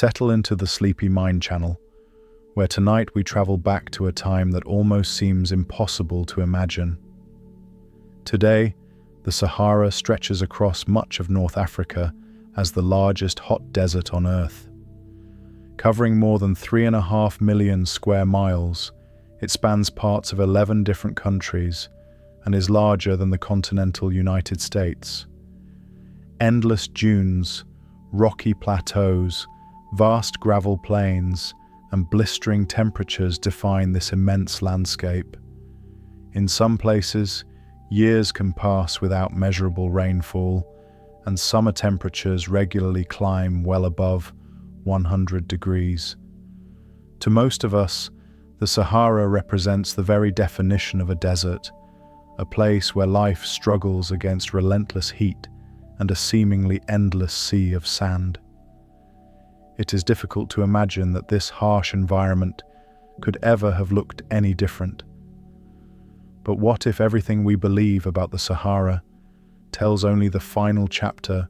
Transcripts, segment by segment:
Settle into the sleepy mind channel, where tonight we travel back to a time that almost seems impossible to imagine. Today, the Sahara stretches across much of North Africa as the largest hot desert on Earth. Covering more than 3.5 million square miles, it spans parts of 11 different countries and is larger than the continental United States. Endless dunes, rocky plateaus, vast gravel plains, and blistering temperatures define this immense landscape. In some places, years can pass without measurable rainfall, and summer temperatures regularly climb well above 100 degrees. To most of us, the Sahara represents the very definition of a desert, a place where life struggles against relentless heat and a seemingly endless sea of sand. It is difficult to imagine that this harsh environment could ever have looked any different. But what if everything we believe about the Sahara tells only the final chapter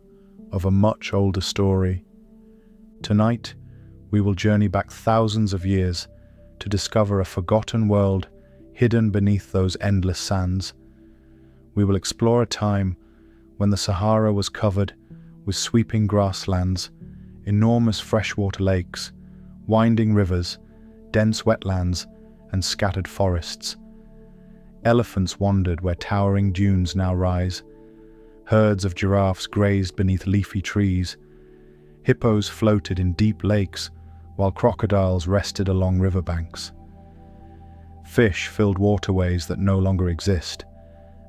of a much older story? Tonight, we will journey back thousands of years to discover a forgotten world hidden beneath those endless sands. We will explore a time when the Sahara was covered with sweeping grasslands, enormous freshwater lakes, winding rivers, dense wetlands, and scattered forests. Elephants wandered where towering dunes now rise. Herds of giraffes grazed beneath leafy trees. Hippos floated in deep lakes, while crocodiles rested along riverbanks. Fish filled waterways that no longer exist,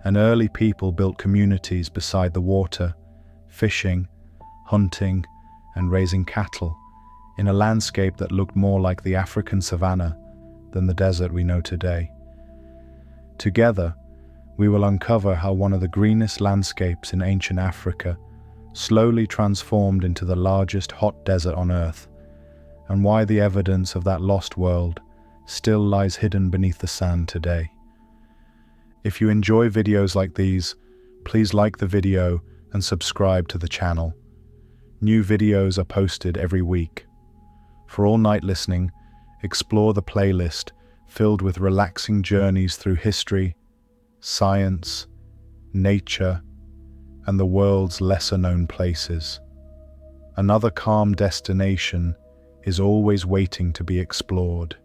and early people built communities beside the water, fishing, hunting, and raising cattle in a landscape that looked more like the African savanna than the desert we know today. Together, we will uncover how one of the greenest landscapes in ancient Africa slowly transformed into the largest hot desert on Earth, and why the evidence of that lost world still lies hidden beneath the sand today. If you enjoy videos like these, please like the video and subscribe to the channel. New videos are posted every week. For all night listening, explore the playlist filled with relaxing journeys through history, science, nature, and the world's lesser-known places. Another calm destination is always waiting to be explored.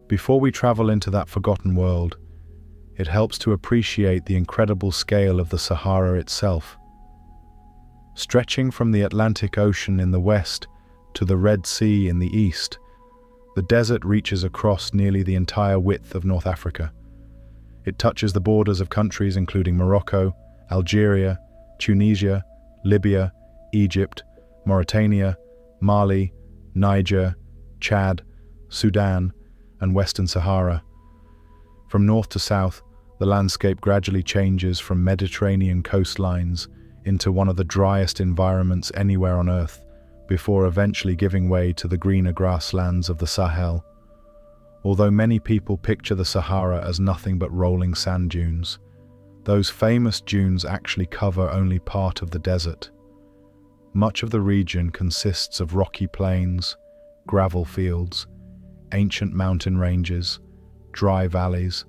Before we travel into that forgotten world, it helps to appreciate the incredible scale of the Sahara itself. Stretching from the Atlantic Ocean in the west to the Red Sea in the east, the desert reaches across nearly the entire width of North Africa. It touches the borders of countries including Morocco, Algeria, Tunisia, Libya, Egypt, Mauritania, Mali, Niger, Chad, Sudan, and Western Sahara. From north to south, the landscape gradually changes from Mediterranean coastlines into one of the driest environments anywhere on Earth, before eventually giving way to the greener grasslands of the Sahel. Although many people picture the Sahara as nothing but rolling sand dunes, those famous dunes actually cover only part of the desert. Much of the region consists of rocky plains, gravel fields, ancient mountain ranges, dry valleys,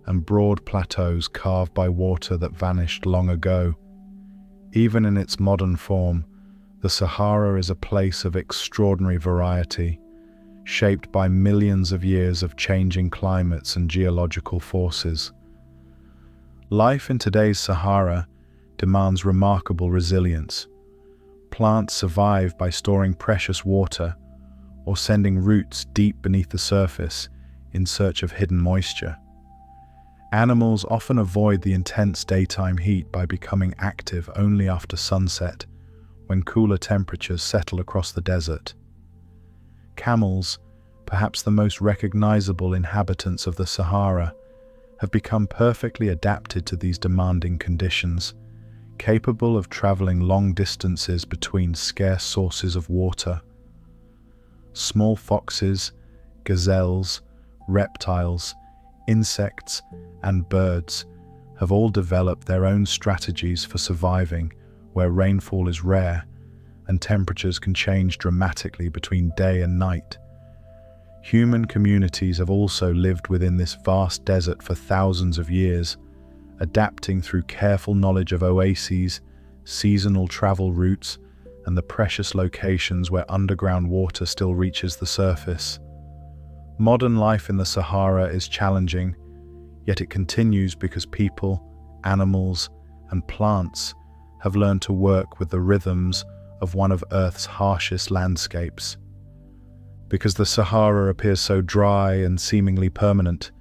and broad plateaus carved by water that vanished long ago. Even in its modern form, the Sahara is a place of extraordinary variety, shaped by millions of years of changing climates and geological forces. Life in today's Sahara demands remarkable resilience. Plants survive by storing precious water or sending roots deep beneath the surface in search of hidden moisture. Animals often avoid the intense daytime heat by becoming active only after sunset, when cooler temperatures settle across the desert. Camels, perhaps the most recognizable inhabitants of the Sahara, have become perfectly adapted to these demanding conditions, capable of traveling long distances between scarce sources of water. Small foxes, gazelles, reptiles, insects, and birds have all developed their own strategies for surviving where rainfall is rare and temperatures can change dramatically between day and night. Human communities have also lived within this vast desert for thousands of years, adapting through careful knowledge of oases, seasonal travel routes, and the precious locations where underground water still reaches the surface. Modern life in the Sahara is challenging, yet it continues because people, animals, and plants have learned to work with the rhythms of one of Earth's harshest landscapes. Because the Sahara appears so dry and seemingly permanent,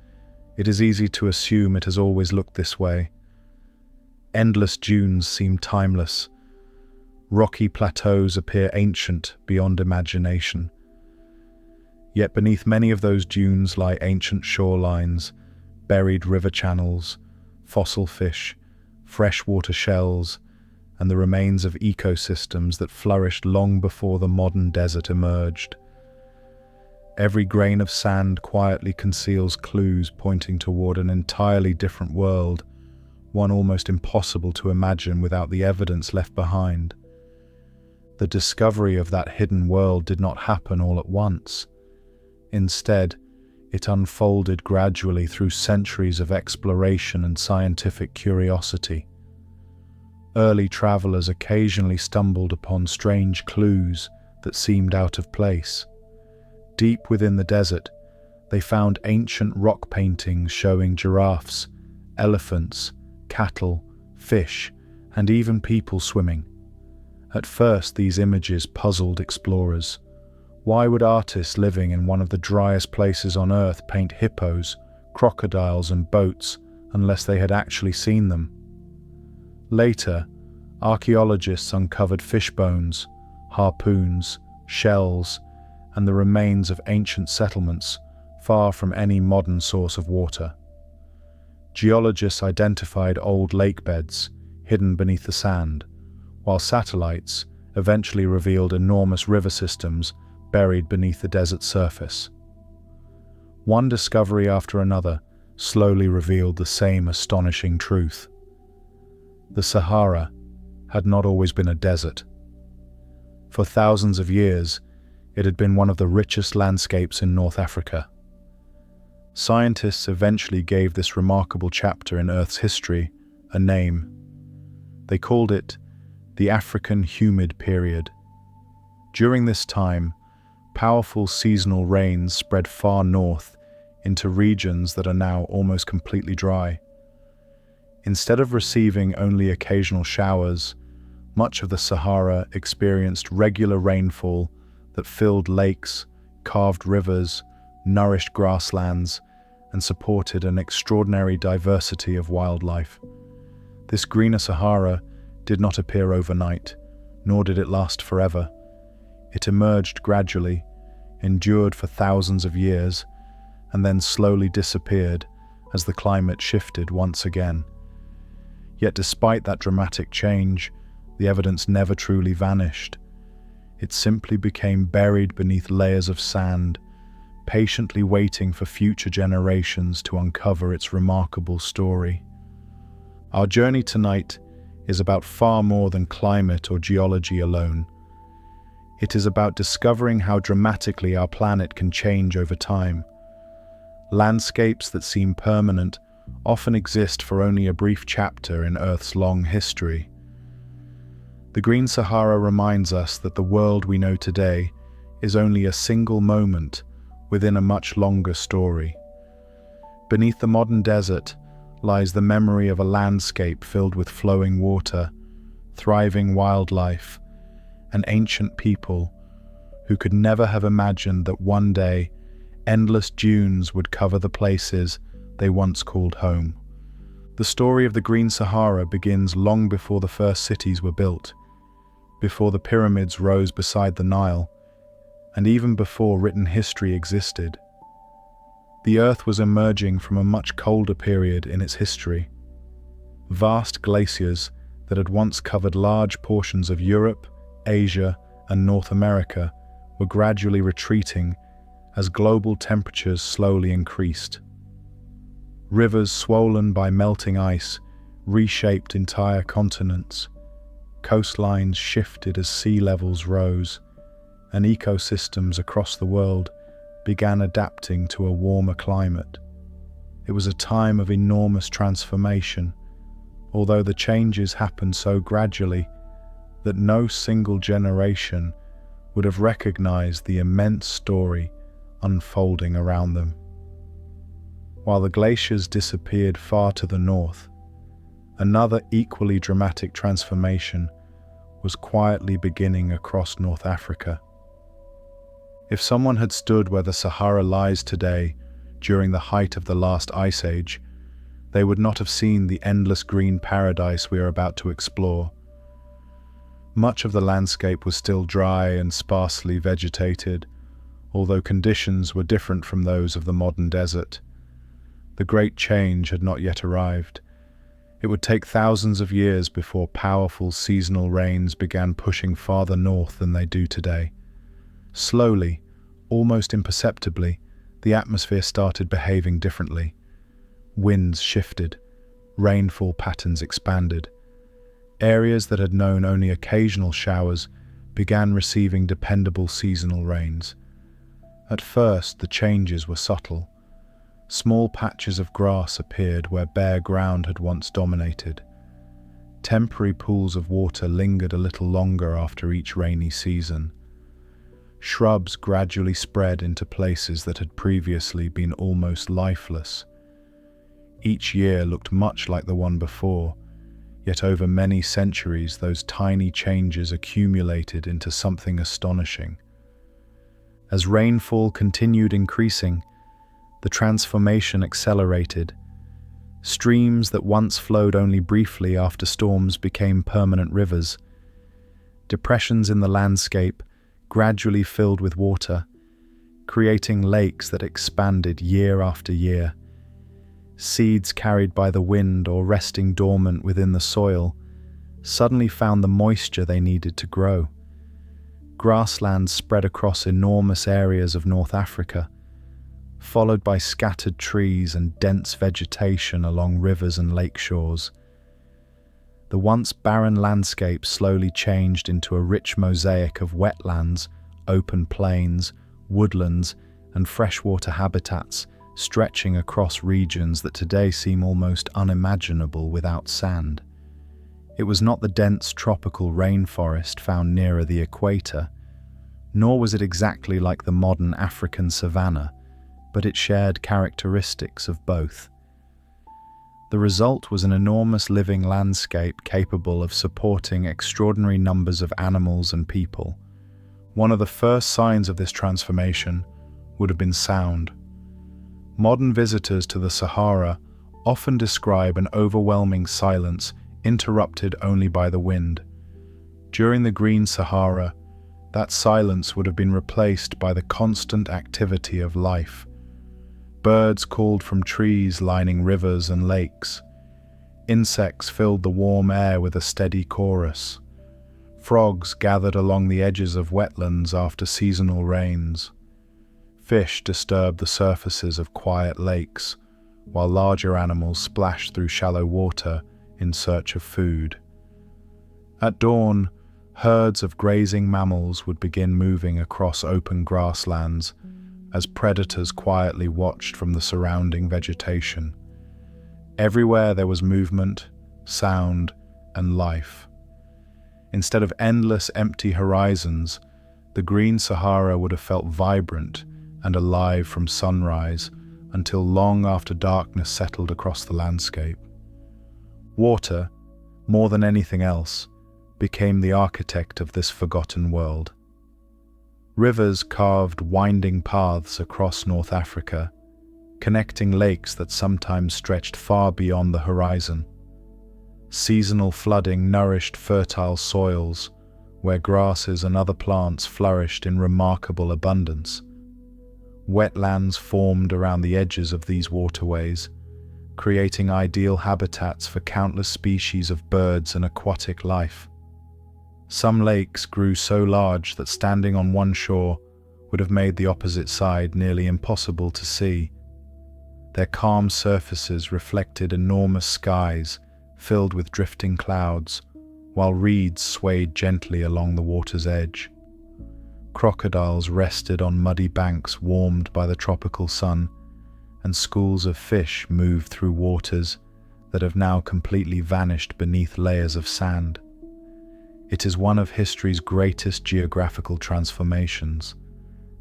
it is easy to assume it has always looked this way. Endless dunes seem timeless. Rocky plateaus appear ancient beyond imagination. Yet beneath many of those dunes lie ancient shorelines, buried river channels, fossil fish, freshwater shells, and the remains of ecosystems that flourished long before the modern desert emerged. Every grain of sand quietly conceals clues pointing toward an entirely different world, one almost impossible to imagine without the evidence left behind. The discovery of that hidden world did not happen all at once. Instead, it unfolded gradually through centuries of exploration and scientific curiosity. Early travelers occasionally stumbled upon strange clues that seemed out of place. Deep within the desert, they found ancient rock paintings showing giraffes, elephants, cattle, fish, and even people swimming. At first, these images puzzled explorers. Why would artists living in one of the driest places on Earth paint hippos, crocodiles, and boats unless they had actually seen them? Later, archaeologists uncovered fish bones, harpoons, shells, and the remains of ancient settlements far from any modern source of water. Geologists identified old lake beds hidden beneath the sand, while satellites eventually revealed enormous river systems buried beneath the desert's surface. One discovery after another slowly revealed the same astonishing truth. The Sahara had not always been a desert. For thousands of years, it had been one of the richest landscapes in North Africa. Scientists eventually gave this remarkable chapter in Earth's history a name. They called it the African Humid Period. During this time, powerful seasonal rains spread far north into regions that are now almost completely dry. Instead of receiving only occasional showers, much of the Sahara experienced regular rainfall that filled lakes, carved rivers, nourished grasslands, and supported an extraordinary diversity of wildlife. This greener Sahara did not appear overnight, nor did it last forever. It emerged gradually, endured for thousands of years, and then slowly disappeared as the climate shifted once again. Yet despite that dramatic change, the evidence never truly vanished. It simply became buried beneath layers of sand, patiently waiting for future generations to uncover its remarkable story. Our journey tonight is about far more than climate or geology alone. It is about discovering how dramatically our planet can change over time. Landscapes that seem permanent often exist for only a brief chapter in Earth's long history. The Green Sahara reminds us that the world we know today is only a single moment within a much longer story. Beneath the modern desert lies the memory of a landscape filled with flowing water, thriving wildlife, and ancient people who could never have imagined that one day endless dunes would cover the places they once called home. The story of the Green Sahara begins long before the first cities were built, before the pyramids rose beside the Nile, and even before written history existed. The Earth was emerging from a much colder period in its history. Vast glaciers that had once covered large portions of Europe, Asia, and North America were gradually retreating as global temperatures slowly increased. Rivers swollen by melting ice reshaped entire continents, Coastlines shifted as sea levels rose, and ecosystems across the world began adapting to a warmer climate. It was a time of enormous transformation, although the changes happened so gradually that no single generation would have recognized the immense story unfolding around them. While the glaciers disappeared far to the north, another equally dramatic transformation was quietly beginning across North Africa. If someone had stood where the Sahara lies today during the height of the last ice age, they would not have seen the endless green paradise we are about to explore. Much of the landscape was still dry and sparsely vegetated, although conditions were different from those of the modern desert. The great change had not yet arrived. It would take thousands of years before powerful seasonal rains began pushing farther north than they do today. Slowly, almost imperceptibly, the atmosphere started behaving differently. Winds shifted, rainfall patterns expanded. Areas that had known only occasional showers began receiving dependable seasonal rains. At first, the changes were subtle. Small patches of grass appeared where bare ground had once dominated. Temporary pools of water lingered a little longer after each rainy season. Shrubs gradually spread into places that had previously been almost lifeless. Each year looked much like the one before, yet over many centuries those tiny changes accumulated into something astonishing. As rainfall continued increasing, the transformation accelerated. Streams that once flowed only briefly after storms became permanent rivers. Depressions in the landscape gradually filled with water, creating lakes that expanded year after year. Seeds carried by the wind or resting dormant within the soil suddenly found the moisture they needed to grow. Grasslands spread across enormous areas of North Africa, followed by scattered trees and dense vegetation along rivers and lake shores. The once barren landscape slowly changed into a rich mosaic of wetlands, open plains, woodlands, and freshwater habitats stretching across regions that today seem almost unimaginable without sand. It was not the dense tropical rainforest found nearer the equator, nor was it exactly like the modern African savanna, but it shared characteristics of both. The result was an enormous living landscape capable of supporting extraordinary numbers of animals and people. One of the first signs of this transformation would have been sound. Modern visitors to the Sahara often describe an overwhelming silence interrupted only by the wind. During the Green Sahara, that silence would have been replaced by the constant activity of life. Birds called from trees lining rivers and lakes. Insects filled the warm air with a steady chorus. Frogs gathered along the edges of wetlands after seasonal rains. Fish disturbed the surfaces of quiet lakes, while larger animals splashed through shallow water in search of food. At dawn, herds of grazing mammals would begin moving across open grasslands as predators quietly watched from the surrounding vegetation. Everywhere there was movement, sound, and life. Instead of endless empty horizons, the Green Sahara would have felt vibrant and alive from sunrise until long after darkness settled across the landscape. Water, more than anything else, became the architect of this forgotten world. Rivers carved winding paths across North Africa, connecting lakes that sometimes stretched far beyond the horizon. Seasonal flooding nourished fertile soils, where grasses and other plants flourished in remarkable abundance. Wetlands formed around the edges of these waterways, creating ideal habitats for countless species of birds and aquatic life. Some lakes grew so large that standing on one shore would have made the opposite side nearly impossible to see. Their calm surfaces reflected enormous skies filled with drifting clouds, while reeds swayed gently along the water's edge. Crocodiles rested on muddy banks warmed by the tropical sun, and schools of fish moved through waters that have now completely vanished beneath layers of sand. It is one of history's greatest geographical transformations.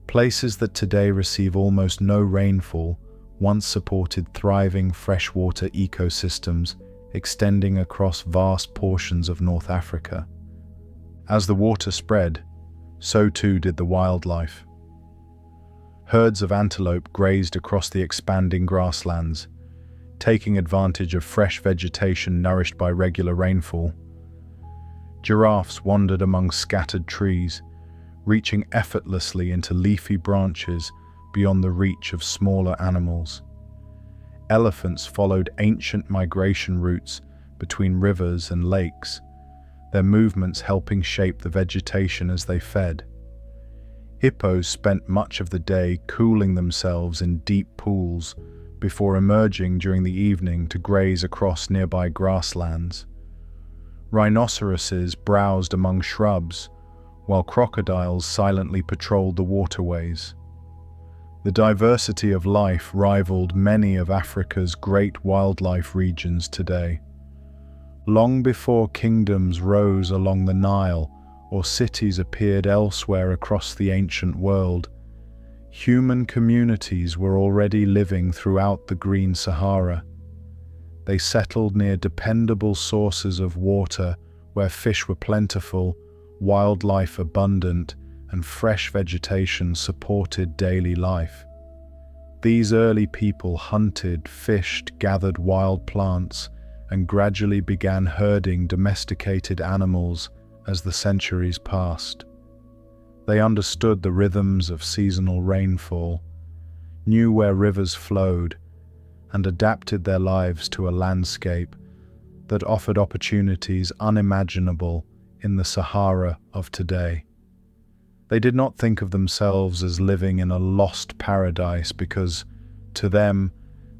Places that today receive almost no rainfall once supported thriving freshwater ecosystems extending across vast portions of North Africa. As the water spread, so too did the wildlife. Herds of antelope grazed across the expanding grasslands, taking advantage of fresh vegetation nourished by regular rainfall. Giraffes wandered among scattered trees, reaching effortlessly into leafy branches beyond the reach of smaller animals. Elephants followed ancient migration routes between rivers and lakes, their movements helping shape the vegetation as they fed. Hippos spent much of the day cooling themselves in deep pools before emerging during the evening to graze across nearby grasslands. Rhinoceroses browsed among shrubs, while crocodiles silently patrolled the waterways. The diversity of life rivaled many of Africa's great wildlife regions today. Long before kingdoms rose along the Nile or cities appeared elsewhere across the ancient world, human communities were already living throughout the Green Sahara. They settled near dependable sources of water where fish were plentiful, wildlife abundant, and fresh vegetation supported daily life. These early people hunted, fished, gathered wild plants, and gradually began herding domesticated animals as the centuries passed. They understood the rhythms of seasonal rainfall, knew where rivers flowed, and adapted their lives to a landscape that offered opportunities unimaginable in the Sahara of today. They did not think of themselves as living in a lost paradise because, to them,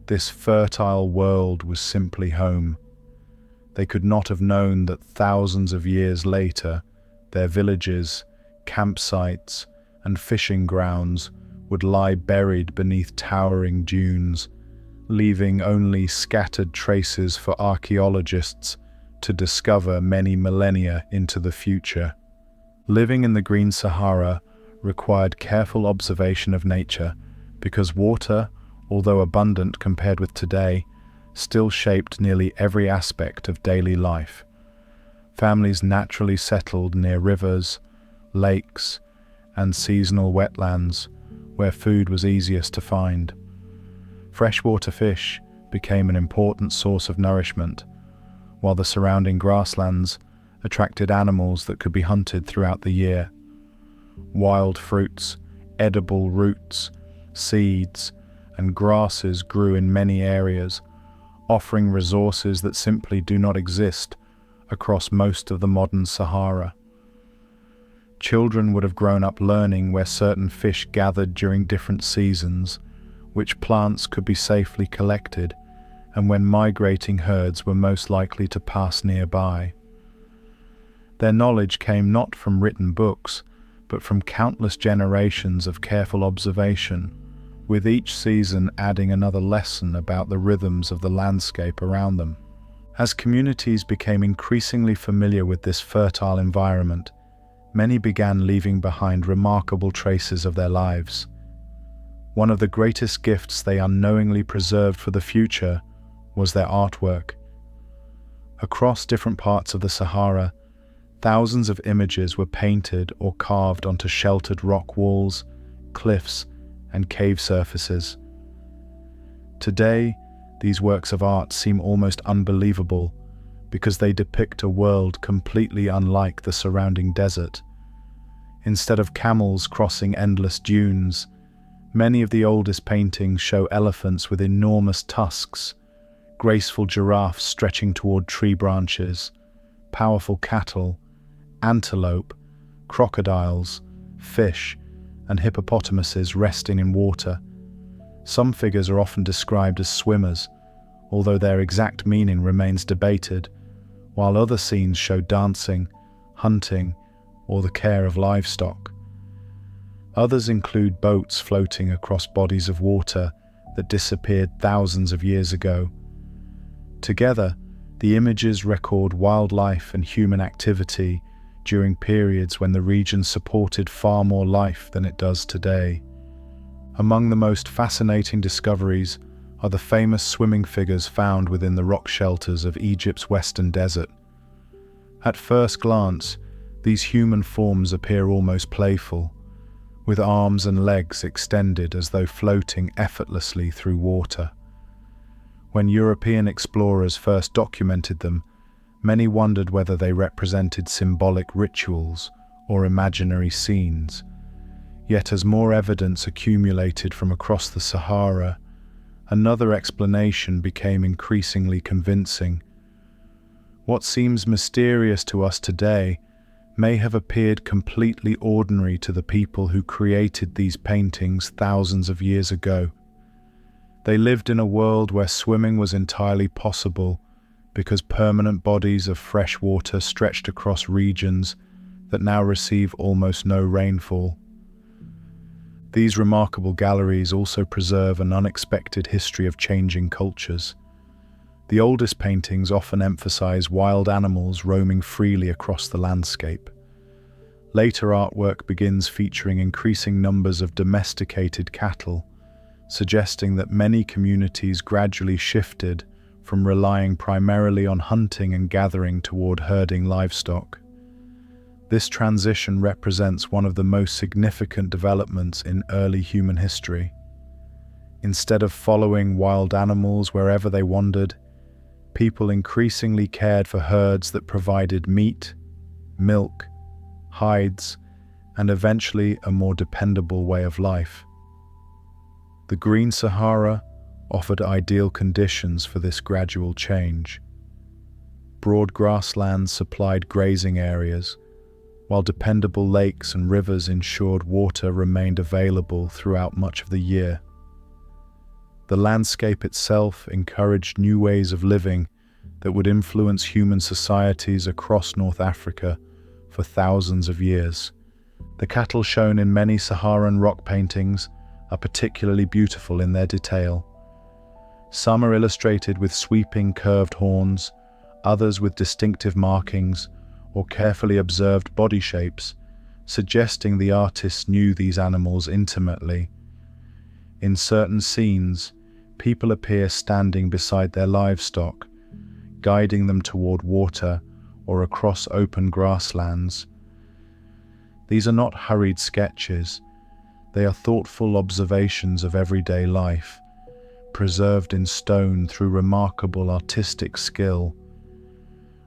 this fertile world was simply home. They could not have known that thousands of years later, their villages, campsites, and fishing grounds would lie buried beneath towering dunes, leaving only scattered traces for archaeologists to discover many millennia into the future. Living in the Green Sahara required careful observation of nature because water, although abundant compared with today, still shaped nearly every aspect of daily life. Families naturally settled near rivers, lakes, and seasonal wetlands where food was easiest to find. Freshwater fish became an important source of nourishment, while the surrounding grasslands attracted animals that could be hunted throughout the year. Wild fruits, edible roots, seeds, and grasses grew in many areas, offering resources that simply do not exist across most of the modern Sahara. Children would have grown up learning where certain fish gathered during different seasons, which plants could be safely collected, and when migrating herds were most likely to pass nearby. Their knowledge came not from written books, but from countless generations of careful observation, with each season adding another lesson about the rhythms of the landscape around them. As communities became increasingly familiar with this fertile environment, many began leaving behind remarkable traces of their lives. One of the greatest gifts they unknowingly preserved for the future was their artwork. Across different parts of the Sahara, thousands of images were painted or carved onto sheltered rock walls, cliffs, and cave surfaces. Today, these works of art seem almost unbelievable because they depict a world completely unlike the surrounding desert. Instead of camels crossing endless dunes, many of the oldest paintings show elephants with enormous tusks, graceful giraffes stretching toward tree branches, powerful cattle, antelope, crocodiles, fish, and hippopotamuses resting in water. Some figures are often described as swimmers, although their exact meaning remains debated, while other scenes show dancing, hunting, or the care of livestock. Others include boats floating across bodies of water that disappeared thousands of years ago. Together, the images record wildlife and human activity during periods when the region supported far more life than it does today. Among the most fascinating discoveries are the famous swimming figures found within the rock shelters of Egypt's western desert. At first glance, these human forms appear almost playful, with arms and legs extended as though floating effortlessly through water. When European explorers first documented them, many wondered whether they represented symbolic rituals or imaginary scenes. Yet as more evidence accumulated from across the Sahara, another explanation became increasingly convincing. What seems mysterious to us today may have appeared completely ordinary to the people who created these paintings thousands of years ago. They lived in a world where swimming was entirely possible because permanent bodies of fresh water stretched across regions that now receive almost no rainfall. These remarkable galleries also preserve an unexpected history of changing cultures. The oldest paintings often emphasize wild animals roaming freely across the landscape. Later artwork begins featuring increasing numbers of domesticated cattle, suggesting that many communities gradually shifted from relying primarily on hunting and gathering toward herding livestock. This transition represents one of the most significant developments in early human history. Instead of following wild animals wherever they wandered, people increasingly cared for herds that provided meat, milk, hides, and eventually a more dependable way of life. The Green Sahara offered ideal conditions for this gradual change. Broad grasslands supplied grazing areas, while dependable lakes and rivers ensured water remained available throughout much of the year. The landscape itself encouraged new ways of living that would influence human societies across North Africa for thousands of years. The cattle shown in many Saharan rock paintings are particularly beautiful in their detail. Some are illustrated with sweeping curved horns, others with distinctive markings or carefully observed body shapes, suggesting the artists knew these animals intimately. In certain scenes, people appear standing beside their livestock, guiding them toward water or across open grasslands. These are not hurried sketches. They are thoughtful observations of everyday life, preserved in stone through remarkable artistic skill.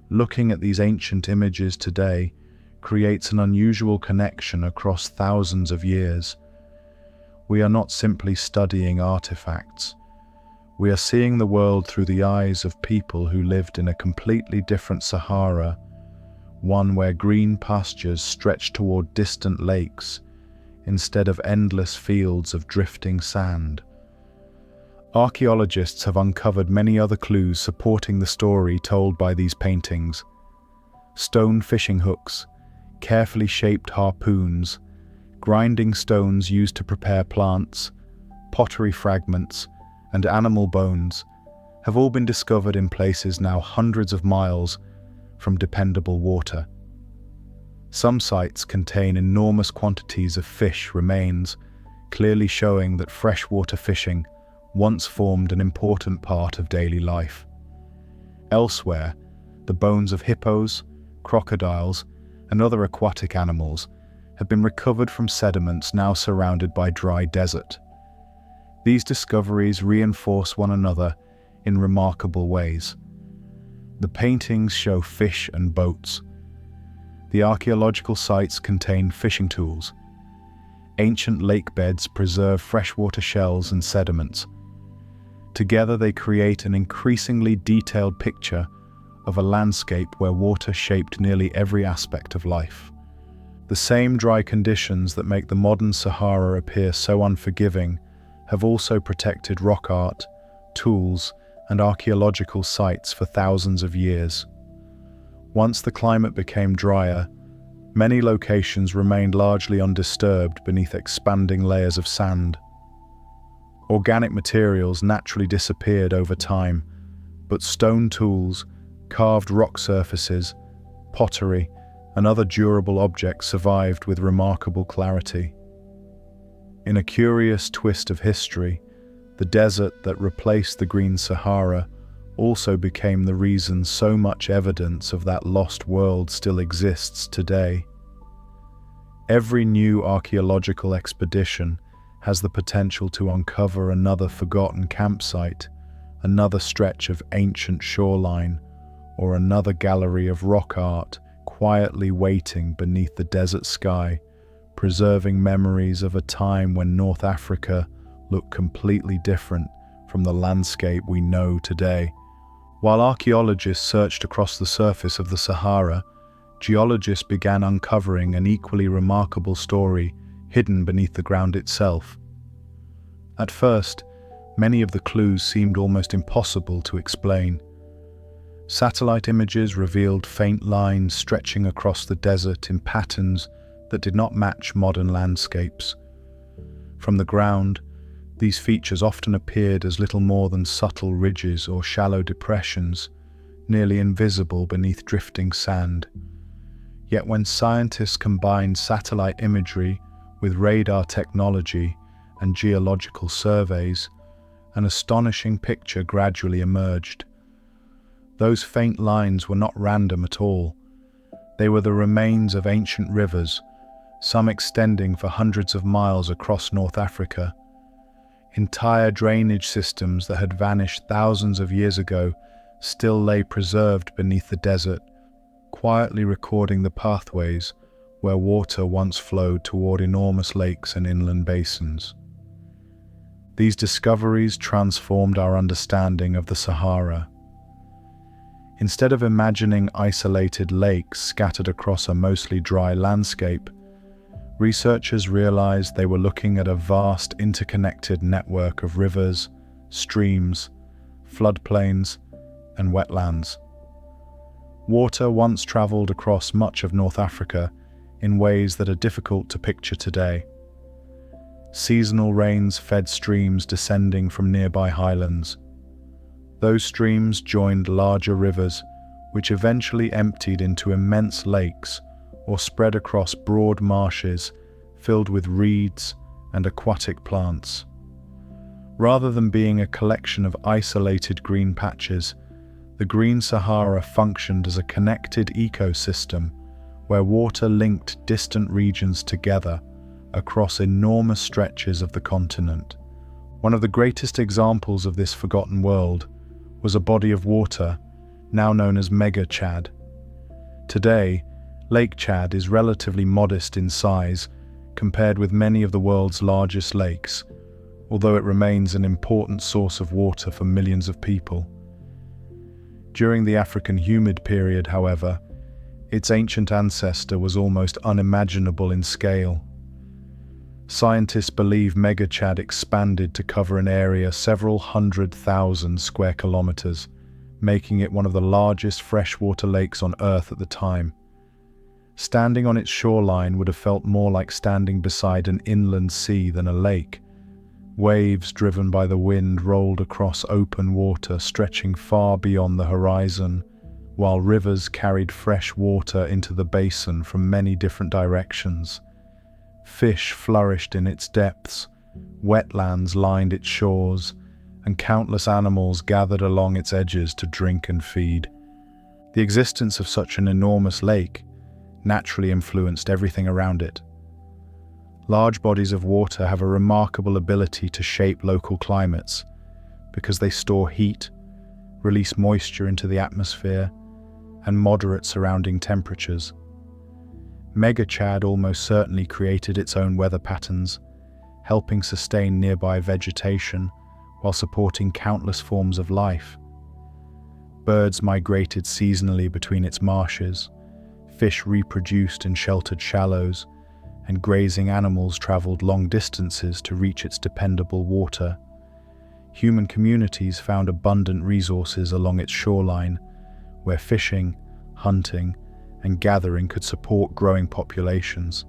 Looking at these ancient images today creates an unusual connection across thousands of years. We are not simply studying artifacts. We are seeing the world through the eyes of people who lived in a completely different Sahara, one where green pastures stretched toward distant lakes instead of endless fields of drifting sand. Archaeologists have uncovered many other clues supporting the story told by these paintings. Stone fishing hooks, carefully shaped harpoons, grinding stones used to prepare plants, pottery fragments, and animal bones have all been discovered in places now hundreds of miles from dependable water. Some sites contain enormous quantities of fish remains, clearly showing that freshwater fishing once formed an important part of daily life. Elsewhere, the bones of hippos, crocodiles, and other aquatic animals have been recovered from sediments now surrounded by dry desert. These discoveries reinforce one another in remarkable ways. The paintings show fish and boats. The archaeological sites contain fishing tools. Ancient lake beds preserve freshwater shells and sediments. Together they create an increasingly detailed picture of a landscape where water shaped nearly every aspect of life. The same dry conditions that make the modern Sahara appear so unforgiving have also protected rock art, tools, and archaeological sites for thousands of years. Once the climate became drier, many locations remained largely undisturbed beneath expanding layers of sand. Organic materials naturally disappeared over time, but stone tools, carved rock surfaces, pottery, and other durable objects survived with remarkable clarity. In a curious twist of history, the desert that replaced the Green Sahara also became the reason so much evidence of that lost world still exists today. Every new archaeological expedition has the potential to uncover another forgotten campsite, another stretch of ancient shoreline, or another gallery of rock art quietly waiting beneath the desert sky, preserving memories of a time when North Africa looked completely different from the landscape we know today. While archaeologists searched across the surface of the Sahara, geologists began uncovering an equally remarkable story hidden beneath the ground itself. At first, many of the clues seemed almost impossible to explain. Satellite images revealed faint lines stretching across the desert in patterns that did not match modern landscapes. From the ground, these features often appeared as little more than subtle ridges or shallow depressions, nearly invisible beneath drifting sand. Yet when scientists combined satellite imagery with radar technology and geological surveys, an astonishing picture gradually emerged. Those faint lines were not random at all. They were the remains of ancient rivers, some extending for hundreds of miles across North Africa. Entire drainage systems that had vanished thousands of years ago still lay preserved beneath the desert, quietly recording the pathways where water once flowed toward enormous lakes and inland basins. These discoveries transformed our understanding of the Sahara. Instead of imagining isolated lakes scattered across a mostly dry landscape, researchers realized they were looking at a vast interconnected network of rivers, streams, floodplains, and wetlands. Water once traveled across much of North Africa in ways that are difficult to picture today. Seasonal rains fed streams descending from nearby highlands. Those streams joined larger rivers, which eventually emptied into immense lakes or spread across broad marshes filled with reeds and aquatic plants. Rather than being a collection of isolated green patches, the Green Sahara functioned as a connected ecosystem where water linked distant regions together across enormous stretches of the continent. One of the greatest examples of this forgotten world was a body of water now known as Mega Chad. Today, Lake Chad is relatively modest in size compared with many of the world's largest lakes, although it remains an important source of water for millions of people. During the African humid period, however, its ancient ancestor was almost unimaginable in scale. Scientists believe Mega Chad expanded to cover an area several 100,000 square kilometers, making it one of the largest freshwater lakes on Earth at the time. Standing on its shoreline would have felt more like standing beside an inland sea than a lake. Waves driven by the wind rolled across open water stretching far beyond the horizon, while rivers carried fresh water into the basin from many different directions. Fish flourished in its depths, wetlands lined its shores, and countless animals gathered along its edges to drink and feed. The existence of such an enormous lake naturally influenced everything around it. Large bodies of water have a remarkable ability to shape local climates because they store heat, release moisture into the atmosphere, and moderate surrounding temperatures. Mega Chad almost certainly created its own weather patterns, helping sustain nearby vegetation while supporting countless forms of life. Birds migrated seasonally between its marshes, fish reproduced in sheltered shallows, and grazing animals traveled long distances to reach its dependable water. Human communities found abundant resources along its shoreline, where fishing, hunting, and gathering could support growing populations.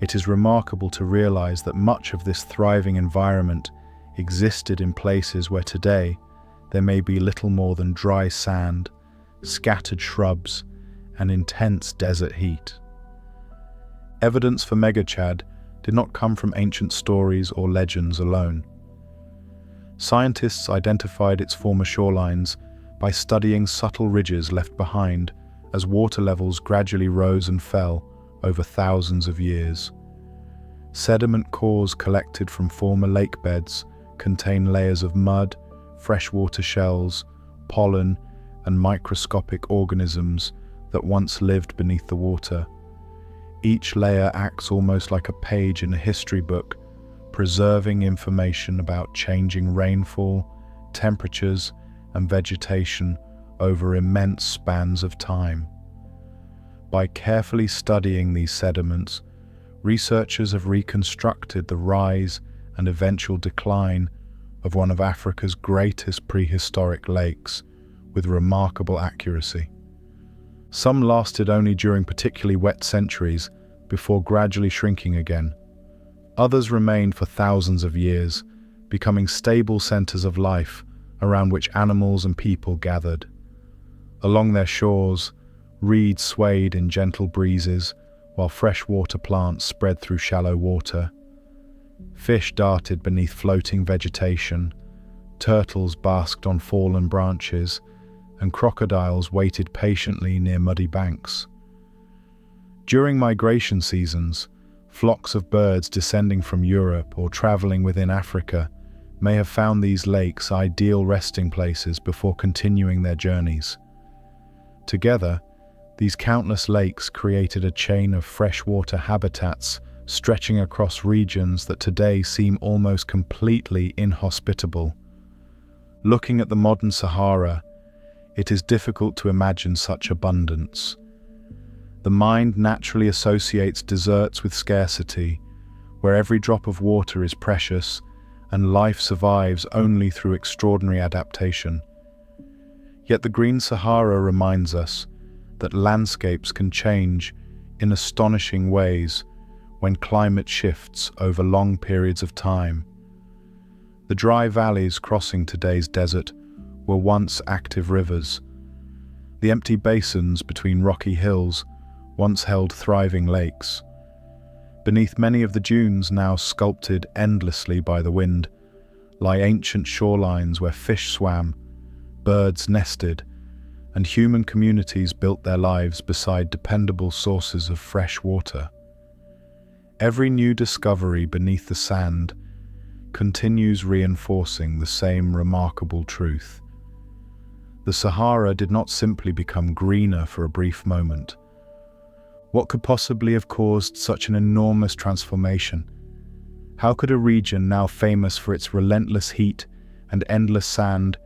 It is remarkable to realize that much of this thriving environment existed in places where today there may be little more than dry sand, scattered shrubs, and intense desert heat. Evidence for Megachad did not come from ancient stories or legends alone. Scientists identified its former shorelines by studying subtle ridges left behind as water levels gradually rose and fell over thousands of years. Sediment cores collected from former lake beds contain layers of mud, freshwater shells, pollen, and microscopic organisms that once lived beneath the water. Each layer acts almost like a page in a history book, preserving information about changing rainfall, temperatures, and vegetation over immense spans of time. By carefully studying these sediments, researchers have reconstructed the rise and eventual decline of one of Africa's greatest prehistoric lakes with remarkable accuracy. Some lasted only during particularly wet centuries before gradually shrinking again. Others remained for thousands of years, becoming stable centers of life around which animals and people gathered. Along their shores, reeds swayed in gentle breezes, while freshwater plants spread through shallow water. Fish darted beneath floating vegetation, turtles basked on fallen branches, and crocodiles waited patiently near muddy banks. During migration seasons, flocks of birds descending from Europe or traveling within Africa may have found these lakes ideal resting places before continuing their journeys. Together, these countless lakes created a chain of freshwater habitats stretching across regions that today seem almost completely inhospitable. Looking at the modern Sahara, it is difficult to imagine such abundance. The mind naturally associates deserts with scarcity, where every drop of water is precious and life survives only through extraordinary adaptation. Yet the Green Sahara reminds us that landscapes can change in astonishing ways when climate shifts over long periods of time. The dry valleys crossing today's desert were once active rivers. The empty basins between rocky hills once held thriving lakes. Beneath many of the dunes now sculpted endlessly by the wind lie ancient shorelines where fish swam, birds nested, and human communities built their lives beside dependable sources of fresh water. Every new discovery beneath the sand continues reinforcing the same remarkable truth. The Sahara did not simply become greener for a brief moment. What could possibly have caused such an enormous transformation? How could a region now famous for its relentless heat and endless sand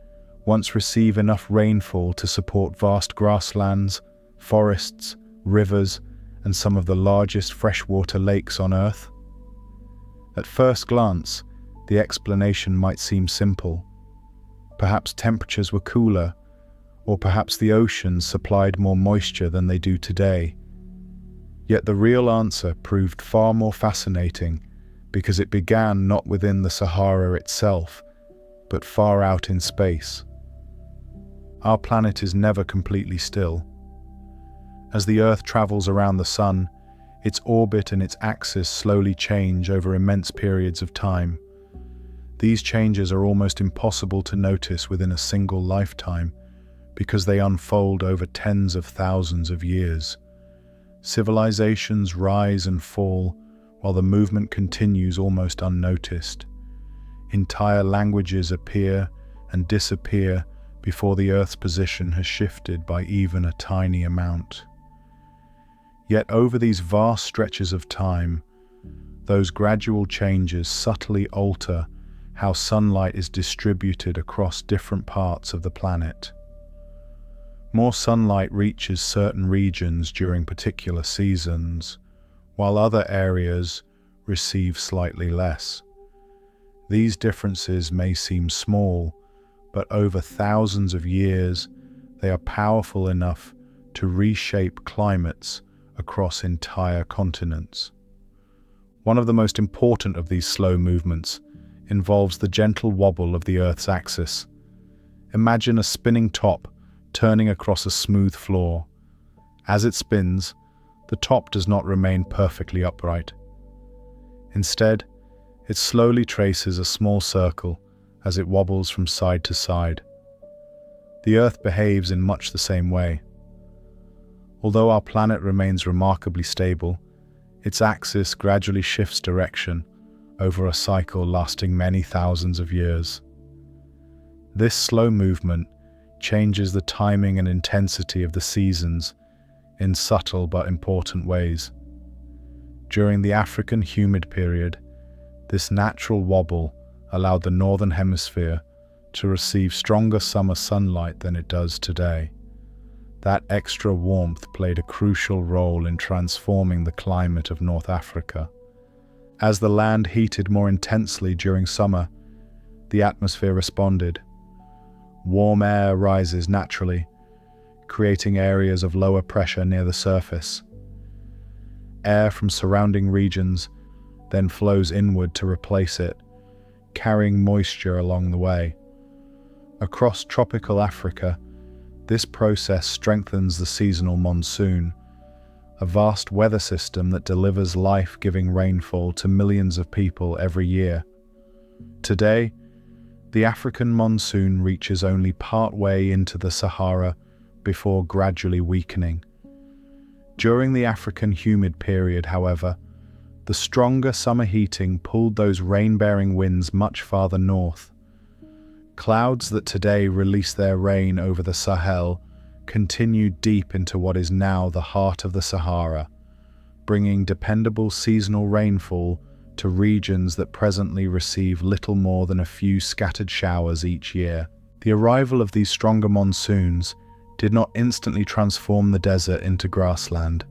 once receive enough rainfall to support vast grasslands, forests, rivers, and some of the largest freshwater lakes on Earth? At first glance, the explanation might seem simple. Perhaps temperatures were cooler, or perhaps the oceans supplied more moisture than they do today. Yet the real answer proved far more fascinating because it began not within the Sahara itself, but far out in space. Our planet is never completely still. As the Earth travels around the Sun, its orbit and its axis slowly change over immense periods of time. These changes are almost impossible to notice within a single lifetime because they unfold over tens of thousands of years. Civilizations rise and fall while the movement continues almost unnoticed. Entire languages appear and disappear before the Earth's position has shifted by even a tiny amount. Yet over these vast stretches of time, those gradual changes subtly alter how sunlight is distributed across different parts of the planet. More sunlight reaches certain regions during particular seasons, while other areas receive slightly less. These differences may seem small, but over thousands of years, they are powerful enough to reshape climates across entire continents. One of the most important of these slow movements involves the gentle wobble of the Earth's axis. Imagine a spinning top turning across a smooth floor. As it spins, the top does not remain perfectly upright. Instead, it slowly traces a small circle as it wobbles from side to side. The Earth behaves in much the same way. Although our planet remains remarkably stable, its axis gradually shifts direction over a cycle lasting many thousands of years. This slow movement changes the timing and intensity of the seasons in subtle but important ways. During the African humid period, this natural wobble allowed the northern hemisphere to receive stronger summer sunlight than it does today. That extra warmth played a crucial role in transforming the climate of North Africa. As the land heated more intensely during summer, the atmosphere responded. Warm air rises naturally, creating areas of lower pressure near the surface. Air from surrounding regions then flows inward to replace it, carrying moisture along the way. Across tropical Africa, this process strengthens the seasonal monsoon, a vast weather system that delivers life-giving rainfall to millions of people every year. Today, the African monsoon reaches only part-way into the Sahara before gradually weakening. During the African humid period, however, the stronger summer heating pulled those rain-bearing winds much farther north. Clouds that today release their rain over the Sahel continued deep into what is now the heart of the Sahara, bringing dependable seasonal rainfall to regions that presently receive little more than a few scattered showers each year. The arrival of these stronger monsoons did not instantly transform the desert into grassland.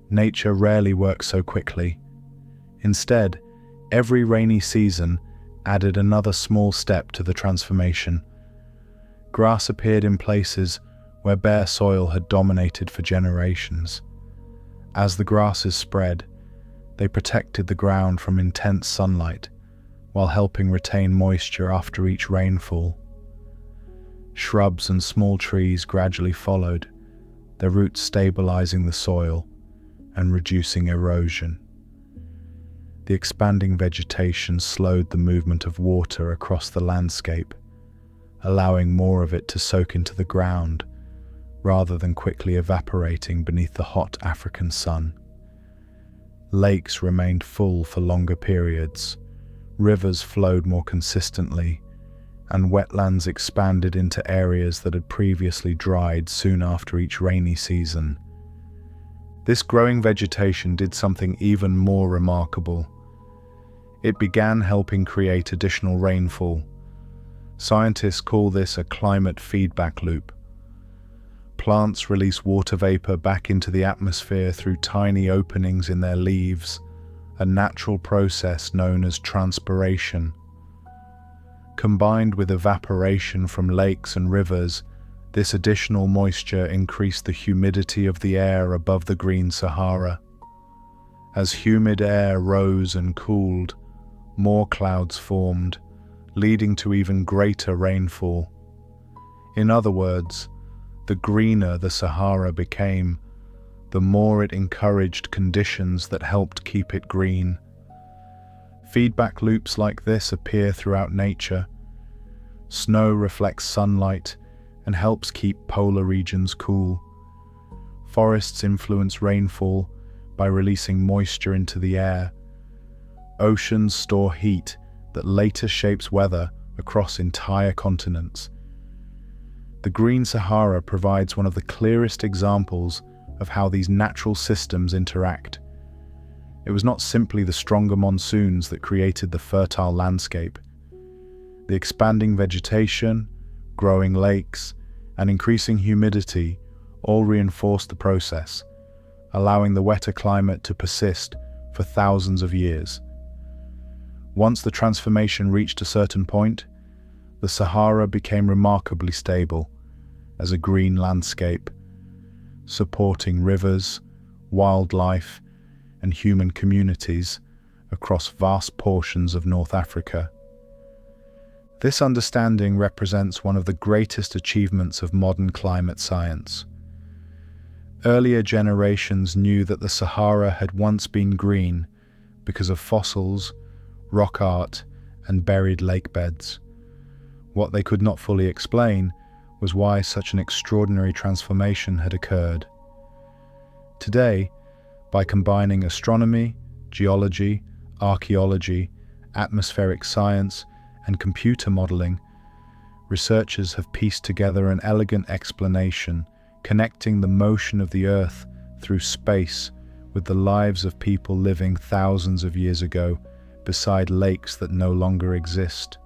Nature rarely works so quickly. Instead, every rainy season added another small step to the transformation. Grass appeared in places where bare soil had dominated for generations. As the grasses spread, they protected the ground from intense sunlight, while helping retain moisture after each rainfall. Shrubs and small trees gradually followed, their roots stabilizing the soil and reducing erosion. The expanding vegetation slowed the movement of water across the landscape, allowing more of it to soak into the ground rather than quickly evaporating beneath the hot African sun. Lakes remained full for longer periods, rivers flowed more consistently, and wetlands expanded into areas that had previously dried soon after each rainy season. This growing vegetation did something even more remarkable. It began helping create additional rainfall. Scientists call this a climate feedback loop. Plants release water vapor back into the atmosphere through tiny openings in their leaves, a natural process known as transpiration. Combined with evaporation from lakes and rivers, this additional moisture increased the humidity of the air above the Green Sahara. As humid air rose and cooled, more clouds formed, leading to even greater rainfall. In other words, the greener the Sahara became, the more it encouraged conditions that helped keep it green. Feedback loops like this appear throughout nature. Snow reflects sunlight and helps keep polar regions cool. Forests influence rainfall by releasing moisture into the air. Oceans store heat that later shapes weather across entire continents. The Green Sahara provides one of the clearest examples of how these natural systems interact. It was not simply the stronger monsoons that created the fertile landscape. The expanding vegetation, growing lakes, and increasing humidity all reinforced the process, allowing the wetter climate to persist for thousands of years. Once the transformation reached a certain point, the Sahara became remarkably stable as a green landscape. supporting rivers, wildlife, and human communities across vast portions of North Africa. This understanding represents one of the greatest achievements of modern climate science. Earlier generations knew that the Sahara had once been green because of fossils, rock art, and buried lake beds. What they could not fully explain was why such an extraordinary transformation had occurred. Today, by combining astronomy, geology, archaeology, atmospheric science, and computer modeling, researchers have pieced together an elegant explanation connecting the motion of the Earth through space with the lives of people living thousands of years ago beside lakes that no longer exist.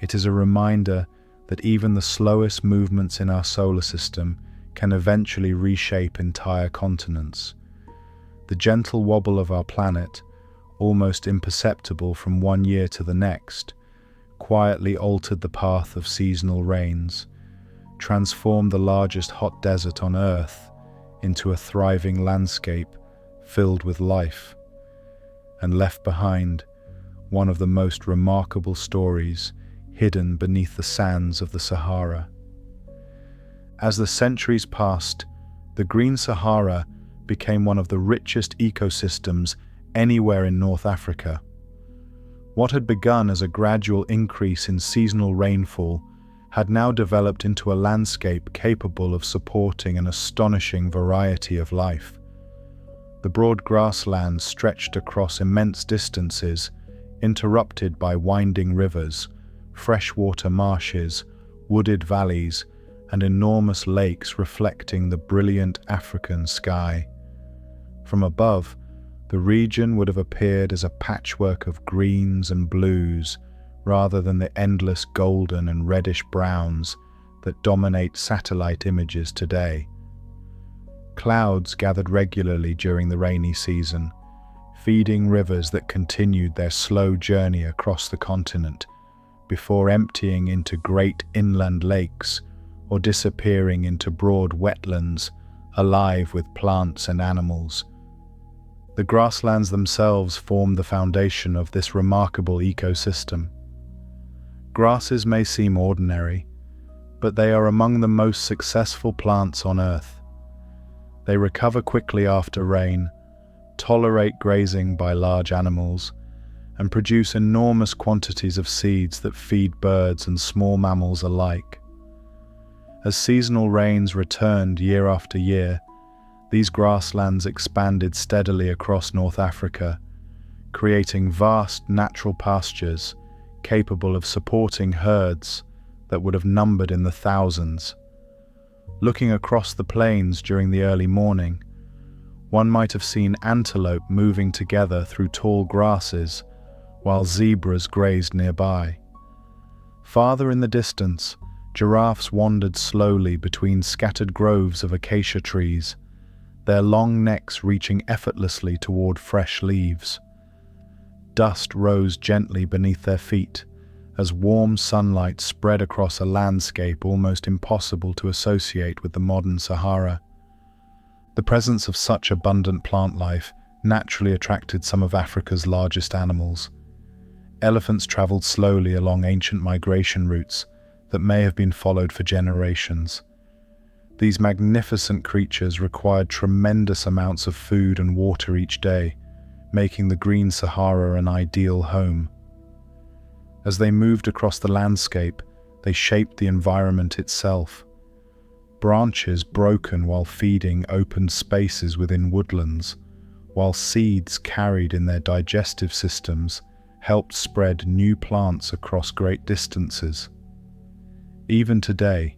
It is a reminder that even the slowest movements in our solar system can eventually reshape entire continents. The gentle wobble of our planet, almost imperceptible from one year to the next, quietly altered the path of seasonal rains, transformed the largest hot desert on Earth into a thriving landscape filled with life, and left behind one of the most remarkable stories hidden beneath the sands of the Sahara. As the centuries passed, the Green Sahara became one of the richest ecosystems anywhere in North Africa. What had begun as a gradual increase in seasonal rainfall had now developed into a landscape capable of supporting an astonishing variety of life. The broad grasslands stretched across immense distances, interrupted by winding rivers, freshwater marshes, wooded valleys, and enormous lakes reflecting the brilliant African sky. From above, the region would have appeared as a patchwork of greens and blues, rather than the endless golden and reddish browns that dominate satellite images today. Clouds gathered regularly during the rainy season, feeding rivers that continued their slow journey across the continent, before emptying into great inland lakes or disappearing into broad wetlands alive with plants and animals. The grasslands themselves form the foundation of this remarkable ecosystem. Grasses may seem ordinary, but they are among the most successful plants on Earth. They recover quickly after rain, tolerate grazing by large animals, and produce enormous quantities of seeds that feed birds and small mammals alike. As seasonal rains returned year after year, these grasslands expanded steadily across North Africa, creating vast natural pastures capable of supporting herds that would have numbered in the thousands. Looking across the plains during the early morning, one might have seen antelope moving together through tall grasses, while zebras grazed nearby. Farther in the distance, giraffes wandered slowly between scattered groves of acacia trees, their long necks reaching effortlessly toward fresh leaves. Dust rose gently beneath their feet as warm sunlight spread across a landscape almost impossible to associate with the modern Sahara. The presence of such abundant plant life naturally attracted some of Africa's largest animals. Elephants traveled slowly along ancient migration routes that may have been followed for generations. These magnificent creatures required tremendous amounts of food and water each day, making the Green Sahara an ideal home. As they moved across the landscape, they shaped the environment itself. Branches broken while feeding opened spaces within woodlands, while seeds carried in their digestive systems helped spread new plants across great distances. Even today,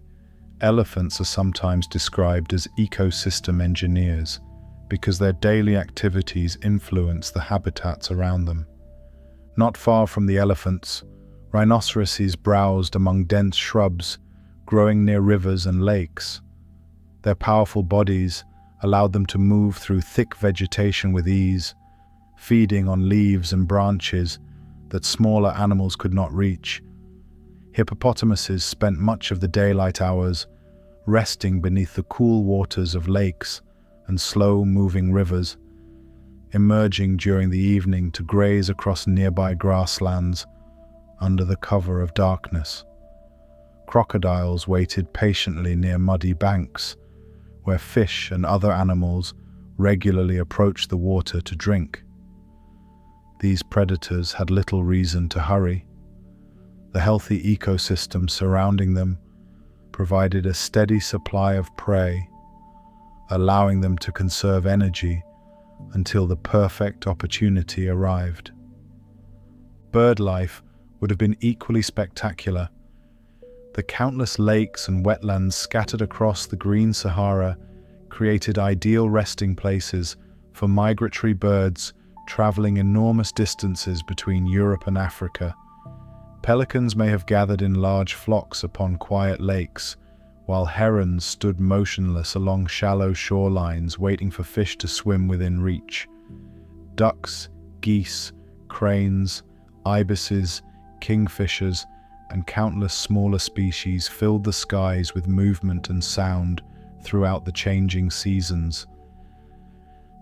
elephants are sometimes described as ecosystem engineers because their daily activities influence the habitats around them. Not far from the elephants, rhinoceroses browsed among dense shrubs growing near rivers and lakes. Their powerful bodies allowed them to move through thick vegetation with ease, feeding on leaves and branches that smaller animals could not reach. Hippopotamuses spent much of the daylight hours resting beneath the cool waters of lakes and slow-moving rivers, emerging during the evening to graze across nearby grasslands under the cover of darkness. Crocodiles waited patiently near muddy banks, where fish and other animals regularly approached the water to drink. These predators had little reason to hurry. The healthy ecosystem surrounding them provided a steady supply of prey, allowing them to conserve energy until the perfect opportunity arrived. Bird life would have been equally spectacular. The countless lakes and wetlands scattered across the Green Sahara created ideal resting places for migratory birds traveling enormous distances between Europe and Africa. Pelicans may have gathered in large flocks upon quiet lakes, while herons stood motionless along shallow shorelines waiting for fish to swim within reach. Ducks, geese, cranes, ibises, kingfishers, and countless smaller species filled the skies with movement and sound throughout the changing seasons.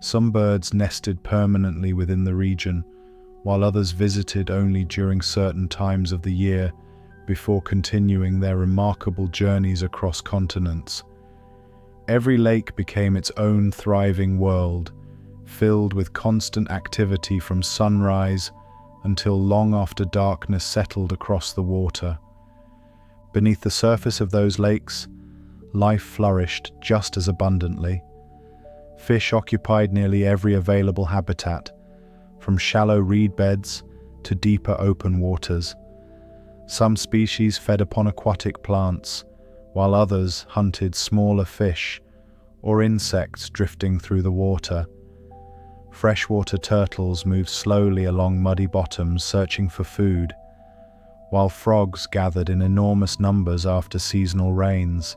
Some birds nested permanently within the region, while others visited only during certain times of the year before continuing their remarkable journeys across continents. Every lake became its own thriving world, filled with constant activity from sunrise until long after darkness settled across the water. Beneath the surface of those lakes, life flourished just as abundantly. Fish occupied nearly every available habitat, from shallow reed beds to deeper open waters. Some species fed upon aquatic plants, while others hunted smaller fish or insects drifting through the water. Freshwater turtles moved slowly along muddy bottoms searching for food, while frogs gathered in enormous numbers after seasonal rains,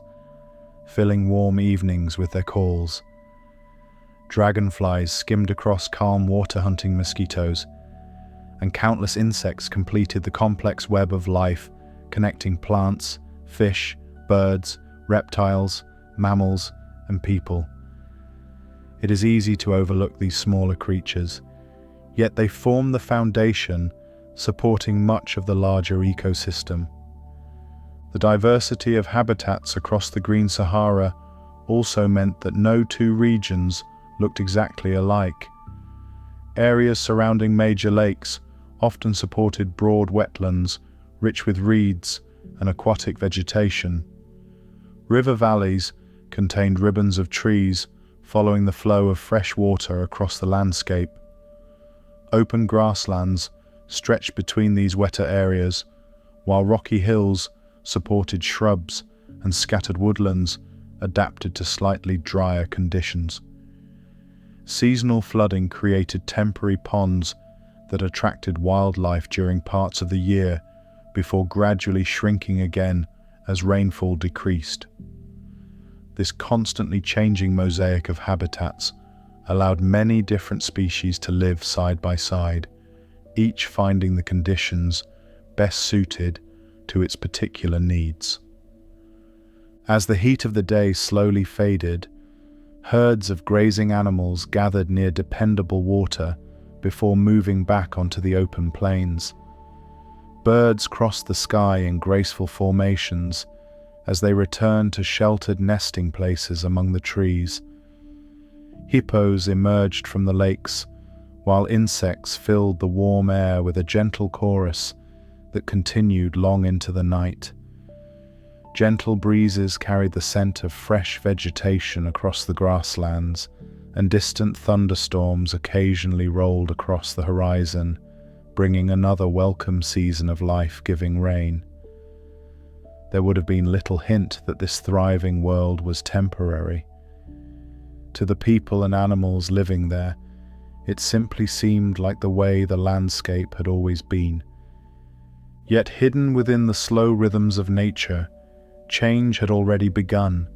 filling warm evenings with their calls. Dragonflies skimmed across calm water hunting mosquitoes, and countless insects completed the complex web of life connecting plants, fish, birds, reptiles, mammals, and people. It is easy to overlook these smaller creatures, yet they form the foundation supporting much of the larger ecosystem. The diversity of habitats across the Green Sahara also meant that no two regions looked exactly alike. Areas surrounding major lakes often supported broad wetlands, rich with reeds and aquatic vegetation. River valleys contained ribbons of trees following the flow of fresh water across the landscape. Open grasslands stretched between these wetter areas, while rocky hills supported shrubs and scattered woodlands adapted to slightly drier conditions. Seasonal flooding created temporary ponds that attracted wildlife during parts of the year before gradually shrinking again as rainfall decreased. This constantly changing mosaic of habitats allowed many different species to live side by side, each finding the conditions best suited to its particular needs. As the heat of the day slowly faded, herds of grazing animals gathered near dependable water before moving back onto the open plains. Birds crossed the sky in graceful formations as they returned to sheltered nesting places among the trees. Hippos emerged from the lakes, while insects filled the warm air with a gentle chorus that continued long into the night. Gentle breezes carried the scent of fresh vegetation across the grasslands, and distant thunderstorms occasionally rolled across the horizon, bringing another welcome season of life-giving rain. There would have been little hint that this thriving world was temporary. To the people and animals living there, it simply seemed like the way the landscape had always been. Yet hidden within the slow rhythms of nature, change had already begun.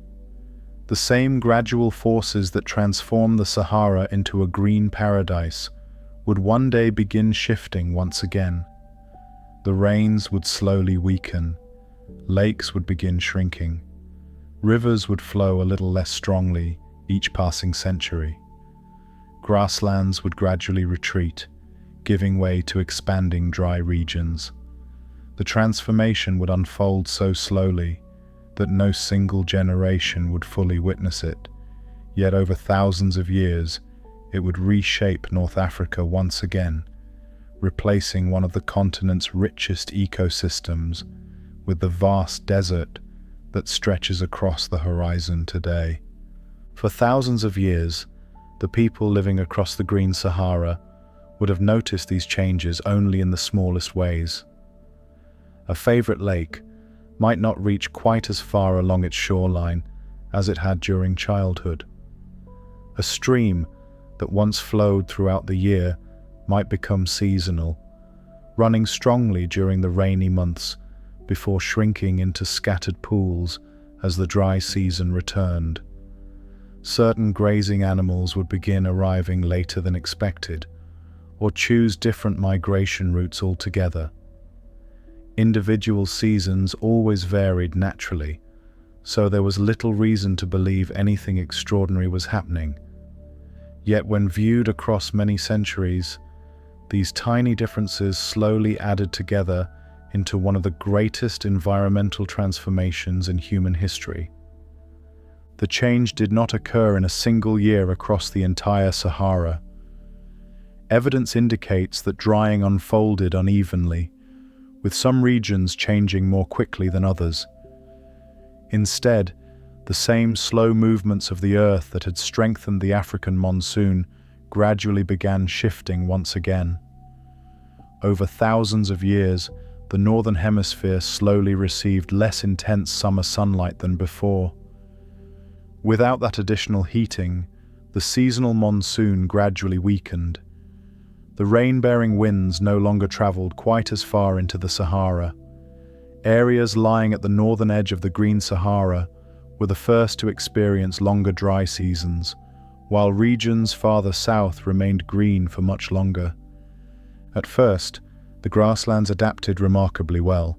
The same gradual forces that transformed the Sahara into a green paradise would one day begin shifting once again. The rains would slowly weaken, lakes would begin shrinking, Rivers would flow a little less strongly each passing century. Grasslands would gradually retreat, giving way to expanding dry regions. The transformation would unfold so slowly that no single generation would fully witness it, yet over thousands of years it would reshape North Africa once again, replacing one of the continent's richest ecosystems with the vast desert that stretches across the horizon today. For thousands of years, the people living across the Green Sahara would have noticed these changes only in the smallest ways. A favorite lake might not reach quite as far along its shoreline as it had during childhood. A stream that once flowed throughout the year might become seasonal, running strongly during the rainy months before shrinking into scattered pools as the dry season returned. Certain grazing animals would begin arriving later than expected, or choose different migration routes altogether. Individual seasons always varied naturally, so there was little reason to believe anything extraordinary was happening. Yet when viewed across many centuries, these tiny differences slowly added together into one of the greatest environmental transformations in human history. The change did not occur in a single year across the entire Sahara. Evidence indicates that drying unfolded unevenly, with some regions changing more quickly than others. Instead, the same slow movements of the earth that had strengthened the African monsoon gradually began shifting once again. Over thousands of years, the northern hemisphere slowly received less intense summer sunlight than before. Without that additional heating, the seasonal monsoon gradually weakened. The rain-bearing winds no longer traveled quite as far into the Sahara. Areas lying at the northern edge of the Green Sahara were the first to experience longer dry seasons, while regions farther south remained green for much longer. At first, the grasslands adapted remarkably well.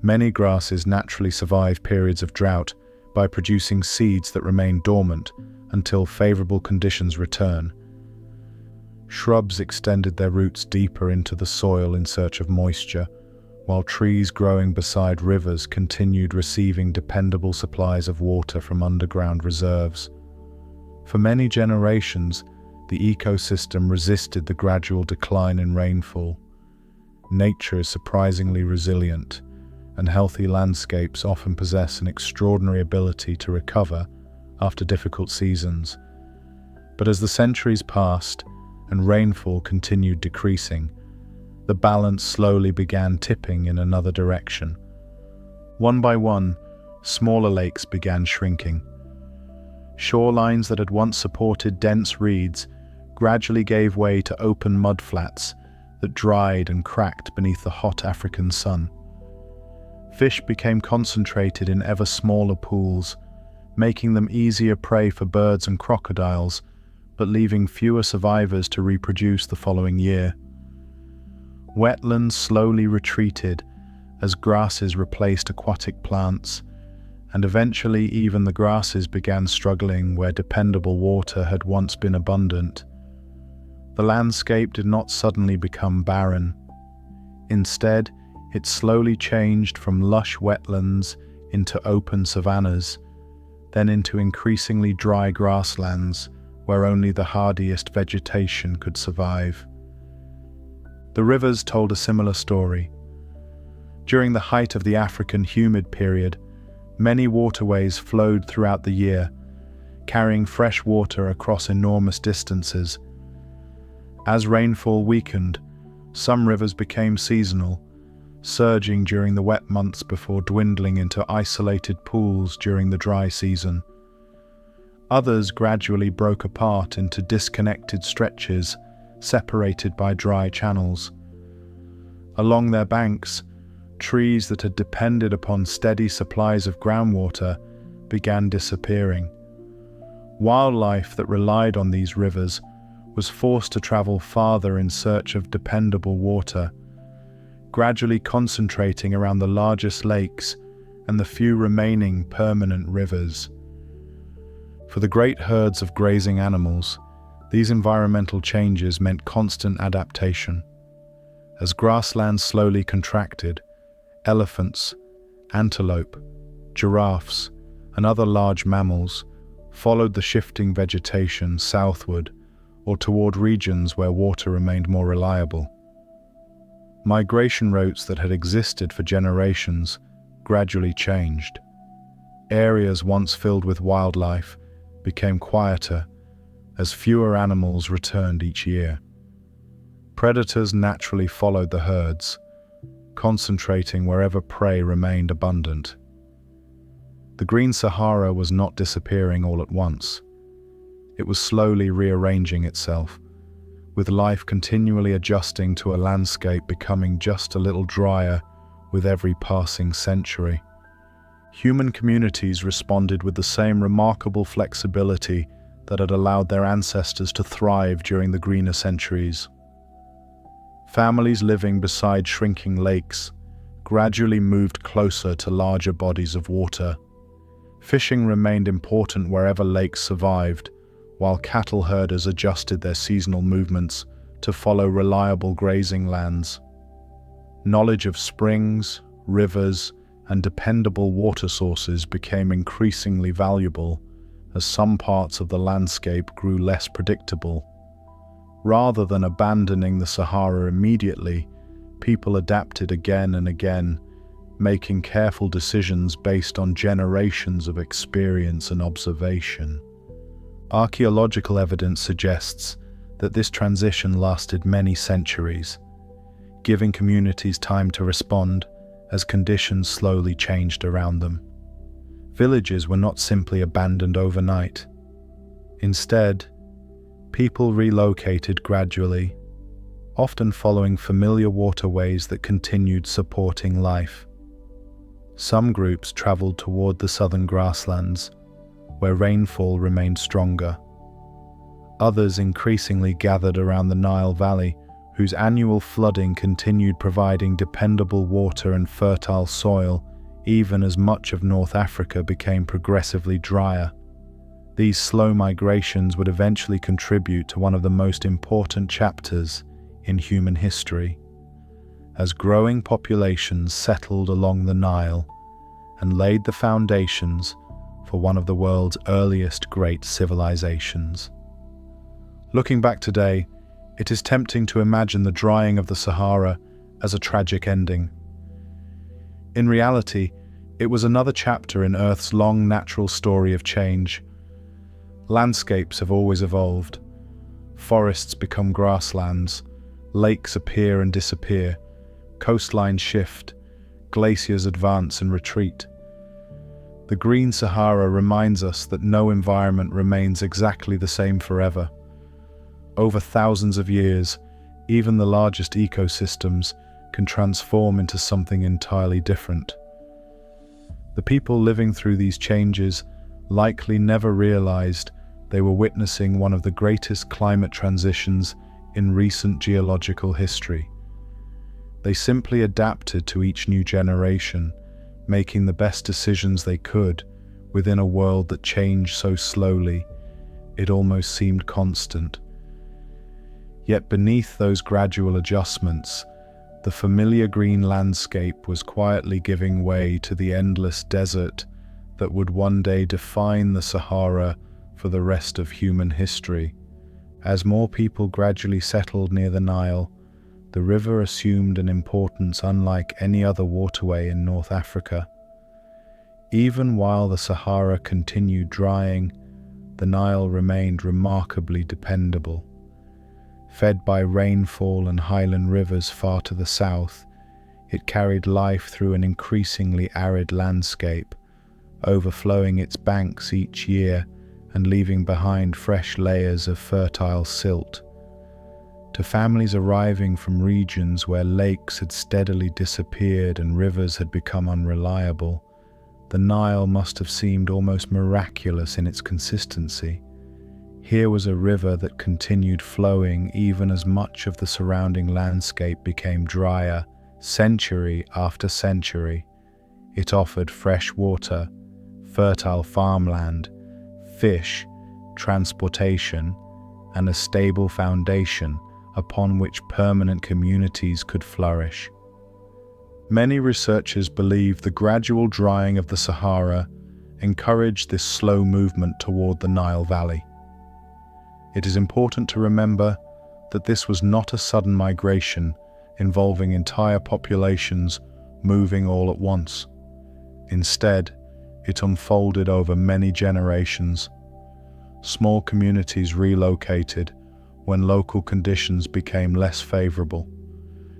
Many grasses naturally survive periods of drought by producing seeds that remain dormant until favorable conditions return. Shrubs extended their roots deeper into the soil in search of moisture, while trees growing beside rivers continued receiving dependable supplies of water from underground reserves. For many generations, the ecosystem resisted the gradual decline in rainfall. Nature is surprisingly resilient, and healthy landscapes often possess an extraordinary ability to recover after difficult seasons. But as the centuries passed and rainfall continued decreasing, the balance slowly began tipping in another direction. One by one, smaller lakes began shrinking. Shorelines that had once supported dense reeds gradually gave way to open mudflats that dried and cracked beneath the hot African sun. Fish became concentrated in ever smaller pools, making them easier prey for birds and crocodiles, but leaving fewer survivors to reproduce the following year. Wetlands slowly retreated as grasses replaced aquatic plants, and eventually even the grasses began struggling where dependable water had once been abundant. The landscape did not suddenly become barren. Instead, it slowly changed from lush wetlands into open savannas, then into increasingly dry grasslands where only the hardiest vegetation could survive. The rivers told a similar story. During the height of the African humid period, many waterways flowed throughout the year, carrying fresh water across enormous distances. As rainfall weakened, some rivers became seasonal, surging during the wet months before dwindling into isolated pools during the dry season. Others gradually broke apart into disconnected stretches, separated by dry channels. Along their banks, trees that had depended upon steady supplies of groundwater began disappearing. Wildlife that relied on these rivers was forced to travel farther in search of dependable water, gradually concentrating around the largest lakes and the few remaining permanent rivers. For the great herds of grazing animals, these environmental changes meant constant adaptation. As grasslands slowly contracted, elephants, antelope, giraffes, and other large mammals followed the shifting vegetation southward or toward regions where water remained more reliable. Migration routes that had existed for generations gradually changed. Areas once filled with wildlife became quieter as fewer animals returned each year. Predators naturally followed the herds, concentrating wherever prey remained abundant. The Green Sahara was not disappearing all at once. It was slowly rearranging itself, with life continually adjusting to a landscape becoming just a little drier with every passing century. Human communities responded with the same remarkable flexibility that had allowed their ancestors to thrive during the greener centuries. Families living beside shrinking lakes gradually moved closer to larger bodies of water. Fishing remained important wherever lakes survived, while cattle herders adjusted their seasonal movements to follow reliable grazing lands. Knowledge of springs, rivers, and dependable water sources became increasingly valuable as some parts of the landscape grew less predictable. Rather than abandoning the Sahara immediately, people adapted again and again, making careful decisions based on generations of experience and observation. Archaeological evidence suggests that this transition lasted many centuries, giving communities time to respond as conditions slowly changed around them. Villages were not simply abandoned overnight. Instead, people relocated gradually, often following familiar waterways that continued supporting life. Some groups traveled toward the southern grasslands, where rainfall remained stronger. Others increasingly gathered around the Nile Valley, whose annual flooding continued providing dependable water and fertile soil, even as much of North Africa became progressively drier. These slow migrations would eventually contribute to one of the most important chapters in human history, as growing populations settled along the Nile and laid the foundations for one of the world's earliest great civilizations. Looking back today, it is tempting to imagine the drying of the Sahara as a tragic ending. In reality, it was another chapter in Earth's long natural story of change. Landscapes have always evolved. Forests become grasslands, lakes appear and disappear, coastlines shift, glaciers advance and retreat. The Green Sahara reminds us that no environment remains exactly the same forever. Over thousands of years, even the largest ecosystems can transform into something entirely different. The people living through these changes likely never realized they were witnessing one of the greatest climate transitions in recent geological history. They simply adapted to each new generation, making the best decisions they could within a world that changed so slowly it almost seemed constant. Yet beneath those gradual adjustments, the familiar green landscape was quietly giving way to the endless desert that would one day define the Sahara for the rest of human history. As more people gradually settled near the Nile, the river assumed an importance unlike any other waterway in North Africa. Even while the Sahara continued drying, the Nile remained remarkably dependable. Fed by rainfall and highland rivers far to the south, it carried life through an increasingly arid landscape, overflowing its banks each year and leaving behind fresh layers of fertile silt. To families arriving from regions where lakes had steadily disappeared and rivers had become unreliable, the Nile must have seemed almost miraculous in its consistency. Here was a river that continued flowing even as much of the surrounding landscape became drier, century after century, It offered fresh water, fertile farmland, fish, transportation, and a stable foundation upon which permanent communities could flourish. Many researchers believe the gradual drying of the Sahara encouraged this slow movement toward the Nile Valley. It is important to remember that this was not a sudden migration involving entire populations moving all at once. Instead, it unfolded over many generations. Small communities relocated when local conditions became less favorable.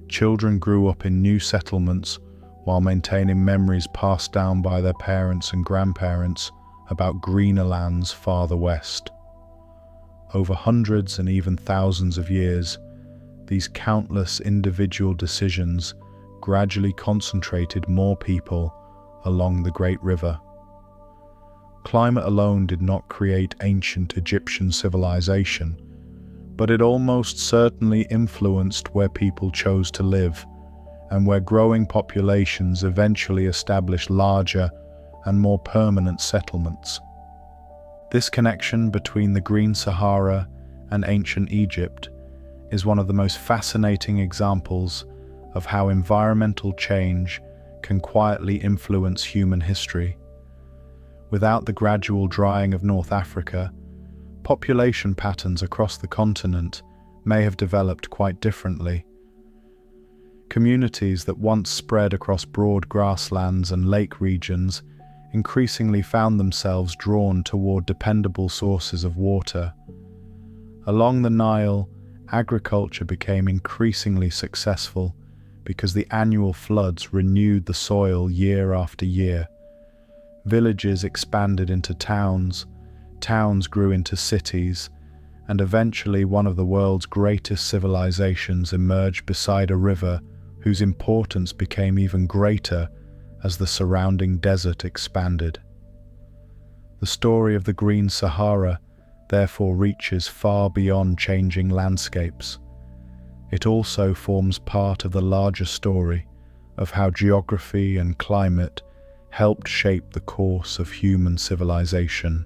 Children grew up in new settlements while maintaining memories passed down by their parents and grandparents about greener lands farther west. Over hundreds and even thousands of years, these countless individual decisions gradually concentrated more people along the great river. Climate alone did not create ancient Egyptian civilization, but it almost certainly influenced where people chose to live and where growing populations eventually established larger and more permanent settlements. This connection between the Green Sahara and ancient Egypt is one of the most fascinating examples of how environmental change can quietly influence human history. Without the gradual drying of North Africa, population patterns across the continent may have developed quite differently. Communities that once spread across broad grasslands and lake regions increasingly found themselves drawn toward dependable sources of water. Along the Nile, agriculture became increasingly successful because the annual floods renewed the soil year after year. Villages expanded into towns, towns grew into cities, and eventually one of the world's greatest civilizations emerged beside a river whose importance became even greater as the surrounding desert expanded. The story of the Green Sahara therefore reaches far beyond changing landscapes. It also forms part of the larger story of how geography and climate helped shape the course of human civilization.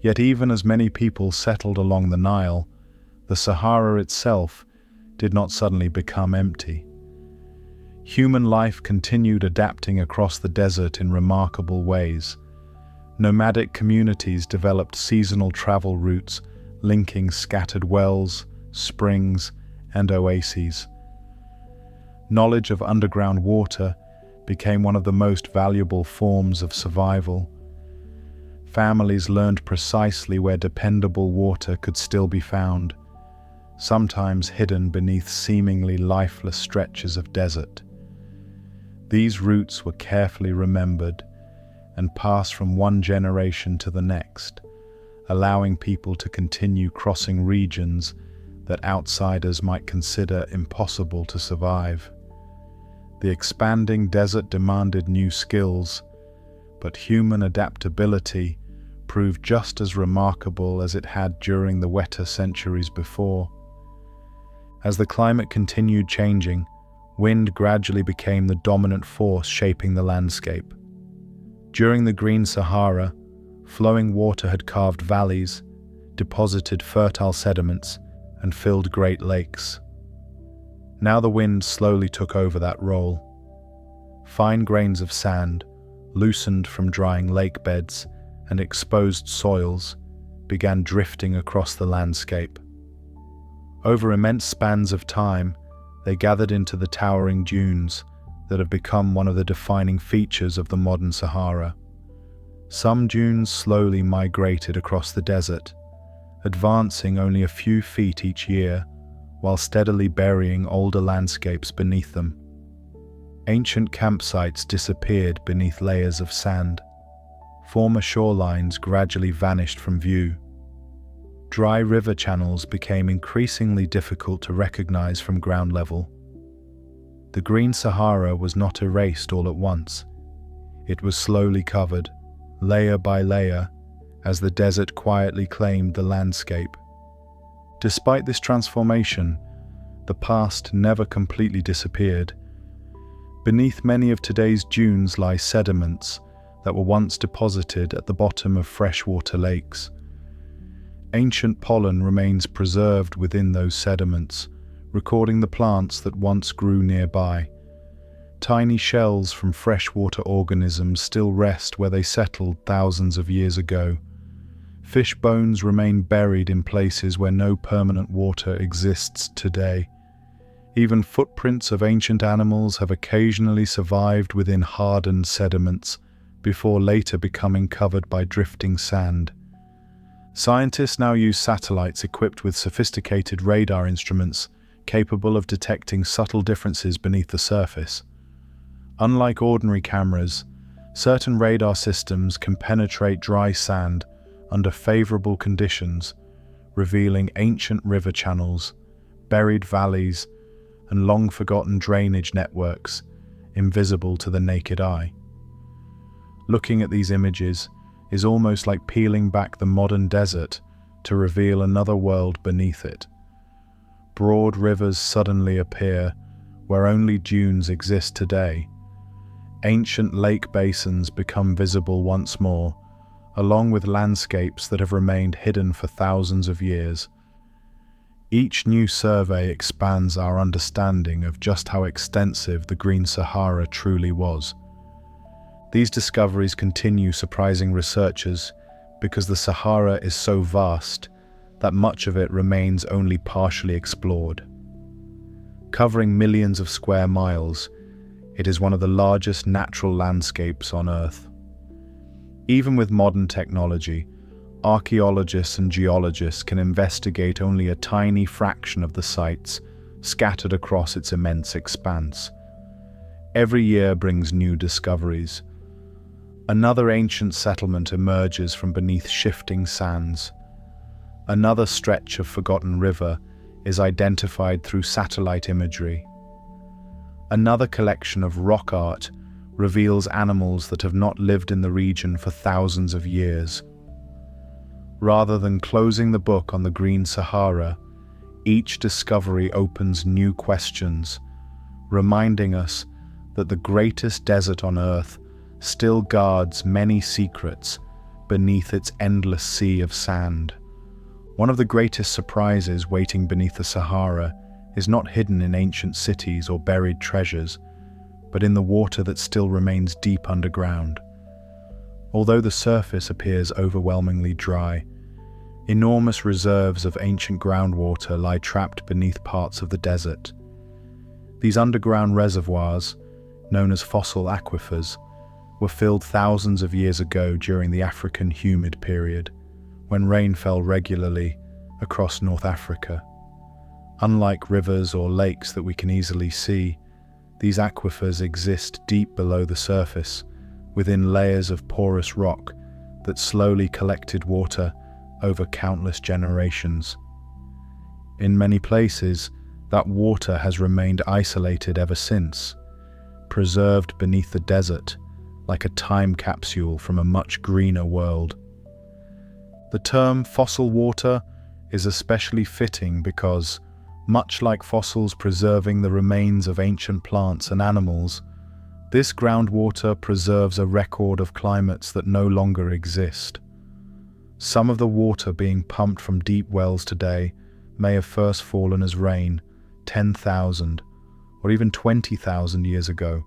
Yet even as many people settled along the Nile, the Sahara itself did not suddenly become empty. Human life continued adapting across the desert in remarkable ways. Nomadic communities developed seasonal travel routes linking scattered wells, springs, and oases. Knowledge of underground water became one of the most valuable forms of survival. Families learned precisely where dependable water could still be found, sometimes hidden beneath seemingly lifeless stretches of desert. These routes were carefully remembered and passed from one generation to the next, allowing people to continue crossing regions that outsiders might consider impossible to survive. The expanding desert demanded new skills, but human adaptability proved just as remarkable as it had during the wetter centuries before. As the climate continued changing, wind gradually became the dominant force shaping the landscape. During the Green Sahara, flowing water had carved valleys, deposited fertile sediments, and filled great lakes. Now the wind slowly took over that role. Fine grains of sand, loosened from drying lake beds and exposed soils, began drifting across the landscape. Over immense spans of time, they gathered into the towering dunes that have become one of the defining features of the modern Sahara. Some dunes slowly migrated across the desert, advancing only a few feet each year, while steadily burying older landscapes beneath them. Ancient campsites disappeared beneath layers of sand. Former shorelines gradually vanished from view. Dry river channels became increasingly difficult to recognize from ground level. The Green Sahara was not erased all at once. It was slowly covered, layer by layer, as the desert quietly claimed the landscape. Despite this transformation, the past never completely disappeared. Beneath many of today's dunes lie sediments that were once deposited at the bottom of freshwater lakes. Ancient pollen remains preserved within those sediments, recording the plants that once grew nearby. Tiny shells from freshwater organisms still rest where they settled thousands of years ago. Fish bones remain buried in places where no permanent water exists today. Even footprints of ancient animals have occasionally survived within hardened sediments before later becoming covered by drifting sand. Scientists now use satellites equipped with sophisticated radar instruments capable of detecting subtle differences beneath the surface. Unlike ordinary cameras, certain radar systems can penetrate dry sand under favorable conditions, revealing ancient river channels, buried valleys, and long-forgotten drainage networks invisible to the naked eye. Looking at these images is almost like peeling back the modern desert to reveal another world beneath it. Broad rivers suddenly appear where only dunes exist today. Ancient lake basins become visible once more, along with landscapes that have remained hidden for thousands of years. Each new survey expands our understanding of just how extensive the Green Sahara truly was. These discoveries continue surprising researchers because the Sahara is so vast that much of it remains only partially explored. Covering millions of square miles, it is one of the largest natural landscapes on Earth. Even with modern technology, archaeologists and geologists can investigate only a tiny fraction of the sites scattered across its immense expanse. Every year brings new discoveries. Another ancient settlement emerges from beneath shifting sands. Another stretch of forgotten river is identified through satellite imagery. Another collection of rock art reveals animals that have not lived in the region for thousands of years. Rather than closing the book on the Green Sahara, each discovery opens new questions, reminding us that the greatest desert on Earth still guards many secrets beneath its endless sea of sand. One of the greatest surprises waiting beneath the Sahara is not hidden in ancient cities or buried treasures, but in the water that still remains deep underground. Although the surface appears overwhelmingly dry, enormous reserves of ancient groundwater lie trapped beneath parts of the desert. These underground reservoirs, known as fossil aquifers, were filled thousands of years ago during the African humid period, when rain fell regularly across North Africa. Unlike rivers or lakes that we can easily see, these aquifers exist deep below the surface, within layers of porous rock that slowly collected water over countless generations. In many places, that water has remained isolated ever since, preserved beneath the desert like a time capsule from a much greener world. The term fossil water is especially fitting because, much like fossils preserving the remains of ancient plants and animals, this groundwater preserves a record of climates that no longer exist. Some of the water being pumped from deep wells today may have first fallen as rain 10,000 or even 20,000 years ago.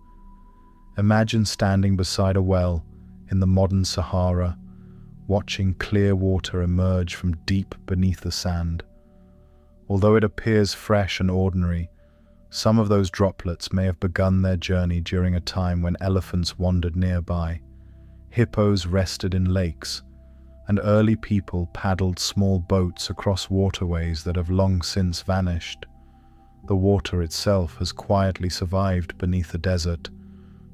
Imagine standing beside a well in the modern Sahara, watching clear water emerge from deep beneath the sand. Although it appears fresh and ordinary, some of those droplets may have begun their journey during a time when elephants wandered nearby, hippos rested in lakes, and early people paddled small boats across waterways that have long since vanished. The water itself has quietly survived beneath the desert,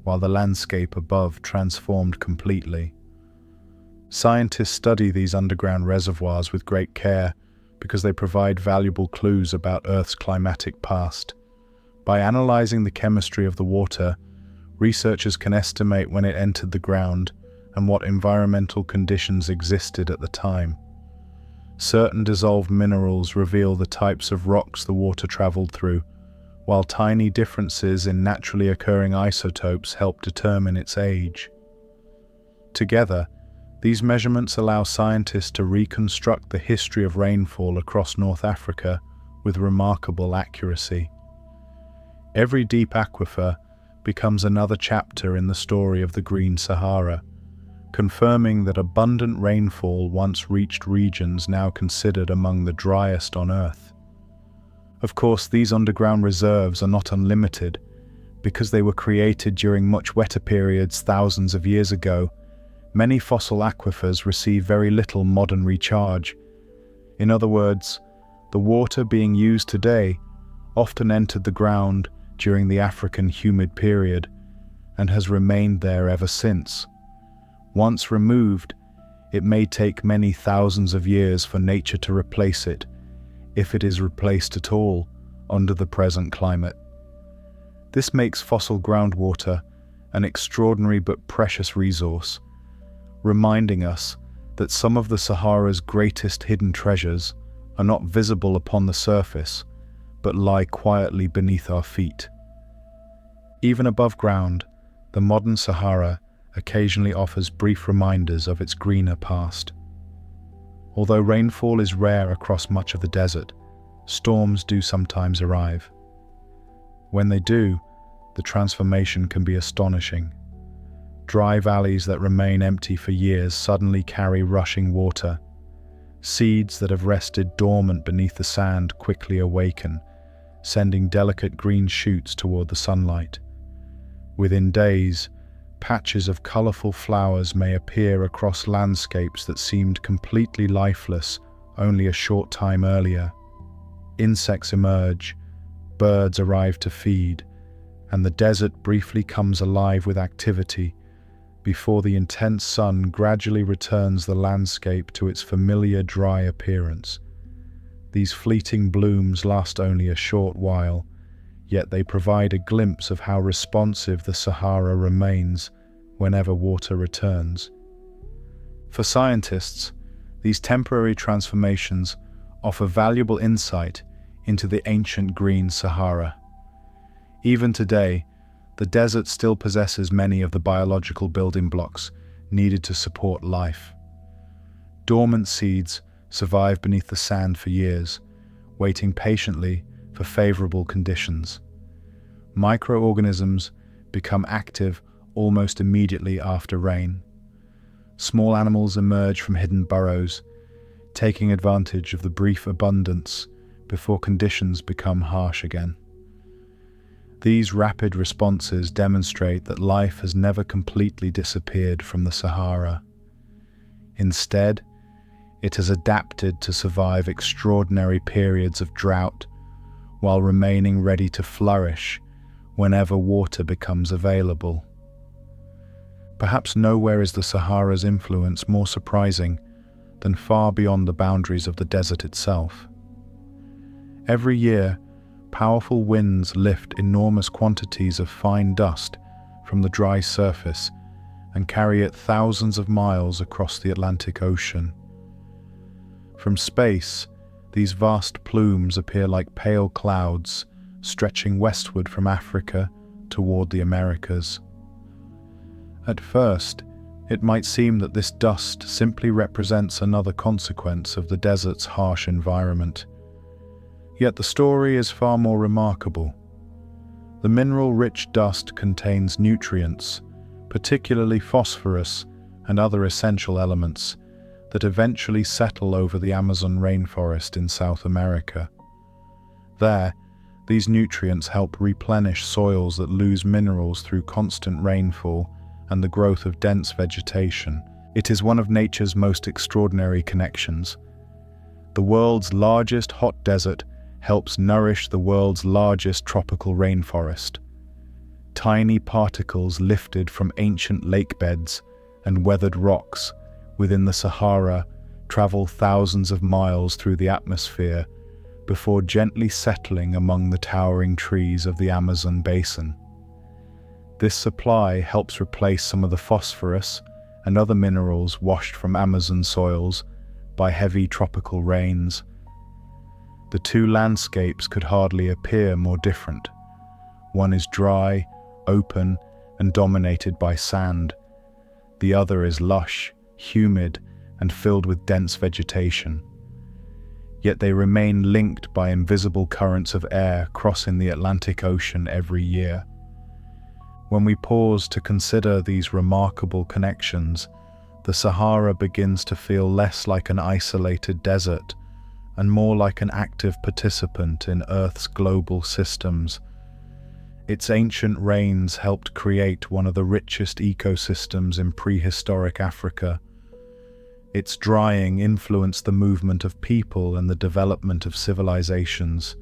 while the landscape above transformed completely. Scientists study these underground reservoirs with great care because they provide valuable clues about Earth's climatic past. By analyzing the chemistry of the water, researchers can estimate when it entered the ground and what environmental conditions existed at the time. Certain dissolved minerals reveal the types of rocks the water traveled through, while tiny differences in naturally occurring isotopes help determine its age. Together, these measurements allow scientists to reconstruct the history of rainfall across North Africa with remarkable accuracy. Every deep aquifer becomes another chapter in the story of the Green Sahara, confirming that abundant rainfall once reached regions now considered among the driest on Earth. Of course, these underground reserves are not unlimited, because they were created during much wetter periods thousands of years ago. Many fossil aquifers receive very little modern recharge. In other words, the water being used today often entered the ground during the African humid period and has remained there ever since. Once removed, it may take many thousands of years for nature to replace it, if it is replaced at all, under the present climate. This makes fossil groundwater an extraordinary but precious resource, reminding us that some of the Sahara's greatest hidden treasures are not visible upon the surface, but lie quietly beneath our feet. Even above ground, the modern Sahara occasionally offers brief reminders of its greener past. Although rainfall is rare across much of the desert, storms do sometimes arrive. When they do, the transformation can be astonishing. Dry valleys that remain empty for years suddenly carry rushing water. Seeds that have rested dormant beneath the sand quickly awaken, sending delicate green shoots toward the sunlight. Within days, patches of colorful flowers may appear across landscapes that seemed completely lifeless only a short time earlier. Insects emerge, birds arrive to feed, and the desert briefly comes alive with activity before the intense sun gradually returns the landscape to its familiar dry appearance. These fleeting blooms last only a short while, yet they provide a glimpse of how responsive the Sahara remains whenever water returns. For scientists, these temporary transformations offer valuable insight into the ancient Green Sahara. Even today, the desert still possesses many of the biological building blocks needed to support life. Dormant seeds survive beneath the sand for years, waiting patiently for favorable conditions. Microorganisms become active almost immediately after rain. Small animals emerge from hidden burrows, taking advantage of the brief abundance before conditions become harsh again. These rapid responses demonstrate that life has never completely disappeared from the Sahara. Instead, it has adapted to survive extraordinary periods of drought while remaining ready to flourish whenever water becomes available. Perhaps nowhere is the Sahara's influence more surprising than far beyond the boundaries of the desert itself. Every year, powerful winds lift enormous quantities of fine dust from the dry surface and carry it thousands of miles across the Atlantic Ocean. From space, these vast plumes appear like pale clouds stretching westward from Africa toward the Americas. At first, it might seem that this dust simply represents another consequence of the desert's harsh environment. Yet the story is far more remarkable. The mineral-rich dust contains nutrients, particularly phosphorus and other essential elements, that eventually settle over the Amazon rainforest in South America. There, these nutrients help replenish soils that lose minerals through constant rainfall and the growth of dense vegetation. It is one of nature's most extraordinary connections. The world's largest hot desert helps nourish the world's largest tropical rainforest. Tiny particles lifted from ancient lake beds and weathered rocks within the Sahara travel thousands of miles through the atmosphere before gently settling among the towering trees of the Amazon basin. This supply helps replace some of the phosphorus and other minerals washed from Amazon soils by heavy tropical rains. The two landscapes could hardly appear more different. One is dry, open, and dominated by sand. The other is lush, humid, and filled with dense vegetation. Yet they remain linked by invisible currents of air crossing the Atlantic Ocean every year. When we pause to consider these remarkable connections, the Sahara begins to feel less like an isolated desert and more like an active participant in Earth's global systems. Its ancient rains helped create one of the richest ecosystems in prehistoric Africa. Its drying influenced the movement of people and the development of civilizations.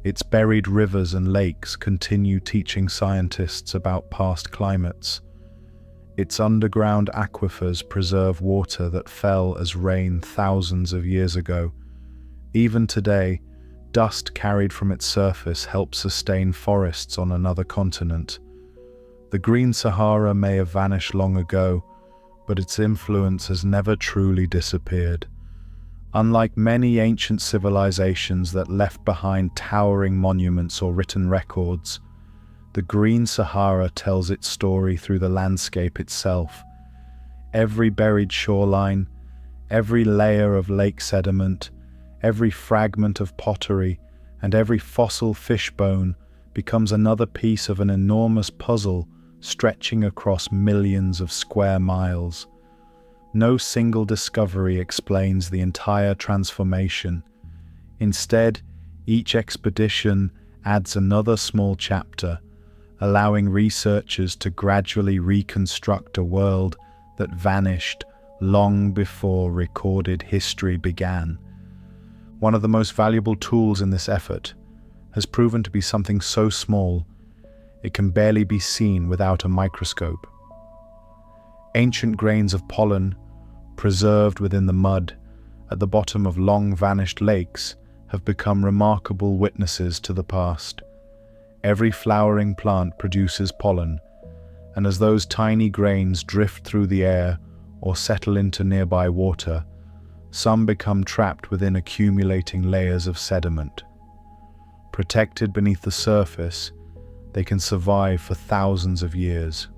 Its buried rivers and lakes continue teaching scientists about past climates. Its underground aquifers preserve water that fell as rain thousands of years ago. Even today, dust carried from its surface helps sustain forests on another continent. The Green Sahara may have vanished long ago, but its influence has never truly disappeared. Unlike many ancient civilizations that left behind towering monuments or written records, the Green Sahara tells its story through the landscape itself. Every buried shoreline, every layer of lake sediment, every fragment of pottery, and every fossil fish bone becomes another piece of an enormous puzzle stretching across millions of square miles. No single discovery explains the entire transformation. Instead, each expedition adds another small chapter, allowing researchers to gradually reconstruct a world that vanished long before recorded history began. One of the most valuable tools in this effort has proven to be something so small it can barely be seen without a microscope. Ancient grains of pollen, preserved within the mud at the bottom of long-vanished lakes, have become remarkable witnesses to the past. Every flowering plant produces pollen, and as those tiny grains drift through the air or settle into nearby water, some become trapped within accumulating layers of sediment. Protected beneath the surface, they can survive for thousands of years.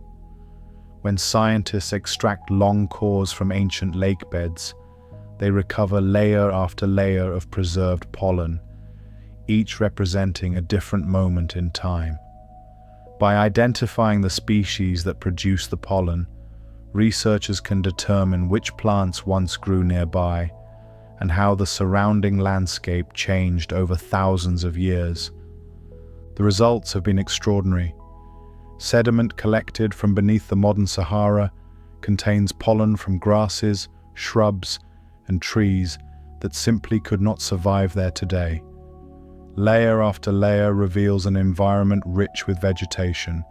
When scientists extract long cores from ancient lake beds, they recover layer after layer of preserved pollen, each representing a different moment in time. By identifying the species that produce the pollen, researchers can determine which plants once grew nearby and how the surrounding landscape changed over thousands of years. The results have been extraordinary. Sediment collected from beneath the modern Sahara contains pollen from grasses, shrubs, and trees that simply could not survive there today. Layer after layer reveals an environment rich with vegetation,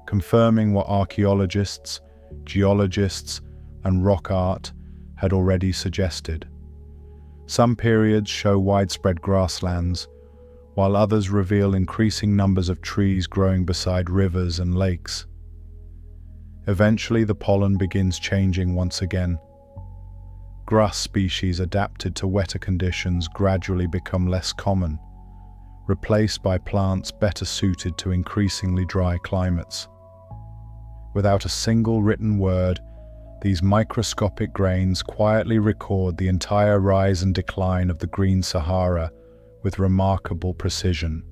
confirming what archaeologists, geologists, and rock art had already suggested. Some periods show widespread grasslands, while others reveal increasing numbers of trees growing beside rivers and lakes. Eventually, the pollen begins changing once again. Grass species adapted to wetter conditions gradually become less common, replaced by plants better suited to increasingly dry climates. Without a single written word, these microscopic grains quietly record the entire rise and decline of the Green Sahara with remarkable precision.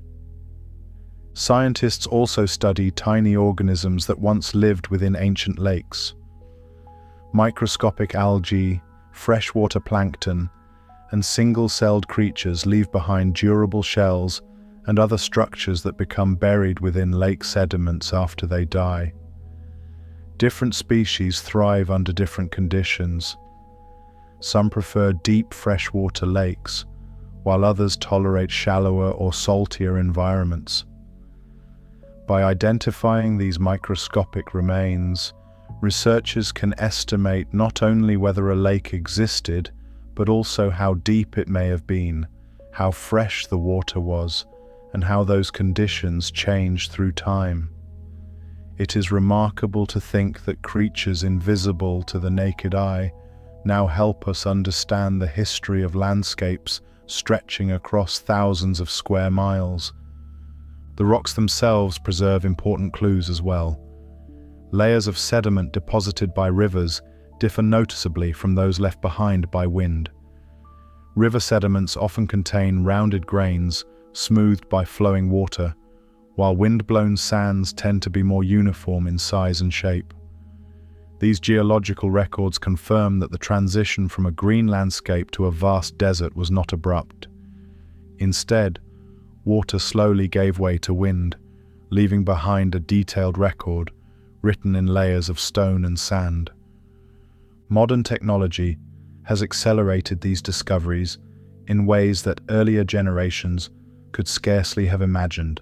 Scientists also study tiny organisms that once lived within ancient lakes. Microscopic algae, freshwater plankton, and single-celled creatures leave behind durable shells and other structures that become buried within lake sediments after they die. Different species thrive under different conditions. Some prefer deep freshwater lakes, while others tolerate shallower or saltier environments. By identifying these microscopic remains, researchers can estimate not only whether a lake existed, but also how deep it may have been, how fresh the water was, and how those conditions changed through time. It is remarkable to think that creatures invisible to the naked eye now help us understand the history of landscapes stretching across thousands of square miles. The rocks themselves preserve important clues as well. Layers of sediment deposited by rivers differ noticeably from those left behind by wind. River sediments often contain rounded grains, smoothed by flowing water, while wind-blown sands tend to be more uniform in size and shape. These geological records confirm that the transition from a green landscape to a vast desert was not abrupt. Instead, water slowly gave way to wind, leaving behind a detailed record written in layers of stone and sand. Modern technology has accelerated these discoveries in ways that earlier generations could scarcely have imagined.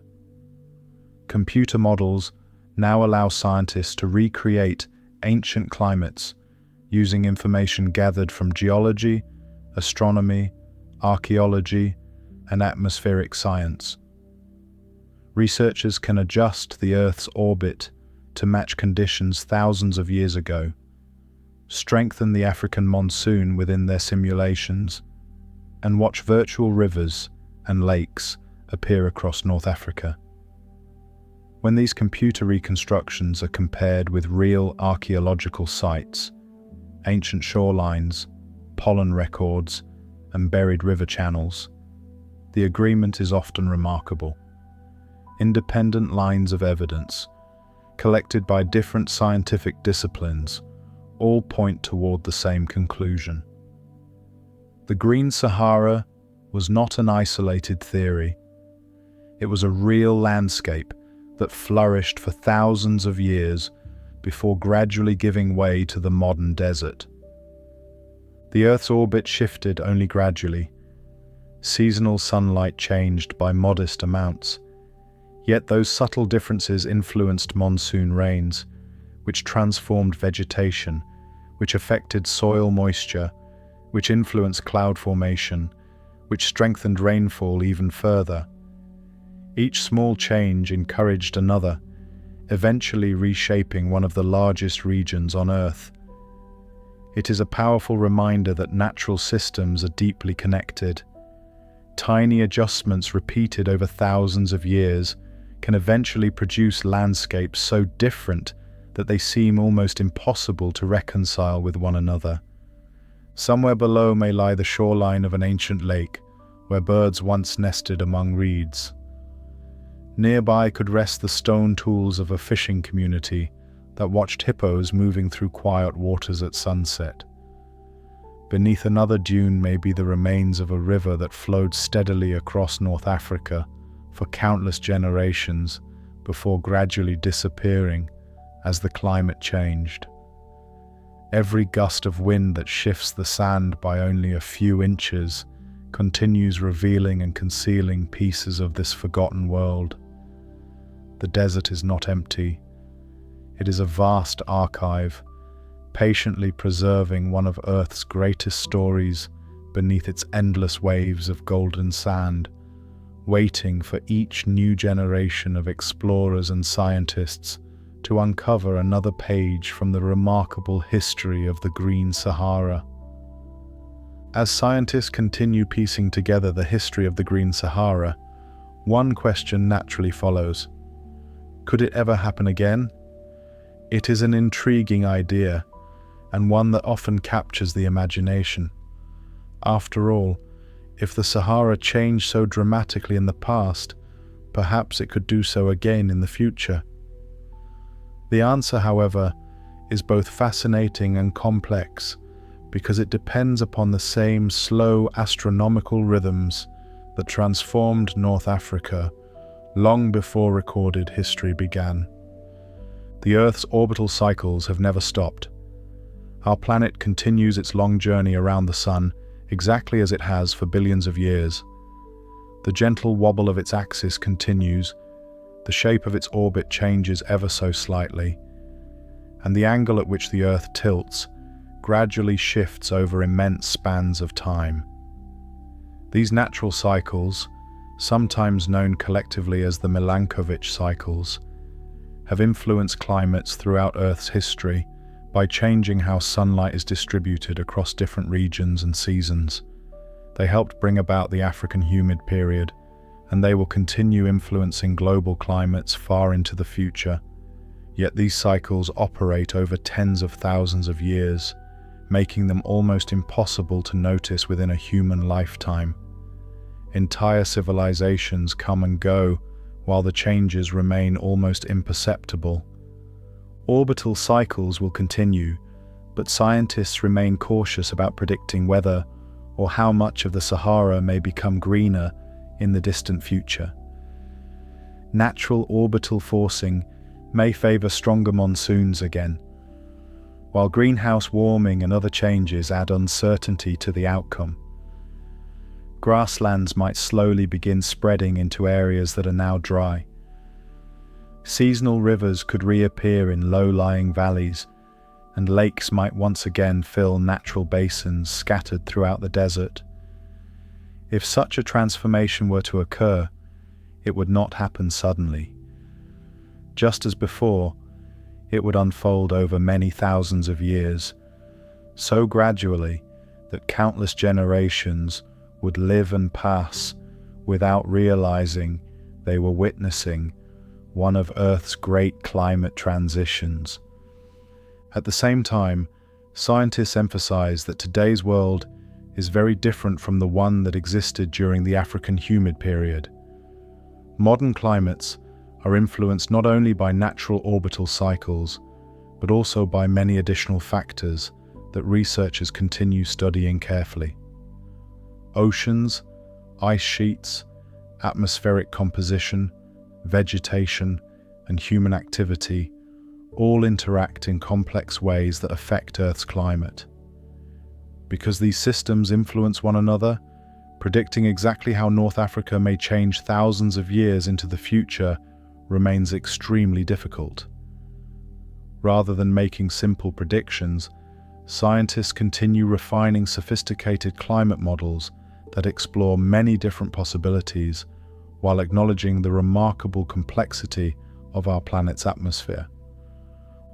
Computer models now allow scientists to recreate ancient climates using information gathered from geology, astronomy, archaeology, and atmospheric science. Researchers can adjust the Earth's orbit to match conditions thousands of years ago, strengthen the African monsoon within their simulations, and watch virtual rivers and lakes appear across North Africa. When these computer reconstructions are compared with real archaeological sites, ancient shorelines, pollen records, and buried river channels, the agreement is often remarkable. Independent lines of evidence, collected by different scientific disciplines, all point toward the same conclusion. The Green Sahara was not an isolated theory. It was a real landscape that flourished for thousands of years before gradually giving way to the modern desert. The Earth's orbit shifted only gradually. Seasonal sunlight changed by modest amounts, yet those subtle differences influenced monsoon rains, which transformed vegetation, which affected soil moisture, which influenced cloud formation, which strengthened rainfall even further. Each small change encouraged another, eventually reshaping one of the largest regions on Earth. It is a powerful reminder that natural systems are deeply connected. Tiny adjustments repeated over thousands of years can eventually produce landscapes so different that they seem almost impossible to reconcile with one another. Somewhere below may lie the shoreline of an ancient lake, where birds once nested among reeds. Nearby could rest the stone tools of a fishing community that watched hippos moving through quiet waters at sunset. Beneath another dune may be the remains of a river that flowed steadily across North Africa for countless generations before gradually disappearing as the climate changed. Every gust of wind that shifts the sand by only a few inches continues revealing and concealing pieces of this forgotten world. The desert is not empty. It is a vast archive, patiently preserving one of Earth's greatest stories beneath its endless waves of golden sand, waiting for each new generation of explorers and scientists to uncover another page from the remarkable history of the Green Sahara. As scientists continue piecing together the history of the Green Sahara, one question naturally follows. Could it ever happen again? It is an intriguing idea, and one that often captures the imagination. After all, if the Sahara changed so dramatically in the past, perhaps it could do so again in the future. The answer, however, is both fascinating and complex, because it depends upon the same slow astronomical rhythms that transformed North Africa long before recorded history began. The Earth's orbital cycles have never stopped. Our planet continues its long journey around the Sun exactly as it has for billions of years. The gentle wobble of its axis continues, the shape of its orbit changes ever so slightly, and the angle at which the Earth tilts gradually shifts over immense spans of time. These natural cycles, sometimes known collectively as the Milankovitch cycles, have influenced climates throughout Earth's history by changing how sunlight is distributed across different regions and seasons. They helped bring about the African humid period and they will continue influencing global climates far into the future. Yet these cycles operate over tens of thousands of years, making them almost impossible to notice within a human lifetime. Entire civilizations come and go, while the changes remain almost imperceptible. Orbital cycles will continue, but scientists remain cautious about predicting whether or how much of the Sahara may become greener in the distant future. Natural orbital forcing may favor stronger monsoons again, while greenhouse warming and other changes add uncertainty to the outcome. Grasslands might slowly begin spreading into areas that are now dry. Seasonal rivers could reappear in low-lying valleys, and lakes might once again fill natural basins scattered throughout the desert. If such a transformation were to occur, it would not happen suddenly. Just as before, it would unfold over many thousands of years, so gradually that countless generations would live and pass without realizing they were witnessing one of Earth's great climate transitions. At the same time, scientists emphasize that today's world is very different from the one that existed during the African humid period. Modern climates are influenced not only by natural orbital cycles, but also by many additional factors that researchers continue studying carefully. Oceans, ice sheets, atmospheric composition, vegetation, and human activity all interact in complex ways that affect Earth's climate. Because these systems influence one another, predicting exactly how North Africa may change thousands of years into the future remains extremely difficult. Rather than making simple predictions, scientists continue refining sophisticated climate models that explore many different possibilities while acknowledging the remarkable complexity of our planet's atmosphere.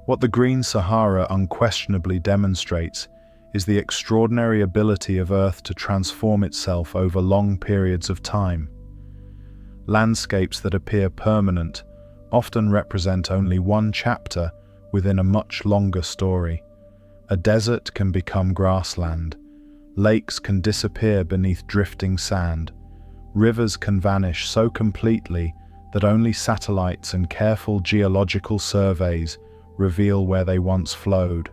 What the Green Sahara unquestionably demonstrates is the extraordinary ability of Earth to transform itself over long periods of time. Landscapes that appear permanent often represent only one chapter within a much longer story. A desert can become grassland. Lakes can disappear beneath drifting sand. Rivers can vanish so completely that only satellites and careful geological surveys reveal where they once flowed.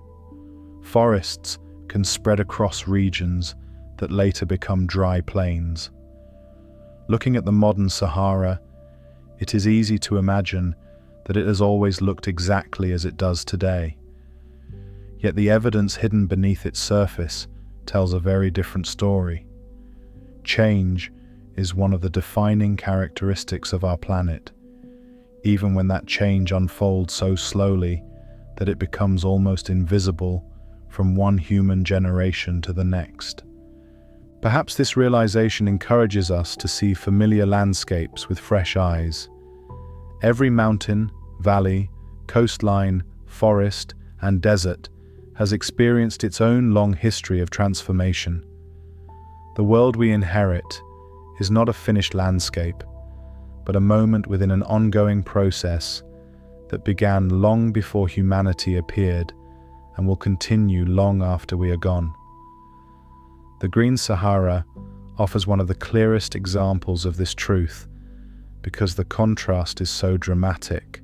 Forests can spread across regions that later become dry plains. Looking at the modern Sahara, it is easy to imagine that it has always looked exactly as it does today. Yet the evidence hidden beneath its surface tells a very different story. Change is one of the defining characteristics of our planet, even when that change unfolds so slowly that it becomes almost invisible from one human generation to the next. Perhaps this realization encourages us to see familiar landscapes with fresh eyes. Every mountain, valley, coastline, forest, and desert has experienced its own long history of transformation. The world we inherit is not a finished landscape, but a moment within an ongoing process that began long before humanity appeared and will continue long after we are gone. The Green Sahara offers one of the clearest examples of this truth because the contrast is so dramatic.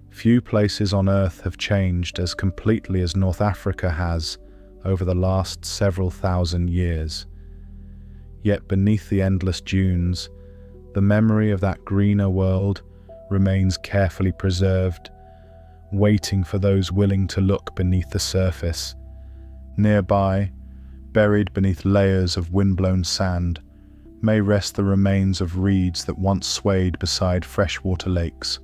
Few places on Earth have changed as completely as North Africa has over the last several thousand years. Yet beneath the endless dunes, the memory of that greener world remains carefully preserved, waiting for those willing to look beneath the surface. Nearby, buried beneath layers of windblown sand, may rest the remains of reeds that once swayed beside freshwater lakes.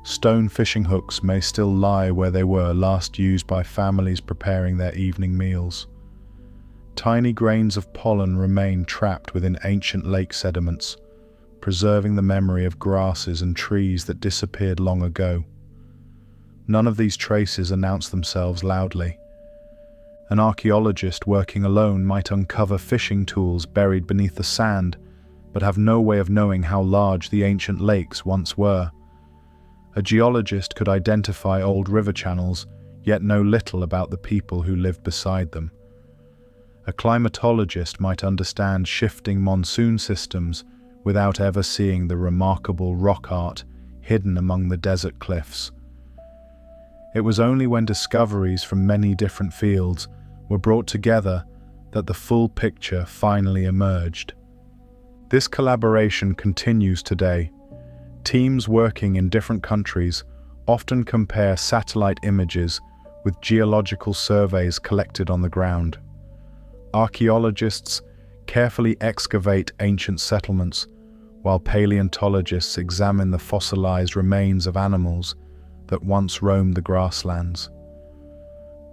Stone fishing hooks may still lie where they were last used by families preparing their evening meals. Tiny grains of pollen remain trapped within ancient lake sediments, preserving the memory of grasses and trees that disappeared long ago. None of these traces announce themselves loudly. An archaeologist working alone might uncover fishing tools buried beneath the sand, but have no way of knowing how large the ancient lakes once were. A geologist could identify old river channels, yet know little about the people who lived beside them. A climatologist might understand shifting monsoon systems without ever seeing the remarkable rock art hidden among the desert cliffs. It was only when discoveries from many different fields were brought together that the full picture finally emerged. This collaboration continues today. Teams working in different countries often compare satellite images with geological surveys collected on the ground. Archaeologists carefully excavate ancient settlements, while paleontologists examine the fossilized remains of animals that once roamed the grasslands.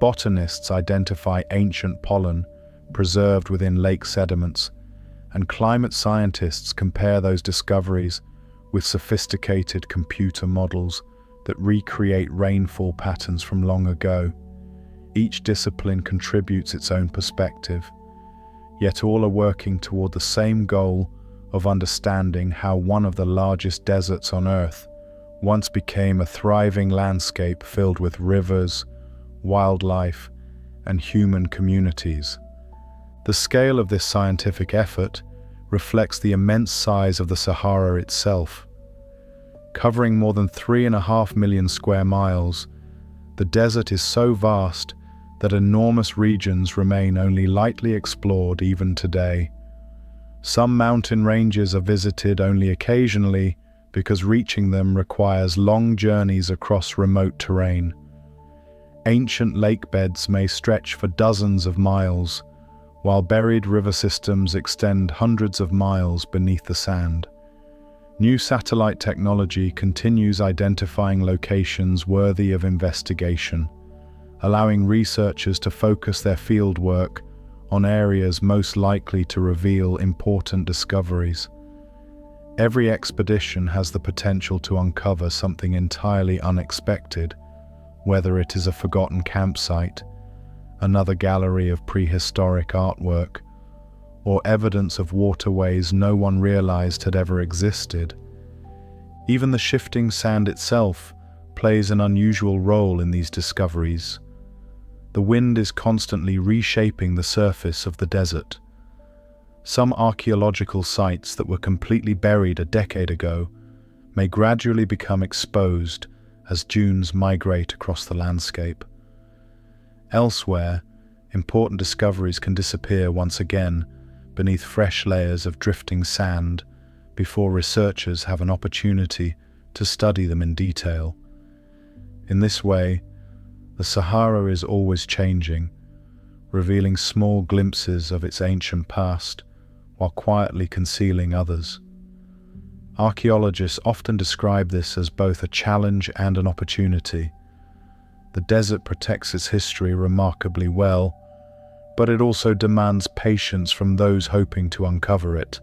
Botanists identify ancient pollen preserved within lake sediments, and climate scientists compare those discoveries with sophisticated computer models that recreate rainfall patterns from long ago. Each discipline contributes its own perspective, yet all are working toward the same goal of understanding how one of the largest deserts on Earth once became a thriving landscape filled with rivers, wildlife, and human communities. The scale of this scientific effort reflects the immense size of the Sahara itself. Covering more than 3.5 million square miles, the desert is so vast that enormous regions remain only lightly explored even today. Some mountain ranges are visited only occasionally because reaching them requires long journeys across remote terrain. Ancient lake beds may stretch for dozens of miles, while buried river systems extend hundreds of miles beneath the sand. New satellite technology continues identifying locations worthy of investigation, allowing researchers to focus their fieldwork on areas most likely to reveal important discoveries. Every expedition has the potential to uncover something entirely unexpected, whether it is a forgotten campsite, another gallery of prehistoric artwork, or evidence of waterways no one realized had ever existed. Even the shifting sand itself plays an unusual role in these discoveries. The wind is constantly reshaping the surface of the desert. Some archaeological sites that were completely buried a decade ago may gradually become exposed as dunes migrate across the landscape. Elsewhere, important discoveries can disappear once again beneath fresh layers of drifting sand before researchers have an opportunity to study them in detail. In this way, the Sahara is always changing, revealing small glimpses of its ancient past while quietly concealing others. Archaeologists often describe this as both a challenge and an opportunity. The desert protects its history remarkably well, but it also demands patience from those hoping to uncover it.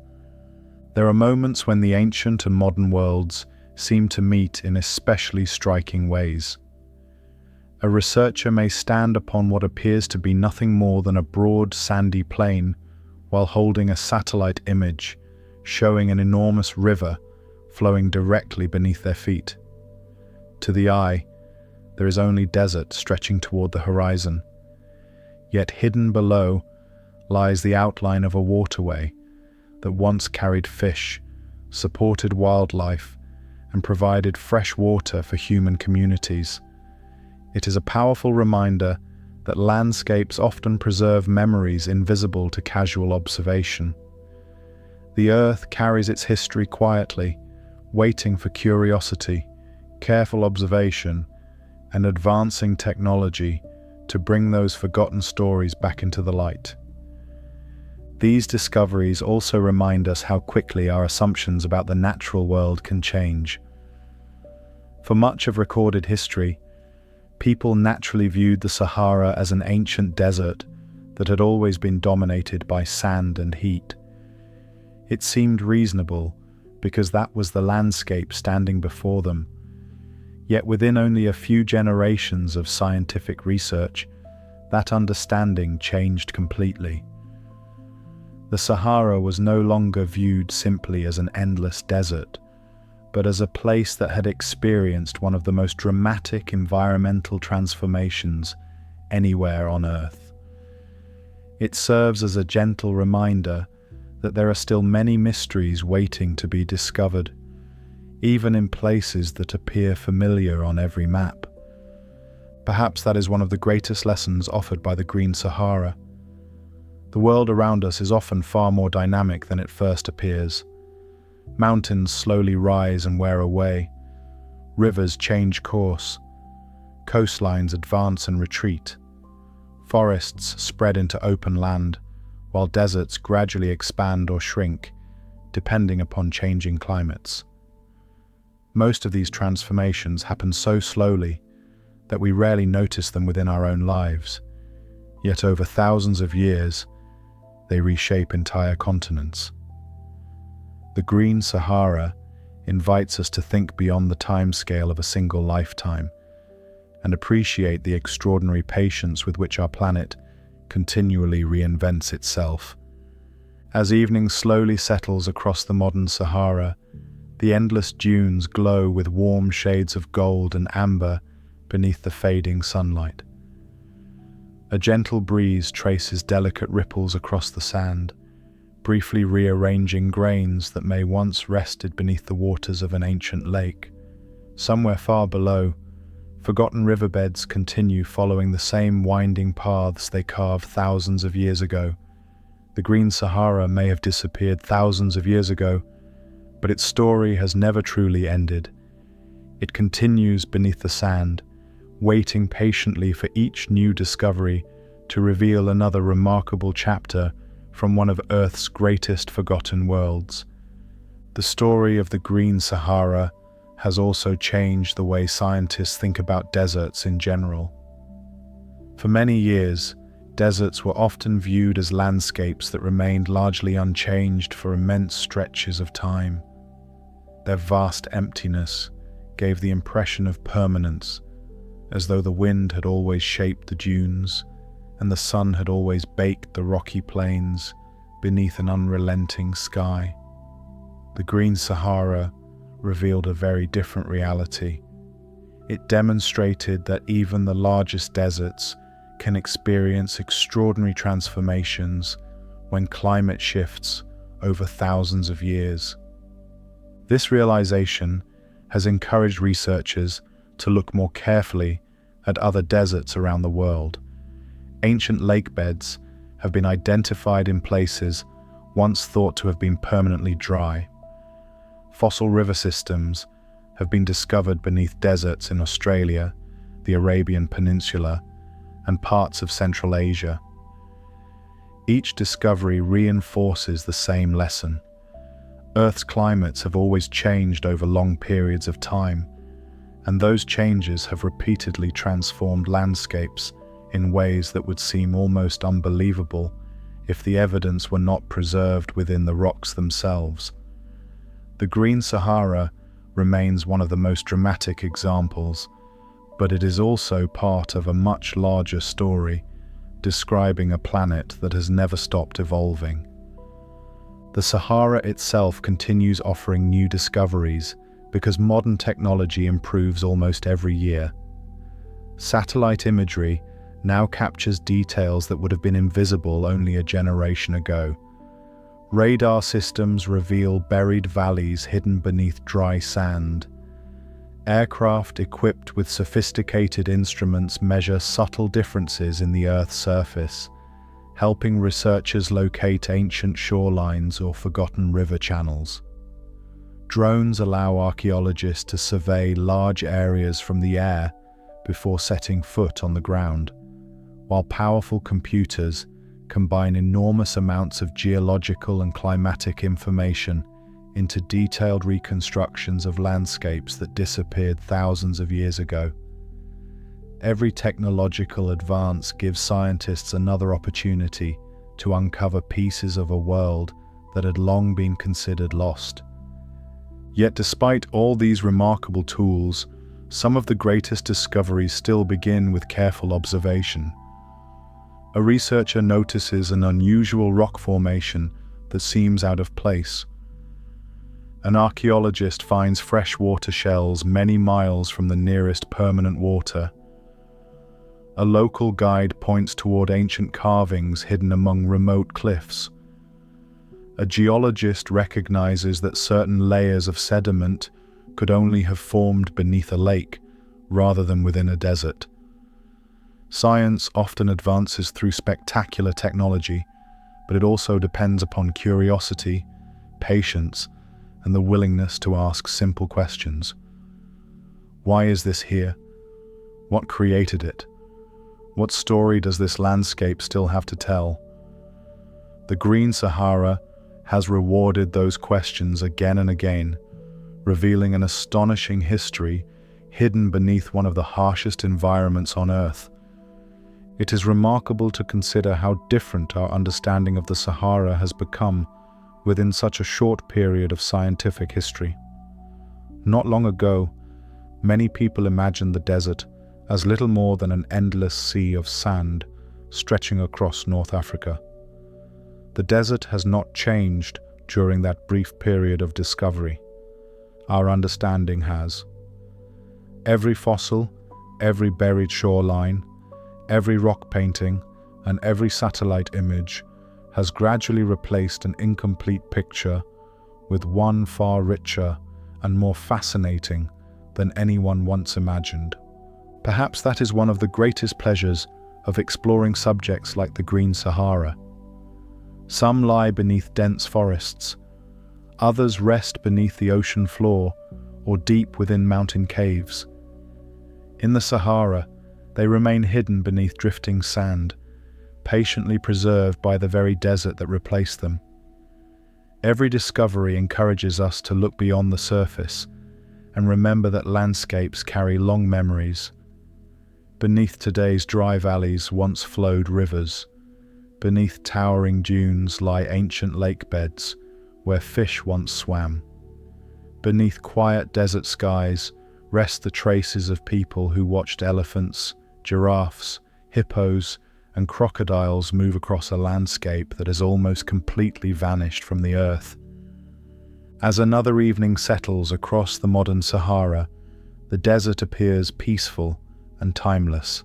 There are moments when the ancient and modern worlds seem to meet in especially striking ways. A researcher may stand upon what appears to be nothing more than a broad, sandy plain while holding a satellite image showing an enormous river flowing directly beneath their feet. To the eye, there is only desert stretching toward the horizon. Yet hidden below lies the outline of a waterway that once carried fish, supported wildlife, and provided fresh water for human communities. It is a powerful reminder that landscapes often preserve memories invisible to casual observation. The earth carries its history quietly, waiting for curiosity, careful observation, and advancing technology to bring those forgotten stories back into the light. These discoveries also remind us how quickly our assumptions about the natural world can change. For much of recorded history, people naturally viewed the Sahara as an ancient desert that had always been dominated by sand and heat. It seemed reasonable because that was the landscape standing before them. Yet within only a few generations of scientific research, that understanding changed completely. The Sahara was no longer viewed simply as an endless desert, but as a place that had experienced one of the most dramatic environmental transformations anywhere on Earth. It serves as a gentle reminder that there are still many mysteries waiting to be discovered, even in places that appear familiar on every map. Perhaps that is one of the greatest lessons offered by the Green Sahara. The world around us is often far more dynamic than it first appears. Mountains slowly rise and wear away. Rivers change course. Coastlines advance and retreat. Forests spread into open land, while deserts gradually expand or shrink, depending upon changing climates. Most of these transformations happen so slowly that we rarely notice them within our own lives, yet over thousands of years, they reshape entire continents. The Green Sahara invites us to think beyond the timescale of a single lifetime and appreciate the extraordinary patience with which our planet continually reinvents itself. As evening slowly settles across the modern Sahara, the endless dunes glow with warm shades of gold and amber beneath the fading sunlight. A gentle breeze traces delicate ripples across the sand, briefly rearranging grains that may once rested beneath the waters of an ancient lake. Somewhere far below, forgotten riverbeds continue following the same winding paths they carved thousands of years ago. The Green Sahara may have disappeared thousands of years ago, but its story has never truly ended. It continues beneath the sand, waiting patiently for each new discovery to reveal another remarkable chapter from one of Earth's greatest forgotten worlds. The story of the Green Sahara has also changed the way scientists think about deserts in general. For many years, deserts were often viewed as landscapes that remained largely unchanged for immense stretches of time. Their vast emptiness gave the impression of permanence, as though the wind had always shaped the dunes and the sun had always baked the rocky plains beneath an unrelenting sky. The Green Sahara revealed a very different reality. It demonstrated that even the largest deserts can experience extraordinary transformations when climate shifts over thousands of years. This realization has encouraged researchers to look more carefully at other deserts around the world. Ancient lake beds have been identified in places once thought to have been permanently dry. Fossil river systems have been discovered beneath deserts in Australia, the Arabian Peninsula, and parts of Central Asia. Each discovery reinforces the same lesson. Earth's climates have always changed over long periods of time, and those changes have repeatedly transformed landscapes in ways that would seem almost unbelievable if the evidence were not preserved within the rocks themselves. The Green Sahara remains one of the most dramatic examples, but it is also part of a much larger story, describing a planet that has never stopped evolving. The Sahara itself continues offering new discoveries because modern technology improves almost every year. Satellite imagery now captures details that would have been invisible only a generation ago. Radar systems reveal buried valleys hidden beneath dry sand. Aircraft equipped with sophisticated instruments measure subtle differences in the Earth's surface, helping researchers locate ancient shorelines or forgotten river channels. Drones allow archaeologists to survey large areas from the air before setting foot on the ground, while powerful computers combine enormous amounts of geological and climatic information into detailed reconstructions of landscapes that disappeared thousands of years ago. Every technological advance gives scientists another opportunity to uncover pieces of a world that had long been considered lost. Yet despite all these remarkable tools, some of the greatest discoveries still begin with careful observation. A researcher notices an unusual rock formation that seems out of place. An archaeologist finds freshwater shells many miles from the nearest permanent water. A local guide points toward ancient carvings hidden among remote cliffs. A geologist recognizes that certain layers of sediment could only have formed beneath a lake rather than within a desert. Science often advances through spectacular technology, but it also depends upon curiosity, patience, and the willingness to ask simple questions. Why is this here? What created it? What story does this landscape still have to tell? The Green Sahara has rewarded those questions again and again, revealing an astonishing history hidden beneath one of the harshest environments on Earth. It is remarkable to consider how different our understanding of the Sahara has become within such a short period of scientific history. Not long ago, many people imagined the desert as little more than an endless sea of sand stretching across North Africa. The desert has not changed during that brief period of discovery. Our understanding has. Every fossil, every buried shoreline, every rock painting, and every satellite image has gradually replaced an incomplete picture with one far richer and more fascinating than anyone once imagined. Perhaps that is one of the greatest pleasures of exploring subjects like the Green Sahara. Some lie beneath dense forests, others rest beneath the ocean floor or deep within mountain caves. In the Sahara, they remain hidden beneath drifting sand, patiently preserved by the very desert that replaced them. Every discovery encourages us to look beyond the surface and remember that landscapes carry long memories. Beneath today's dry valleys once flowed rivers. Beneath towering dunes lie ancient lake beds where fish once swam. Beneath quiet desert skies rest the traces of people who watched elephants, giraffes, hippos, and crocodiles move across a landscape that has almost completely vanished from the earth. As another evening settles across the modern Sahara, the desert appears peaceful and timeless.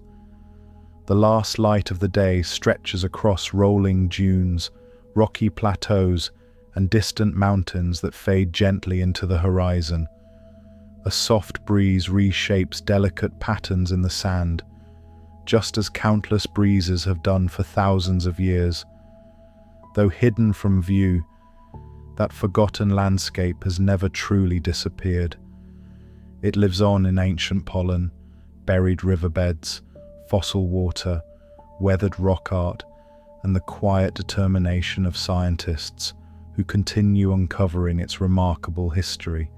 The last light of the day stretches across rolling dunes, rocky plateaus, and distant mountains that fade gently into the horizon. A soft breeze reshapes delicate patterns in the sand, just as countless breezes have done for thousands of years. Though hidden from view, that forgotten landscape has never truly disappeared. It lives on in ancient pollen, buried riverbeds, fossil water, weathered rock art, and the quiet determination of scientists who continue uncovering its remarkable history.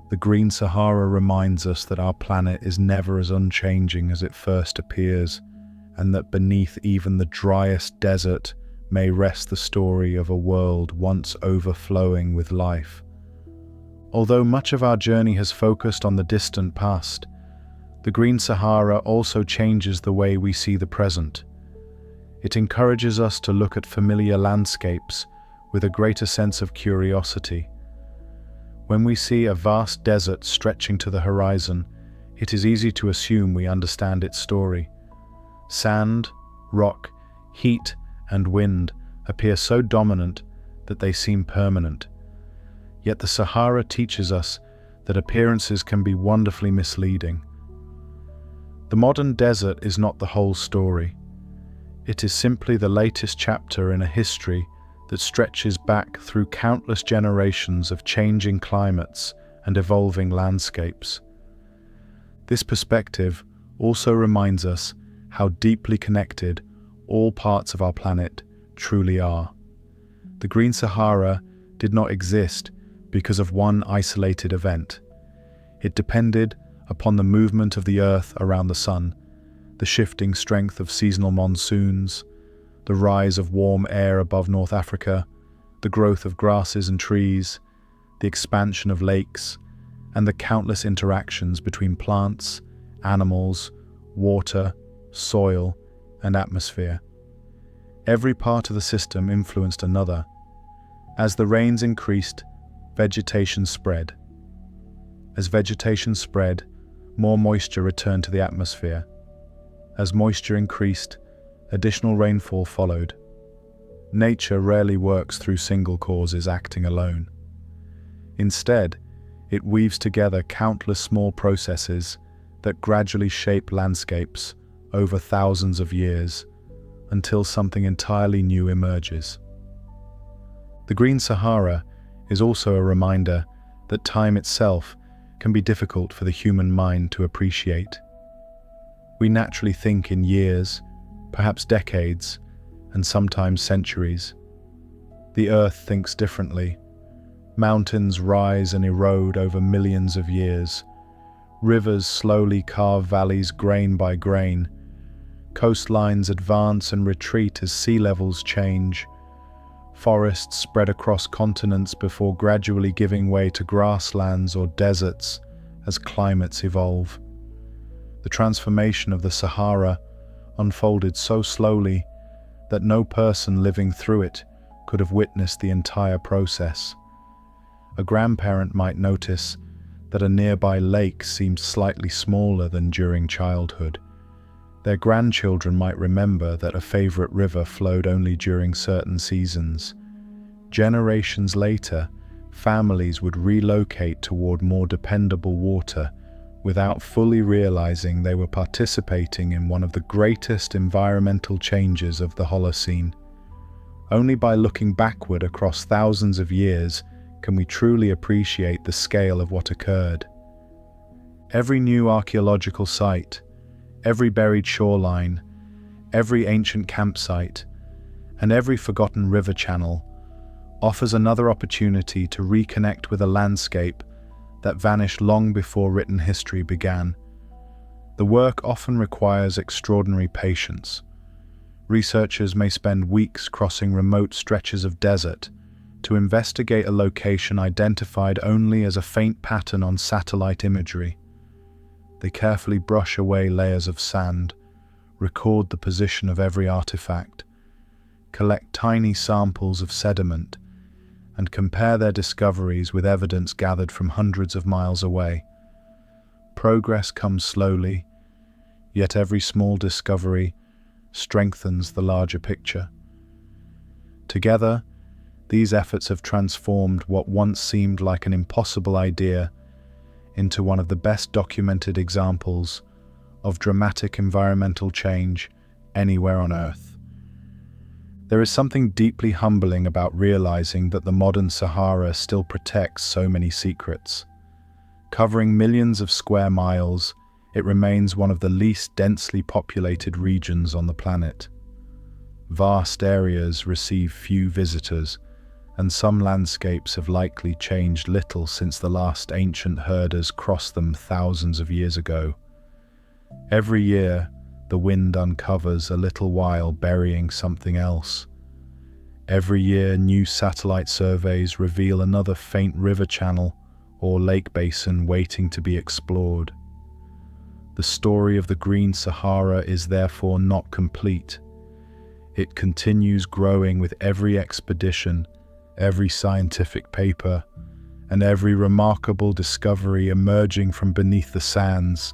The Green Sahara reminds us that our planet is never as unchanging as it first appears, and that beneath even the driest desert may rest the story of a world once overflowing with life. Although much of our journey has focused on the distant past, the Green Sahara also changes the way we see the present. It encourages us to look at familiar landscapes with a greater sense of curiosity. When we see a vast desert stretching to the horizon, it is easy to assume we understand its story. Sand, rock, heat, and wind appear so dominant that they seem permanent. Yet the Sahara teaches us that appearances can be wonderfully misleading. The modern desert is not the whole story. It is simply the latest chapter in a history that stretches back through countless generations of changing climates and evolving landscapes. This perspective also reminds us how deeply connected all parts of our planet truly are. The Green Sahara did not exist because of one isolated event. It depended upon the movement of the Earth around the Sun, the shifting strength of seasonal monsoons, the rise of warm air above North Africa, the growth of grasses and trees, the expansion of lakes, and the countless interactions between plants, animals, water, soil, and atmosphere. Every part of the system influenced another, As the rains increased, vegetation spread. As vegetation spread, more moisture returned to the atmosphere. As moisture increased, additional rainfall followed. Nature rarely works through single causes acting alone. Instead, it weaves together countless small processes that gradually shape landscapes over thousands of years until something entirely new emerges. The Green Sahara is also a reminder that time itself can be difficult for the human mind to appreciate. We naturally think in years, perhaps decades, and sometimes centuries. The earth thinks differently. Mountains rise and erode over millions of years. Rivers slowly carve valleys grain by grain. Coastlines advance and retreat as sea levels change. Forests spread across continents before gradually giving way to grasslands or deserts as climates evolve. The transformation of the Sahara unfolded so slowly that no person living through it could have witnessed the entire process. A grandparent might notice that a nearby lake seemed slightly smaller than during childhood. Their grandchildren might remember that a favorite river flowed only during certain seasons. Generations later, families would relocate toward more dependable water without fully realizing they were participating in one of the greatest environmental changes of the Holocene. Only by looking backward across thousands of years can we truly appreciate the scale of what occurred. Every new archaeological site, every buried shoreline, every ancient campsite, and every forgotten river channel offers another opportunity to reconnect with a landscape that vanished long before written history began. The work often requires extraordinary patience. Researchers may spend weeks crossing remote stretches of desert to investigate a location identified only as a faint pattern on satellite imagery. They carefully brush away layers of sand, record the position of every artifact, collect tiny samples of sediment, and compare their discoveries with evidence gathered from hundreds of miles away. Progress comes slowly, yet every small discovery strengthens the larger picture. Together, these efforts have transformed what once seemed like an impossible idea into one of the best documented examples of dramatic environmental change anywhere on Earth. There is something deeply humbling about realizing that the modern Sahara still protects so many secrets. Covering millions of square miles, it remains one of the least densely populated regions on the planet. Vast areas receive few visitors, and some landscapes have likely changed little since the last ancient herders crossed them thousands of years ago. Every year, the wind uncovers a little while burying something else. Every year, new satellite surveys reveal another faint river channel or lake basin waiting to be explored. The story of the Green Sahara is therefore not complete. It continues growing with every expedition, every scientific paper, and every remarkable discovery emerging from beneath the sands.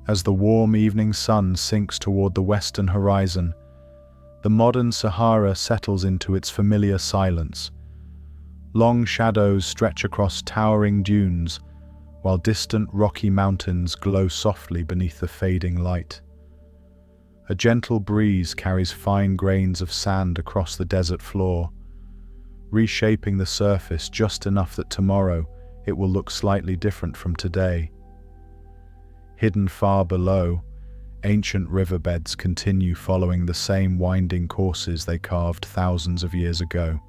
As the warm evening sun sinks toward the western horizon, the modern Sahara settles into its familiar silence. Long shadows stretch across towering dunes, while distant rocky mountains glow softly beneath the fading light. A gentle breeze carries fine grains of sand across the desert floor, reshaping the surface just enough that tomorrow it will look slightly different from today. Hidden far below, ancient riverbeds continue following the same winding courses they carved thousands of years ago.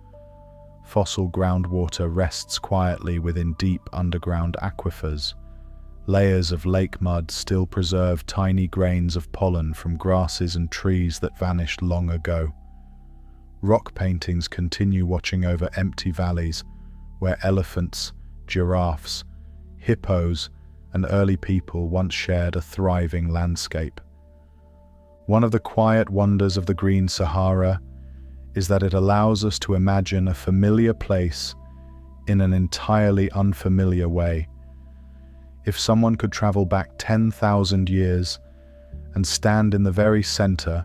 Fossil groundwater rests quietly within deep underground aquifers. Layers of lake mud still preserve tiny grains of pollen from grasses and trees that vanished long ago. Rock paintings continue watching over empty valleys where elephants, giraffes, hippos, and early people once shared a thriving landscape. One of the quiet wonders of the Green Sahara is that it allows us to imagine a familiar place in an entirely unfamiliar way. If someone could travel back 10,000 years and stand in the very center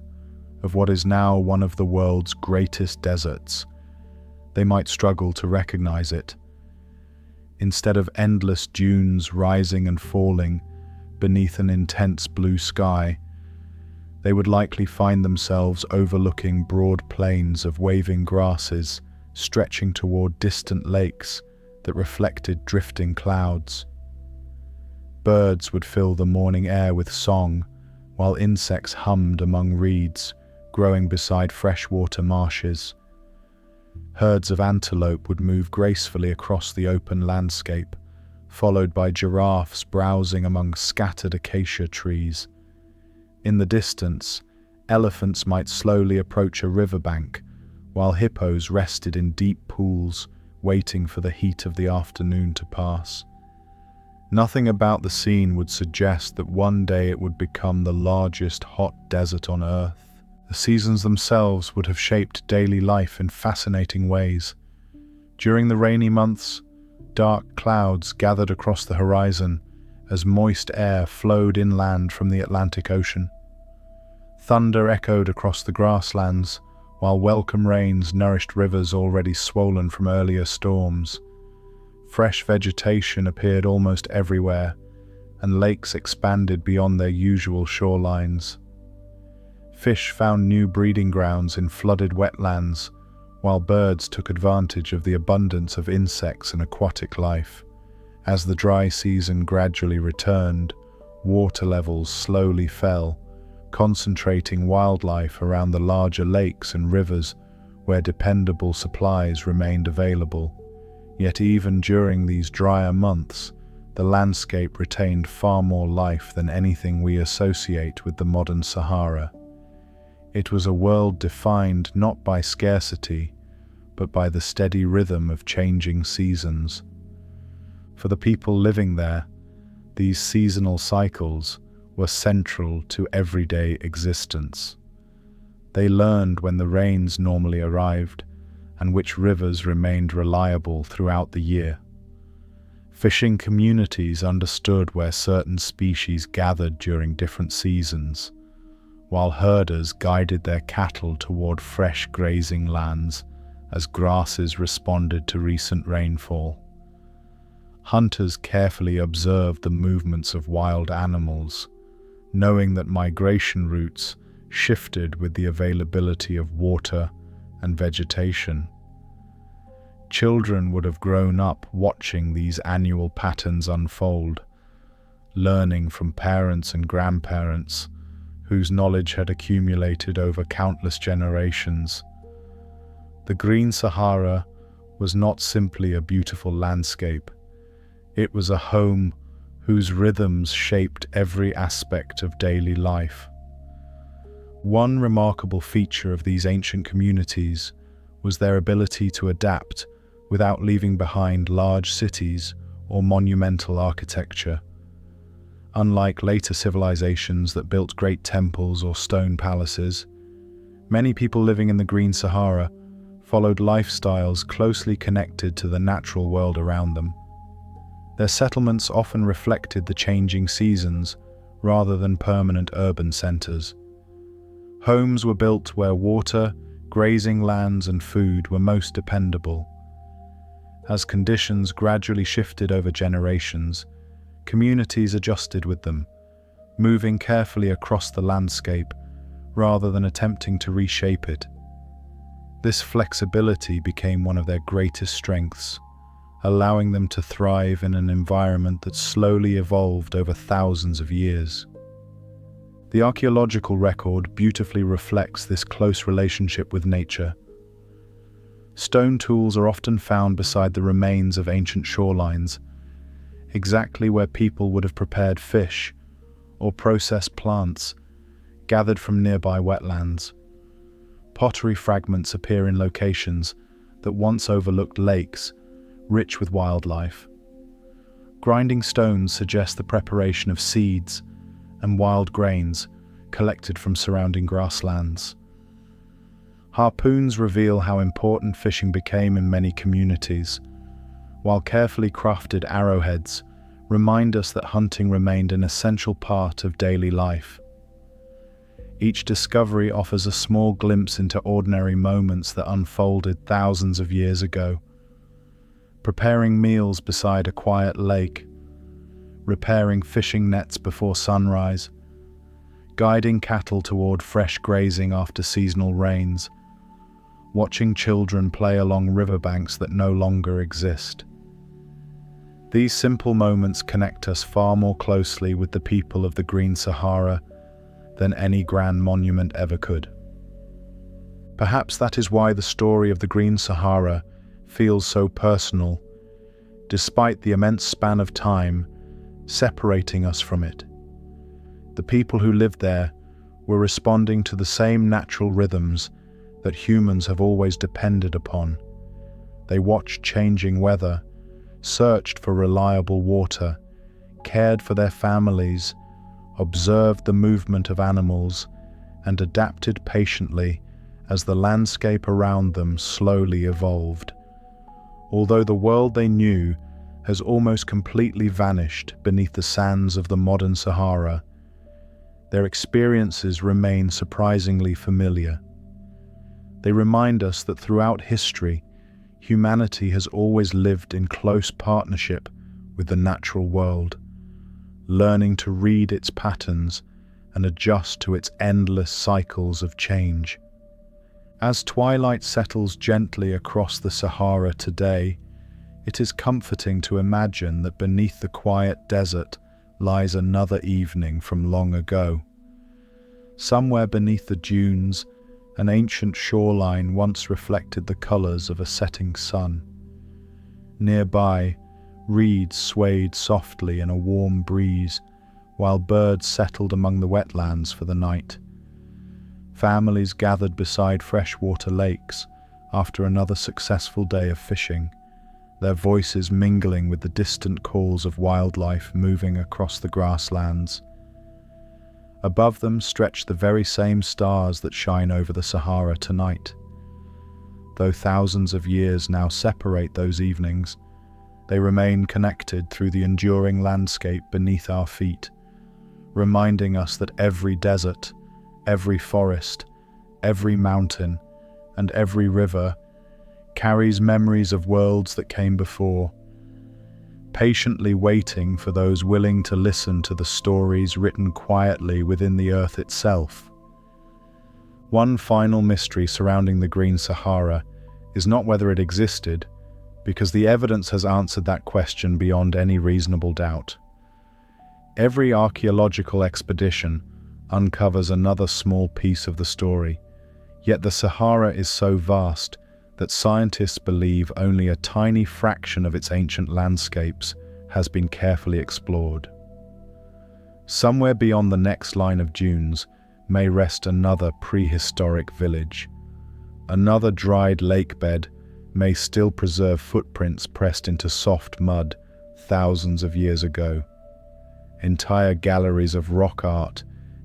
of what is now one of the world's greatest deserts, they might struggle to recognize it. Instead of endless dunes rising and falling beneath an intense blue sky, they would likely find themselves overlooking broad plains of waving grasses stretching toward distant lakes that reflected drifting clouds. Birds would fill the morning air with song, while insects hummed among reeds growing beside freshwater marshes. Herds of antelope would move gracefully across the open landscape, followed by giraffes browsing among scattered acacia trees. In the distance, elephants might slowly approach a riverbank, while hippos rested in deep pools, waiting for the heat of the afternoon to pass. Nothing about the scene would suggest that one day it would become the largest hot desert on Earth. The seasons themselves would have shaped daily life in fascinating ways. During the rainy months, dark clouds gathered across the horizon as moist air flowed inland from the Atlantic Ocean. Thunder echoed across the grasslands, while welcome rains nourished rivers already swollen from earlier storms. Fresh vegetation appeared almost everywhere, and lakes expanded beyond their usual shorelines. Fish found new breeding grounds in flooded wetlands, while birds took advantage of the abundance of insects and aquatic life. As the dry season gradually returned, water levels slowly fell, concentrating wildlife around the larger lakes and rivers where dependable supplies remained available. Yet even during these drier months, the landscape retained far more life than anything we associate with the modern Sahara. It was a world defined not by scarcity, but by the steady rhythm of changing seasons. For the people living there, these seasonal cycles were central to everyday existence. They learned when the rains normally arrived and which rivers remained reliable throughout the year. Fishing communities understood where certain species gathered during different seasons, while herders guided their cattle toward fresh grazing lands as grasses responded to recent rainfall. Hunters carefully observed the movements of wild animals, knowing that migration routes shifted with the availability of water and vegetation. Children would have grown up watching these annual patterns unfold, learning from parents and grandparents whose knowledge had accumulated over countless generations. The Green Sahara was not simply a beautiful landscape. It was a home whose rhythms shaped every aspect of daily life. One remarkable feature of these ancient communities was their ability to adapt without leaving behind large cities or monumental architecture. Unlike later civilizations that built great temples or stone palaces, many people living in the Green Sahara followed lifestyles closely connected to the natural world around them. Their settlements often reflected the changing seasons rather than permanent urban centers. Homes were built where water, grazing lands, and food were most dependable. As conditions gradually shifted over generations, communities adjusted with them, moving carefully across the landscape rather than attempting to reshape it. This flexibility became one of their greatest strengths, allowing them to thrive in an environment that slowly evolved over thousands of years. The archaeological record beautifully reflects this close relationship with nature. Stone tools are often found beside the remains of ancient shorelines, exactly where people would have prepared fish or processed plants gathered from nearby wetlands. Pottery fragments appear in locations that once overlooked lakes, rich with wildlife. Grinding stones suggest the preparation of seeds and wild grains collected from surrounding grasslands. Harpoons reveal how important fishing became in many communities, while carefully crafted arrowheads remind us that hunting remained an essential part of daily life. Each discovery offers a small glimpse into ordinary moments that unfolded thousands of years ago. Preparing meals beside a quiet lake, repairing fishing nets before sunrise, guiding cattle toward fresh grazing after seasonal rains, watching children play along riverbanks that no longer exist. These simple moments connect us far more closely with the people of the Green Sahara than any grand monument ever could. Perhaps that is why the story of the Green Sahara feels so personal, despite the immense span of time separating us from it. The people who lived there were responding to the same natural rhythms that humans have always depended upon. They watched changing weather, searched for reliable water, cared for their families, observed the movement of animals, and adapted patiently as the landscape around them slowly evolved. Although the world they knew has almost completely vanished beneath the sands of the modern Sahara, their experiences remain surprisingly familiar. They remind us that throughout history, humanity has always lived in close partnership with the natural world, learning to read its patterns and adjust to its endless cycles of change. As twilight settles gently across the Sahara today, it is comforting to imagine that beneath the quiet desert lies another evening from long ago. Somewhere beneath the dunes, an ancient shoreline once reflected the colors of a setting sun. Nearby, reeds swayed softly in a warm breeze, while birds settled among the wetlands for the night. Families gathered beside freshwater lakes after another successful day of fishing, their voices mingling with the distant calls of wildlife moving across the grasslands. Above them stretched the very same stars that shine over the Sahara tonight. Though thousands of years now separate those evenings, they remain connected through the enduring landscape beneath our feet, reminding us that every desert, every forest, every mountain, and every river carries memories of worlds that came before, patiently waiting for those willing to listen to the stories written quietly within the earth itself. One final mystery surrounding the Green Sahara is not whether it existed, because the evidence has answered that question beyond any reasonable doubt. Every archaeological expedition uncovers another small piece of the story, yet the Sahara is so vast that scientists believe only a tiny fraction of its ancient landscapes has been carefully explored. Somewhere beyond the next line of dunes may rest another prehistoric village. Another dried lake bed may still preserve footprints pressed into soft mud thousands of years ago. Entire galleries of rock art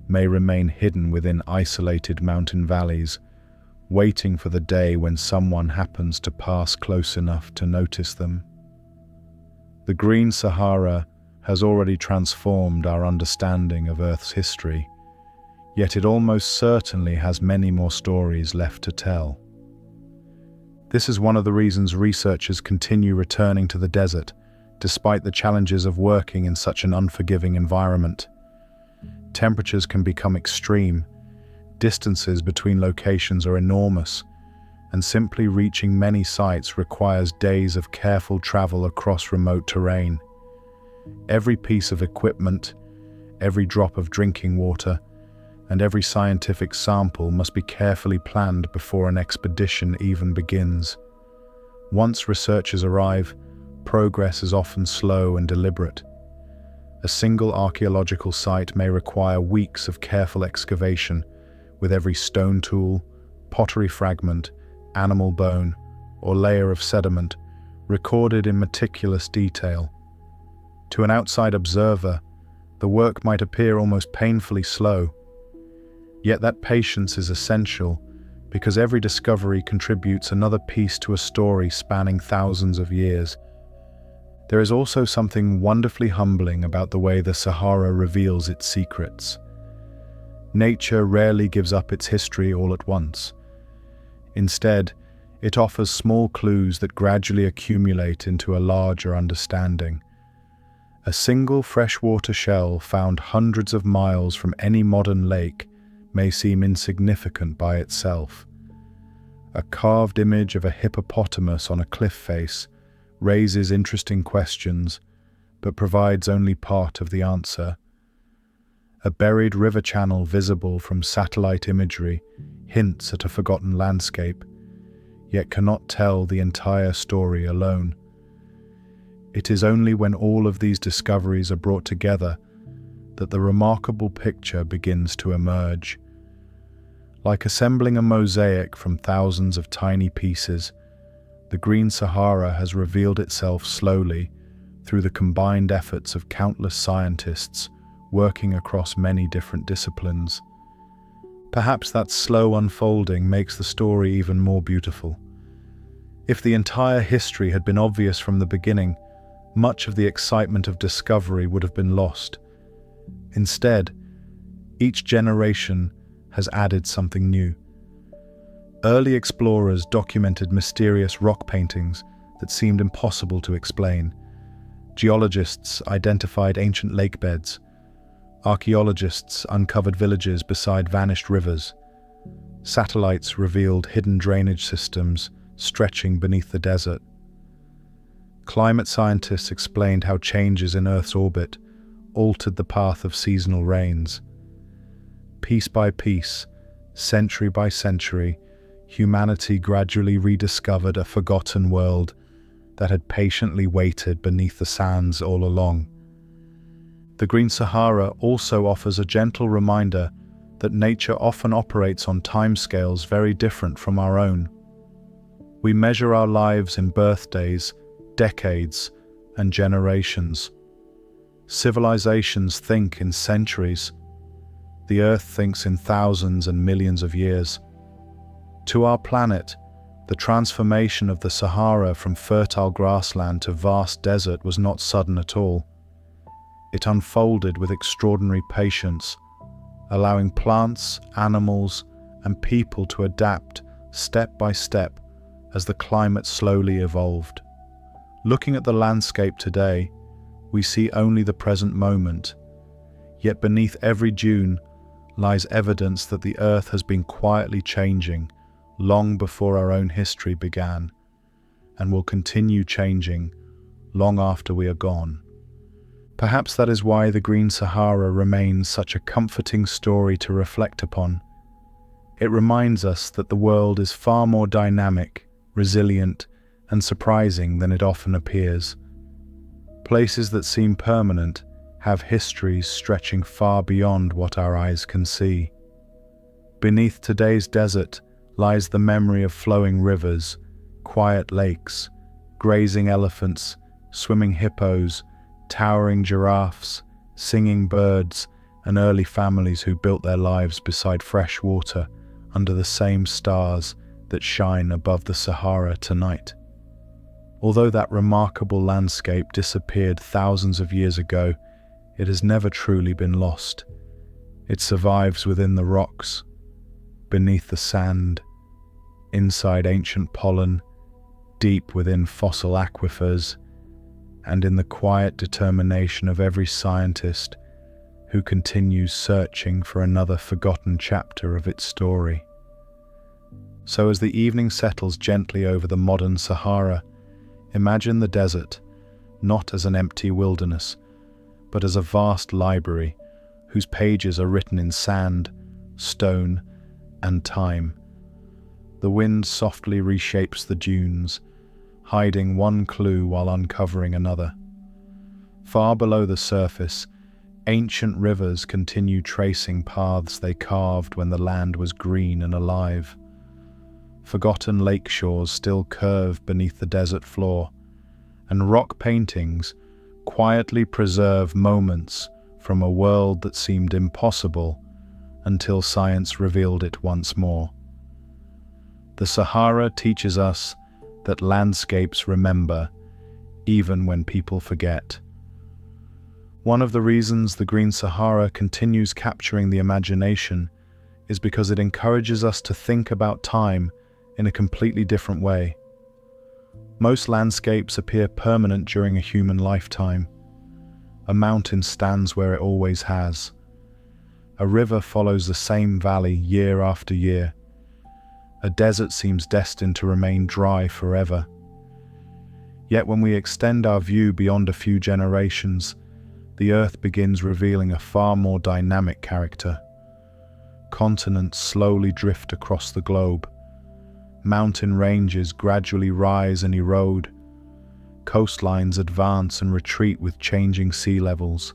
may remain hidden within isolated mountain valleys, waiting for the day when someone happens to pass close enough to notice them. The Green Sahara has already transformed our understanding of Earth's history, yet it almost certainly has many more stories left to tell. This is one of the reasons researchers continue returning to the desert, despite the challenges of working in such an unforgiving environment. Temperatures can become extreme, distances between locations are enormous, and simply reaching many sites requires days of careful travel across remote terrain. Every piece of equipment, every drop of drinking water, and every scientific sample must be carefully planned before an expedition even begins. Once researchers arrive, progress is often slow and deliberate. A single archaeological site may require weeks of careful excavation, with every stone tool, pottery fragment, animal bone, or layer of sediment recorded in meticulous detail. To an outside observer, the work might appear almost painfully slow. Yet that patience is essential because every discovery contributes another piece to a story spanning thousands of years. There is also something wonderfully humbling about the way the Sahara reveals its secrets. Nature rarely gives up its history all at once. Instead, it offers small clues that gradually accumulate into a larger understanding. A single freshwater shell found hundreds of miles from any modern lake may seem insignificant by itself. A carved image of a hippopotamus on a cliff face raises interesting questions, but provides only part of the answer. A buried river channel visible from satellite imagery hints at a forgotten landscape, yet cannot tell the entire story alone. It is only when all of these discoveries are brought together that the remarkable picture begins to emerge. Like assembling a mosaic from thousands of tiny pieces, the Green Sahara has revealed itself slowly through the combined efforts of countless scientists working across many different disciplines. Perhaps that slow unfolding makes the story even more beautiful. If the entire history had been obvious from the beginning, much of the excitement of discovery would have been lost. Instead, each generation has added something new. Early explorers documented mysterious rock paintings that seemed impossible to explain. Geologists identified ancient lake beds. Archaeologists uncovered villages beside vanished rivers. Satellites revealed hidden drainage systems stretching beneath the desert. Climate scientists explained how changes in Earth's orbit altered the path of seasonal rains. Piece by piece, century by century, humanity gradually rediscovered a forgotten world that had patiently waited beneath the sands all along. The Green Sahara also offers a gentle reminder that nature often operates on timescales very different from our own. We measure our lives in birthdays, decades, and generations. Civilizations think in centuries. The Earth thinks in thousands and millions of years. To our planet, the transformation of the Sahara from fertile grassland to vast desert was not sudden at all. It unfolded with extraordinary patience, allowing plants, animals, and people to adapt step by step as the climate slowly evolved. Looking at the landscape today, we see only the present moment, yet beneath every dune lies evidence that the Earth has been quietly changing long before our own history began, and will continue changing long after we are gone. Perhaps that is why the Green Sahara remains such a comforting story to reflect upon. It reminds us that the world is far more dynamic, resilient, and surprising than it often appears. Places that seem permanent have histories stretching far beyond what our eyes can see. Beneath today's desert lies the memory of flowing rivers, quiet lakes, grazing elephants, swimming hippos, towering giraffes, singing birds, and early families who built their lives beside fresh water under the same stars that shine above the Sahara tonight. Although that remarkable landscape disappeared thousands of years ago, it has never truly been lost. It survives within the rocks, beneath the sand, inside ancient pollen, deep within fossil aquifers, and in the quiet determination of every scientist who continues searching for another forgotten chapter of its story. So as the evening settles gently over the modern Sahara, imagine the desert not as an empty wilderness, but as a vast library whose pages are written in sand, stone, and time. The wind softly reshapes the dunes, hiding one clue while uncovering another. Far below the surface, ancient rivers continue tracing paths they carved when the land was green and alive. Forgotten lake shores still curve beneath the desert floor, and rock paintings quietly preserve moments from a world that seemed impossible until science revealed it once more. The Sahara teaches us that landscapes remember, even when people forget. One of the reasons the Green Sahara continues capturing the imagination is because it encourages us to think about time in a completely different way. Most landscapes appear permanent during a human lifetime. A mountain stands where it always has. A river follows the same valley year after year. A desert seems destined to remain dry forever. Yet when we extend our view beyond a few generations, the Earth begins revealing a far more dynamic character. Continents slowly drift across the globe. Mountain ranges gradually rise and erode. Coastlines advance and retreat with changing sea levels.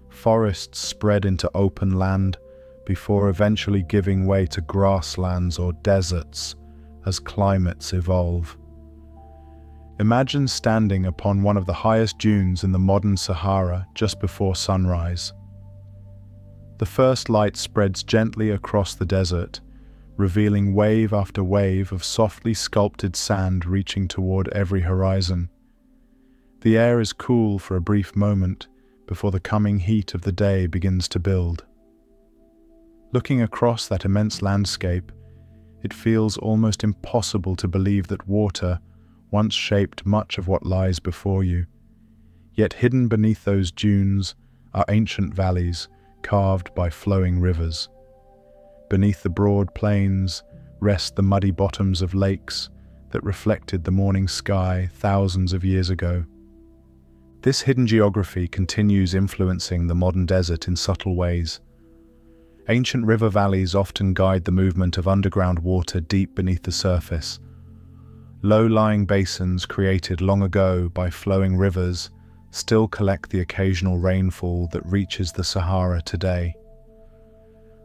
Forests spread into open land before eventually giving way to grasslands or deserts as climates evolve. Imagine standing upon one of the highest dunes in the modern Sahara just before sunrise. The first light spreads gently across the desert, revealing wave after wave of softly sculpted sand reaching toward every horizon. The air is cool for a brief moment before the coming heat of the day begins to build. Looking across that immense landscape, it feels almost impossible to believe that water once shaped much of what lies before you. Yet hidden beneath those dunes are ancient valleys carved by flowing rivers. Beneath the broad plains rest the muddy bottoms of lakes that reflected the morning sky thousands of years ago. This hidden geography continues influencing the modern desert in subtle ways. Ancient river valleys often guide the movement of underground water deep beneath the surface. Low-lying basins created long ago by flowing rivers still collect the occasional rainfall that reaches the Sahara today.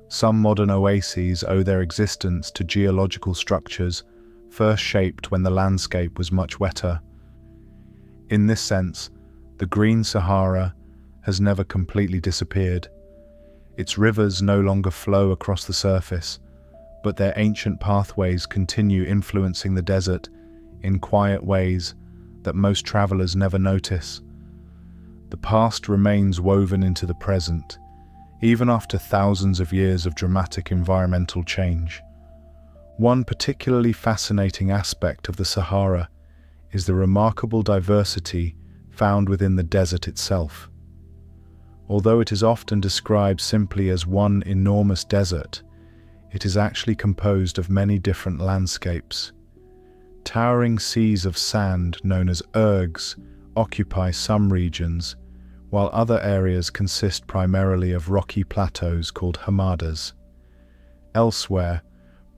Some modern oases owe their existence to geological structures first shaped when the landscape was much wetter. In this sense, the Green Sahara has never completely disappeared. Its rivers no longer flow across the surface, but their ancient pathways continue influencing the desert in quiet ways that most travelers never notice. The past remains woven into the present, even after thousands of years of dramatic environmental change. One particularly fascinating aspect of the Sahara is the remarkable diversity found within the desert itself. Although it is often described simply as one enormous desert, it is actually composed of many different landscapes. Towering seas of sand known as ergs occupy some regions, while other areas consist primarily of rocky plateaus called hamadas. Elsewhere,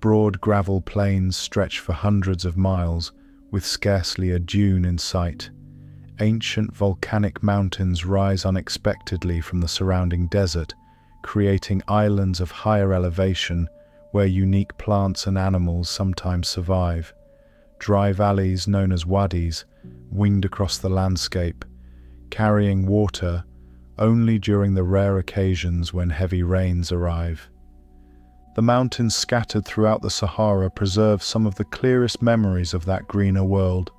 broad gravel plains stretch for hundreds of miles, with scarcely a dune in sight. Ancient volcanic mountains rise unexpectedly from the surrounding desert, creating islands of higher elevation where unique plants and animals sometimes survive. Dry valleys known as wadis winged across the landscape, carrying water only during the rare occasions when heavy rains arrive. The mountains scattered throughout the Sahara preserve some of the clearest memories of that greener world.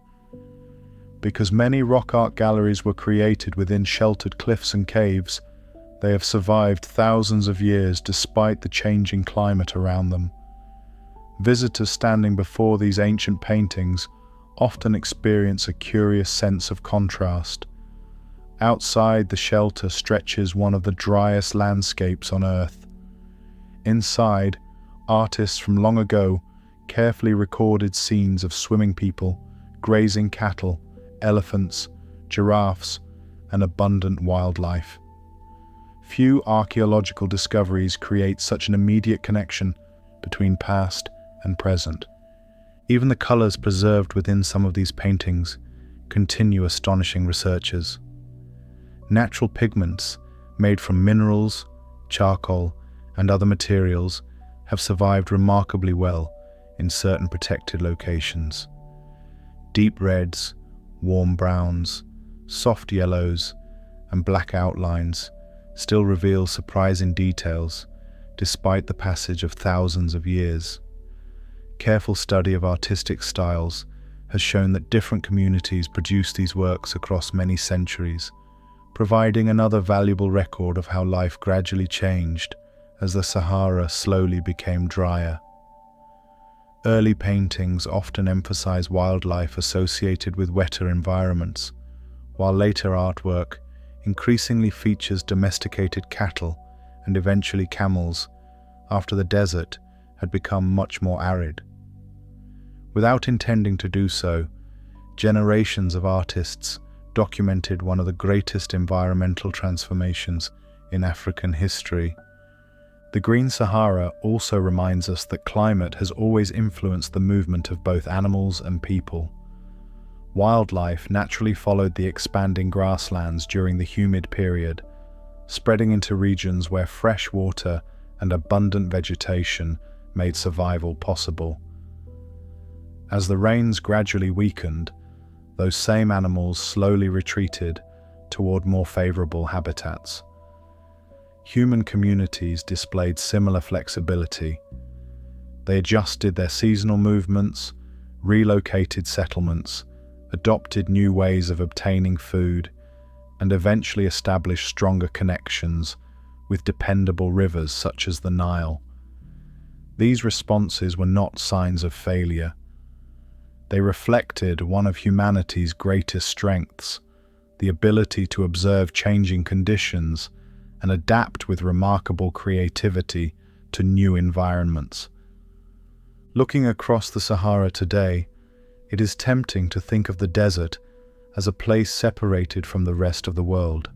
Because many rock art galleries were created within sheltered cliffs and caves, they have survived thousands of years despite the changing climate around them. Visitors standing before these ancient paintings often experience a curious sense of contrast. Outside the shelter stretches one of the driest landscapes on Earth. Inside, artists from long ago carefully recorded scenes of swimming people, grazing cattle, elephants, giraffes, and abundant wildlife. Few archaeological discoveries create such an immediate connection between past and present. Even the colors preserved within some of these paintings continue astonishing researchers. Natural pigments made from minerals, charcoal, and other materials have survived remarkably well in certain protected locations. Deep reds, warm browns, soft yellows, and black outlines still reveal surprising details despite the passage of thousands of years. Careful study of artistic styles has shown that different communities produce these works across many centuries, providing another valuable record of how life gradually changed as the Sahara slowly became drier. Early paintings often emphasize wildlife associated with wetter environments, while later artwork increasingly features domesticated cattle and eventually camels after the desert had become much more arid. Without intending to do so, generations of artists documented one of the greatest environmental transformations in African history. The Green Sahara also reminds us that climate has always influenced the movement of both animals and people. Wildlife naturally followed the expanding grasslands during the humid period, spreading into regions where fresh water and abundant vegetation made survival possible. As the rains gradually weakened, those same animals slowly retreated toward more favorable habitats. Human communities displayed similar flexibility. They adjusted their seasonal movements, relocated settlements, adopted new ways of obtaining food, and eventually established stronger connections with dependable rivers such as the Nile. These responses were not signs of failure. They reflected one of humanity's greatest strengths, the ability to observe changing conditions and adapt with remarkable creativity to new environments. Looking across the Sahara today, it is tempting to think of the desert as a place separated from the rest of the world.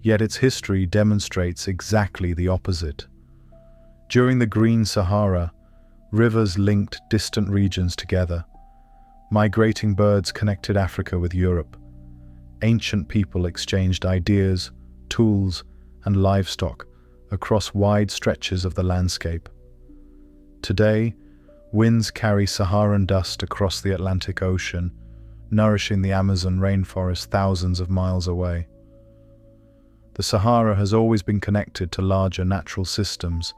Yet its history demonstrates exactly the opposite. During the Green Sahara, rivers linked distant regions together. Migrating birds connected Africa with Europe. Ancient people exchanged ideas, tools, and livestock across wide stretches of the landscape. Today, winds carry Saharan dust across the Atlantic Ocean, nourishing the Amazon rainforest thousands of miles away. The Sahara has always been connected to larger natural systems,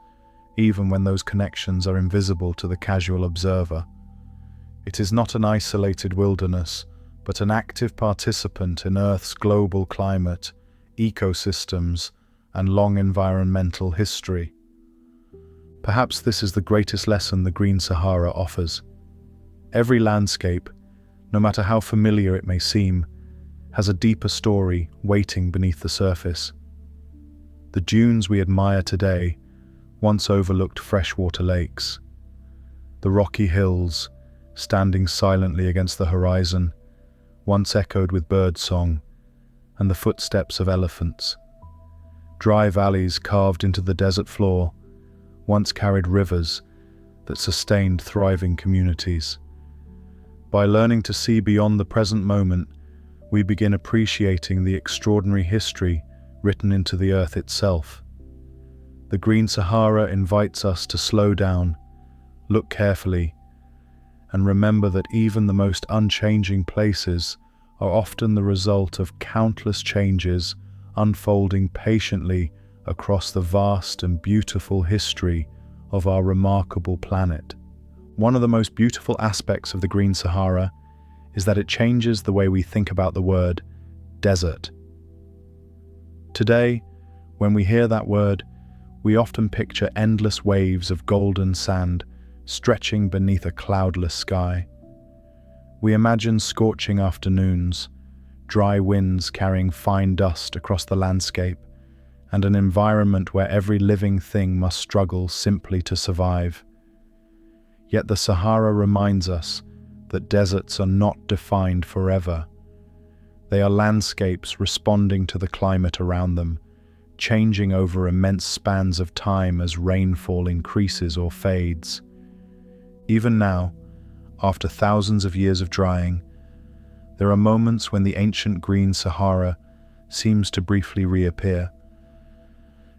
even when those connections are invisible to the casual observer. It is not an isolated wilderness, but an active participant in Earth's global climate, ecosystems, and long environmental history. Perhaps this is the greatest lesson the Green Sahara offers. Every landscape, no matter how familiar it may seem, has a deeper story waiting beneath the surface. The dunes we admire today once overlooked freshwater lakes. The rocky hills, standing silently against the horizon, once echoed with birdsong and the footsteps of elephants. Dry valleys carved into the desert floor once carried rivers that sustained thriving communities. By learning to see beyond the present moment, we begin appreciating the extraordinary history written into the earth itself. The Green Sahara invites us to slow down, look carefully, and remember that even the most unchanging places are often the result of countless changes unfolding patiently across the vast and beautiful history of our remarkable planet. One of the most beautiful aspects of the Green Sahara is that it changes the way we think about the word desert. Today, when we hear that word, we often picture endless waves of golden sand stretching beneath a cloudless sky. We imagine scorching afternoons, dry winds carrying fine dust across the landscape, and an environment where every living thing must struggle simply to survive. Yet the Sahara reminds us that deserts are not defined forever. They are landscapes responding to the climate around them, changing over immense spans of time as rainfall increases or fades. Even now, after thousands of years of drying, there are moments when the ancient Green Sahara seems to briefly reappear.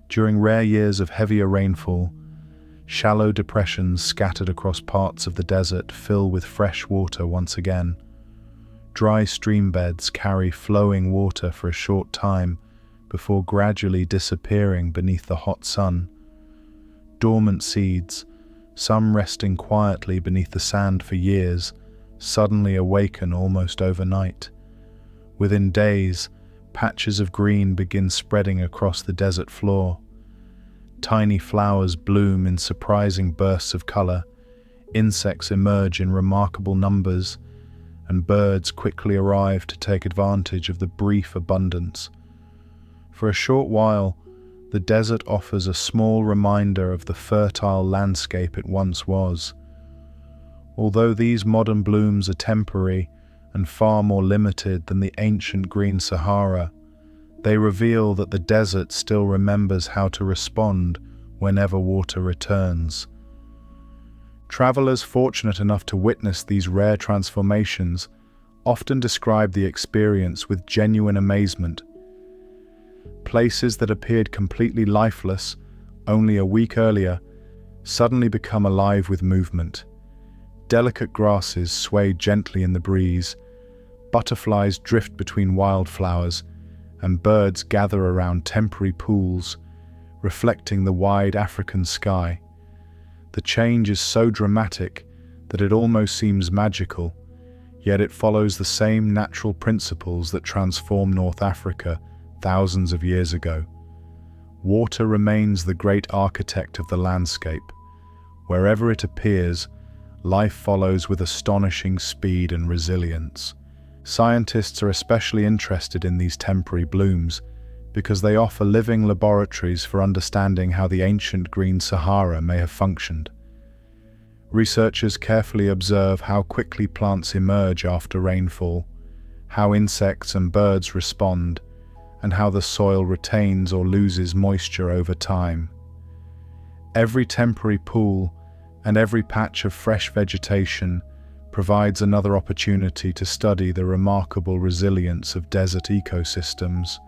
During rare years of heavier rainfall, shallow depressions scattered across parts of the desert fill with fresh water once again. Dry stream beds carry flowing water for a short time before gradually disappearing beneath the hot sun. Dormant seeds, some resting quietly beneath the sand for years, suddenly awaken almost overnight. Within days, patches of green begin spreading across the desert floor. Tiny flowers bloom in surprising bursts of color, insects emerge in remarkable numbers, and birds quickly arrive to take advantage of the brief abundance. For a short while, the desert offers a small reminder of the fertile landscape it once was. Although these modern blooms are temporary and far more limited than the ancient Green Sahara, they reveal that the desert still remembers how to respond whenever water returns. Travelers fortunate enough to witness these rare transformations often describe the experience with genuine amazement. Places that appeared completely lifeless only a week earlier suddenly become alive with movement. Delicate grasses sway gently in the breeze, butterflies drift between wildflowers, and birds gather around temporary pools, reflecting the wide African sky. The change is so dramatic that it almost seems magical, yet it follows the same natural principles that transformed North Africa thousands of years ago. Water remains the great architect of the landscape. Wherever it appears, life follows with astonishing speed and resilience. Scientists are especially interested in these temporary blooms because they offer living laboratories for understanding how the ancient Green Sahara may have functioned. Researchers carefully observe how quickly plants emerge after rainfall, how insects and birds respond, and how the soil retains or loses moisture over time. Every temporary pool and every patch of fresh vegetation provides another opportunity to study the remarkable resilience of desert ecosystems.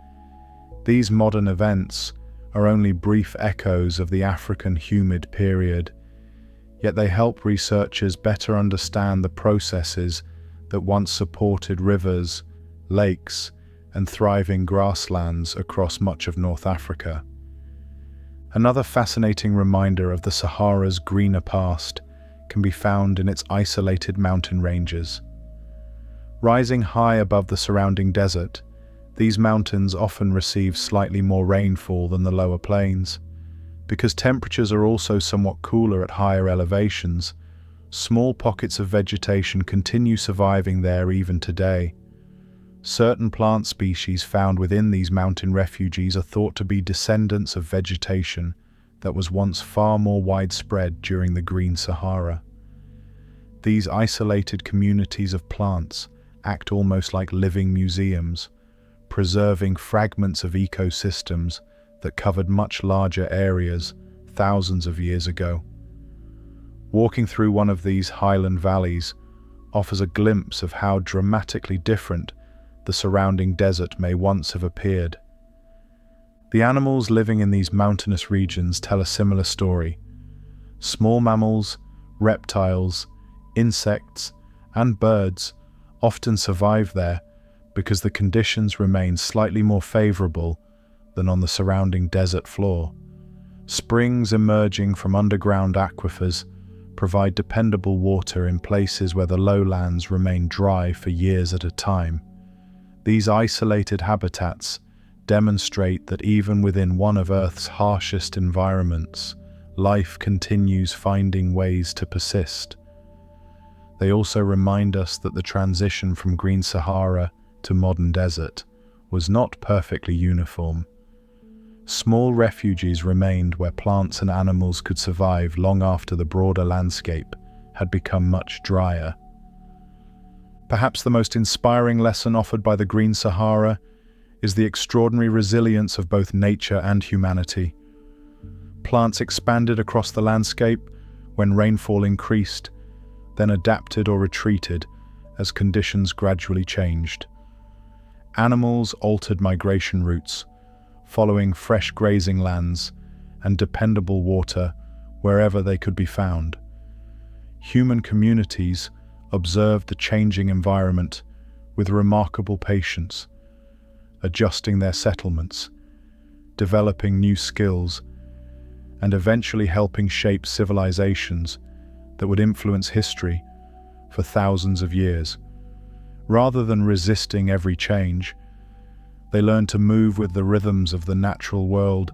These modern events are only brief echoes of the African humid period, yet they help researchers better understand the processes that once supported rivers, lakes, and thriving grasslands across much of North Africa. Another fascinating reminder of the Sahara's greener past can be found in its isolated mountain ranges. Rising high above the surrounding desert, these mountains often receive slightly more rainfall than the lower plains. Because temperatures are also somewhat cooler at higher elevations, small pockets of vegetation continue surviving there even today. Certain plant species found within these mountain refuges are thought to be descendants of vegetation that was once far more widespread during the Green Sahara. These isolated communities of plants act almost like living museums, preserving fragments of ecosystems that covered much larger areas thousands of years ago. Walking through one of these highland valleys offers a glimpse of how dramatically different the surrounding desert may once have appeared. The animals living in these mountainous regions tell a similar story. Small mammals, reptiles, insects, and birds often survive there because the conditions remain slightly more favorable than on the surrounding desert floor. Springs emerging from underground aquifers provide dependable water in places where the lowlands remain dry for years at a time. These isolated habitats demonstrate that even within one of Earth's harshest environments, life continues finding ways to persist. They also remind us that the transition from Green Sahara to modern desert was not perfectly uniform. Small refuges remained where plants and animals could survive long after the broader landscape had become much drier. Perhaps the most inspiring lesson offered by the Green Sahara is the extraordinary resilience of both nature and humanity. Plants expanded across the landscape when rainfall increased, then adapted or retreated as conditions gradually changed. Animals altered migration routes, following fresh grazing lands and dependable water wherever they could be found. Human communities observed the changing environment with remarkable patience, adjusting their settlements, developing new skills, and eventually helping shape civilizations that would influence history for thousands of years. Rather than resisting every change, they learned to move with the rhythms of the natural world,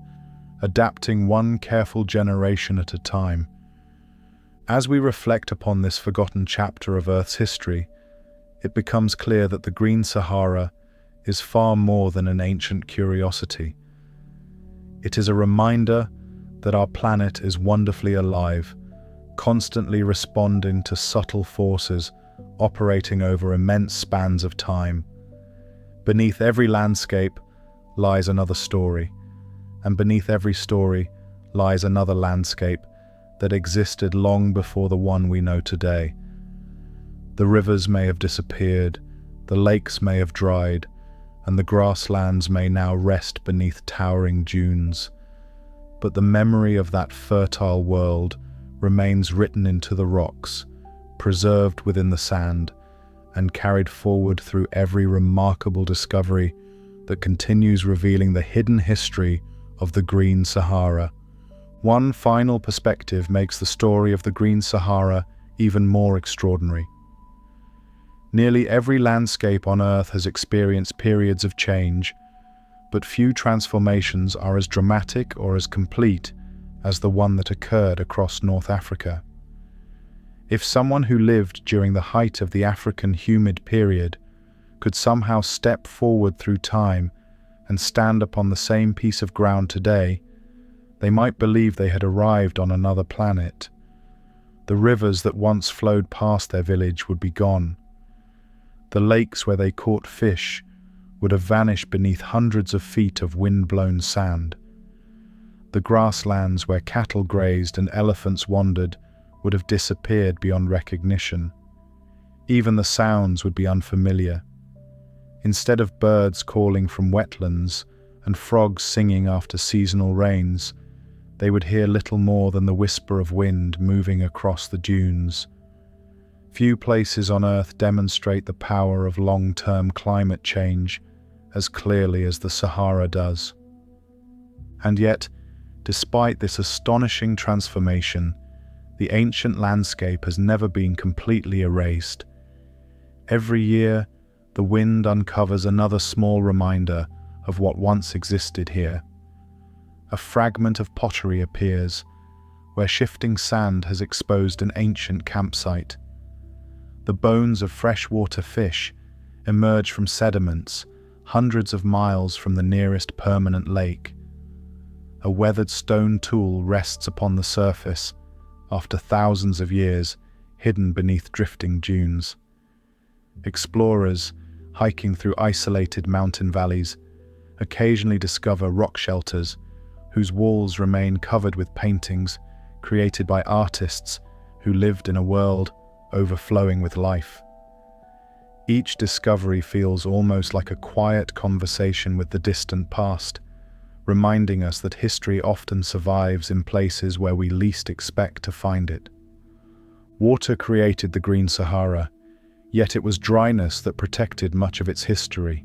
adapting one careful generation at a time. As we reflect upon this forgotten chapter of Earth's history, it becomes clear that the Green Sahara is far more than an ancient curiosity. It is a reminder that our planet is wonderfully alive, constantly responding to subtle forces operating over immense spans of time. Beneath every landscape lies another story, and beneath every story lies another landscape that existed long before the one we know today. The rivers may have disappeared, the lakes may have dried, and the grasslands may now rest beneath towering dunes. But the memory of that fertile world remains written into the rocks, preserved within the sand, and carried forward through every remarkable discovery that continues revealing the hidden history of the Green Sahara. One final perspective makes the story of the Green Sahara even more extraordinary. Nearly every landscape on Earth has experienced periods of change, but few transformations are as dramatic or as complete as the one that occurred across North Africa. If someone who lived during the height of the African humid period could somehow step forward through time and stand upon the same piece of ground today, they might believe they had arrived on another planet. The rivers that once flowed past their village would be gone. The lakes where they caught fish would have vanished beneath hundreds of feet of wind-blown sand. The grasslands where cattle grazed and elephants wandered would have disappeared beyond recognition. Even the sounds would be unfamiliar. Instead of birds calling from wetlands and frogs singing after seasonal rains, they would hear little more than the whisper of wind moving across the dunes. Few places on Earth demonstrate the power of long-term climate change as clearly as the Sahara does. And yet, despite this astonishing transformation, the ancient landscape has never been completely erased. Every year, the wind uncovers another small reminder of what once existed here. A fragment of pottery appears, where shifting sand has exposed an ancient campsite. The bones of freshwater fish emerge from sediments hundreds of miles from the nearest permanent lake. A weathered stone tool rests upon the surface after thousands of years, hidden beneath drifting dunes. Explorers, hiking through isolated mountain valleys, occasionally discover rock shelters whose walls remain covered with paintings created by artists who lived in a world overflowing with life. Each discovery feels almost like a quiet conversation with the distant past, reminding us that history often survives in places where we least expect to find it. Water created the Green Sahara, yet it was dryness that protected much of its history.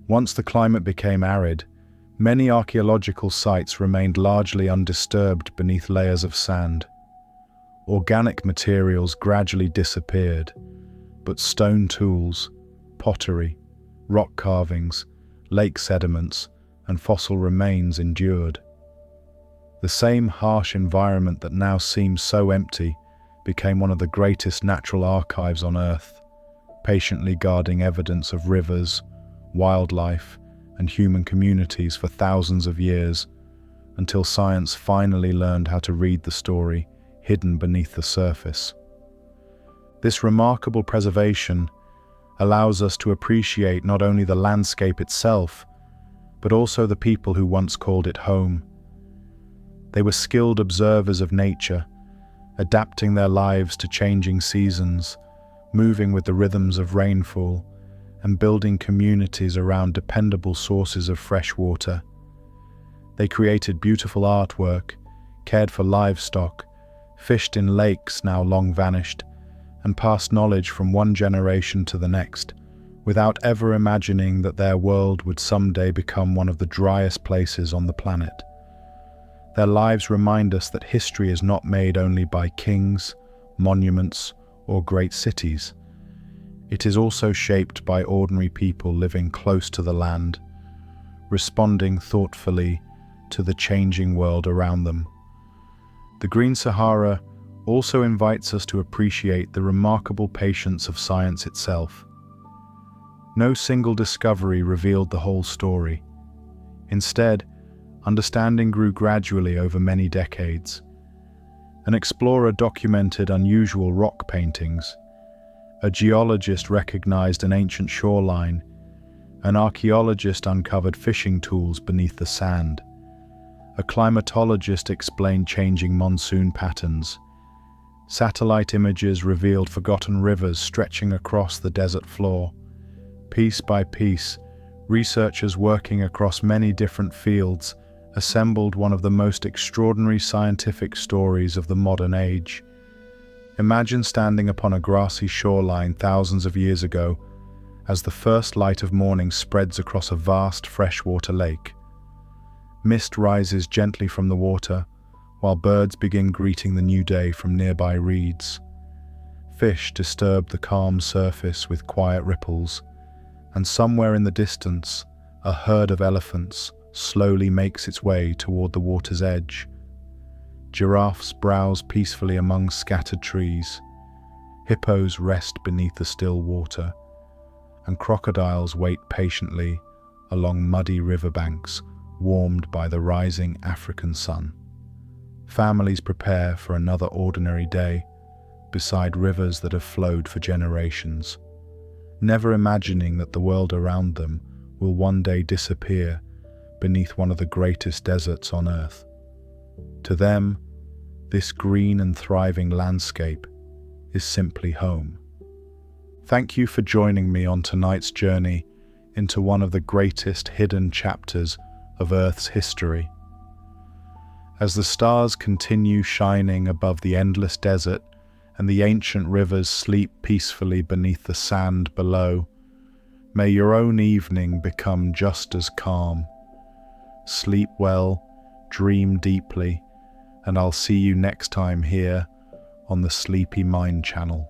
Once the climate became arid, many archaeological sites remained largely undisturbed beneath layers of sand. Organic materials gradually disappeared, but stone tools, pottery, rock carvings, lake sediments, and fossil remains endured. The same harsh environment that now seems so empty became one of the greatest natural archives on Earth, patiently guarding evidence of rivers, wildlife, and human communities for thousands of years, until science finally learned how to read the story hidden beneath the surface. This remarkable preservation allows us to appreciate not only the landscape itself, but also the people who once called it home. They were skilled observers of nature, adapting their lives to changing seasons, moving with the rhythms of rainfall, and building communities around dependable sources of fresh water. They created beautiful artwork, cared for livestock, fished in lakes now long vanished, and passed knowledge from one generation to the next, without ever imagining that their world would someday become one of the driest places on the planet. Their lives remind us that history is not made only by kings, monuments, or great cities. It is also shaped by ordinary people living close to the land, responding thoughtfully to the changing world around them. The Green Sahara also invites us to appreciate the remarkable patience of science itself. No single discovery revealed the whole story. Instead, understanding grew gradually over many decades. An explorer documented unusual rock paintings. A geologist recognized an ancient shoreline. An archaeologist uncovered fishing tools beneath the sand. A climatologist explained changing monsoon patterns. Satellite images revealed forgotten rivers stretching across the desert floor. Piece by piece, researchers working across many different fields assembled one of the most extraordinary scientific stories of the modern age. Imagine standing upon a grassy shoreline thousands of years ago, as the first light of morning spreads across a vast freshwater lake. Mist rises gently from the water, while birds begin greeting the new day from nearby reeds. Fish disturb the calm surface with quiet ripples, and somewhere in the distance, a herd of elephants slowly makes its way toward the water's edge. Giraffes browse peacefully among scattered trees. Hippos rest beneath the still water, and crocodiles wait patiently along muddy riverbanks warmed by the rising African sun. Families prepare for another ordinary day beside rivers that have flowed for generations, never imagining that the world around them will one day disappear beneath one of the greatest deserts on earth. To them, this green and thriving landscape is simply home. Thank you for joining me on tonight's journey into one of the greatest hidden chapters of Earth's history. As the stars continue shining above the endless desert and the ancient rivers sleep peacefully beneath the sand below, may your own evening become just as calm. Sleep well, dream deeply, and I'll see you next time here on the Sleepy Mind channel.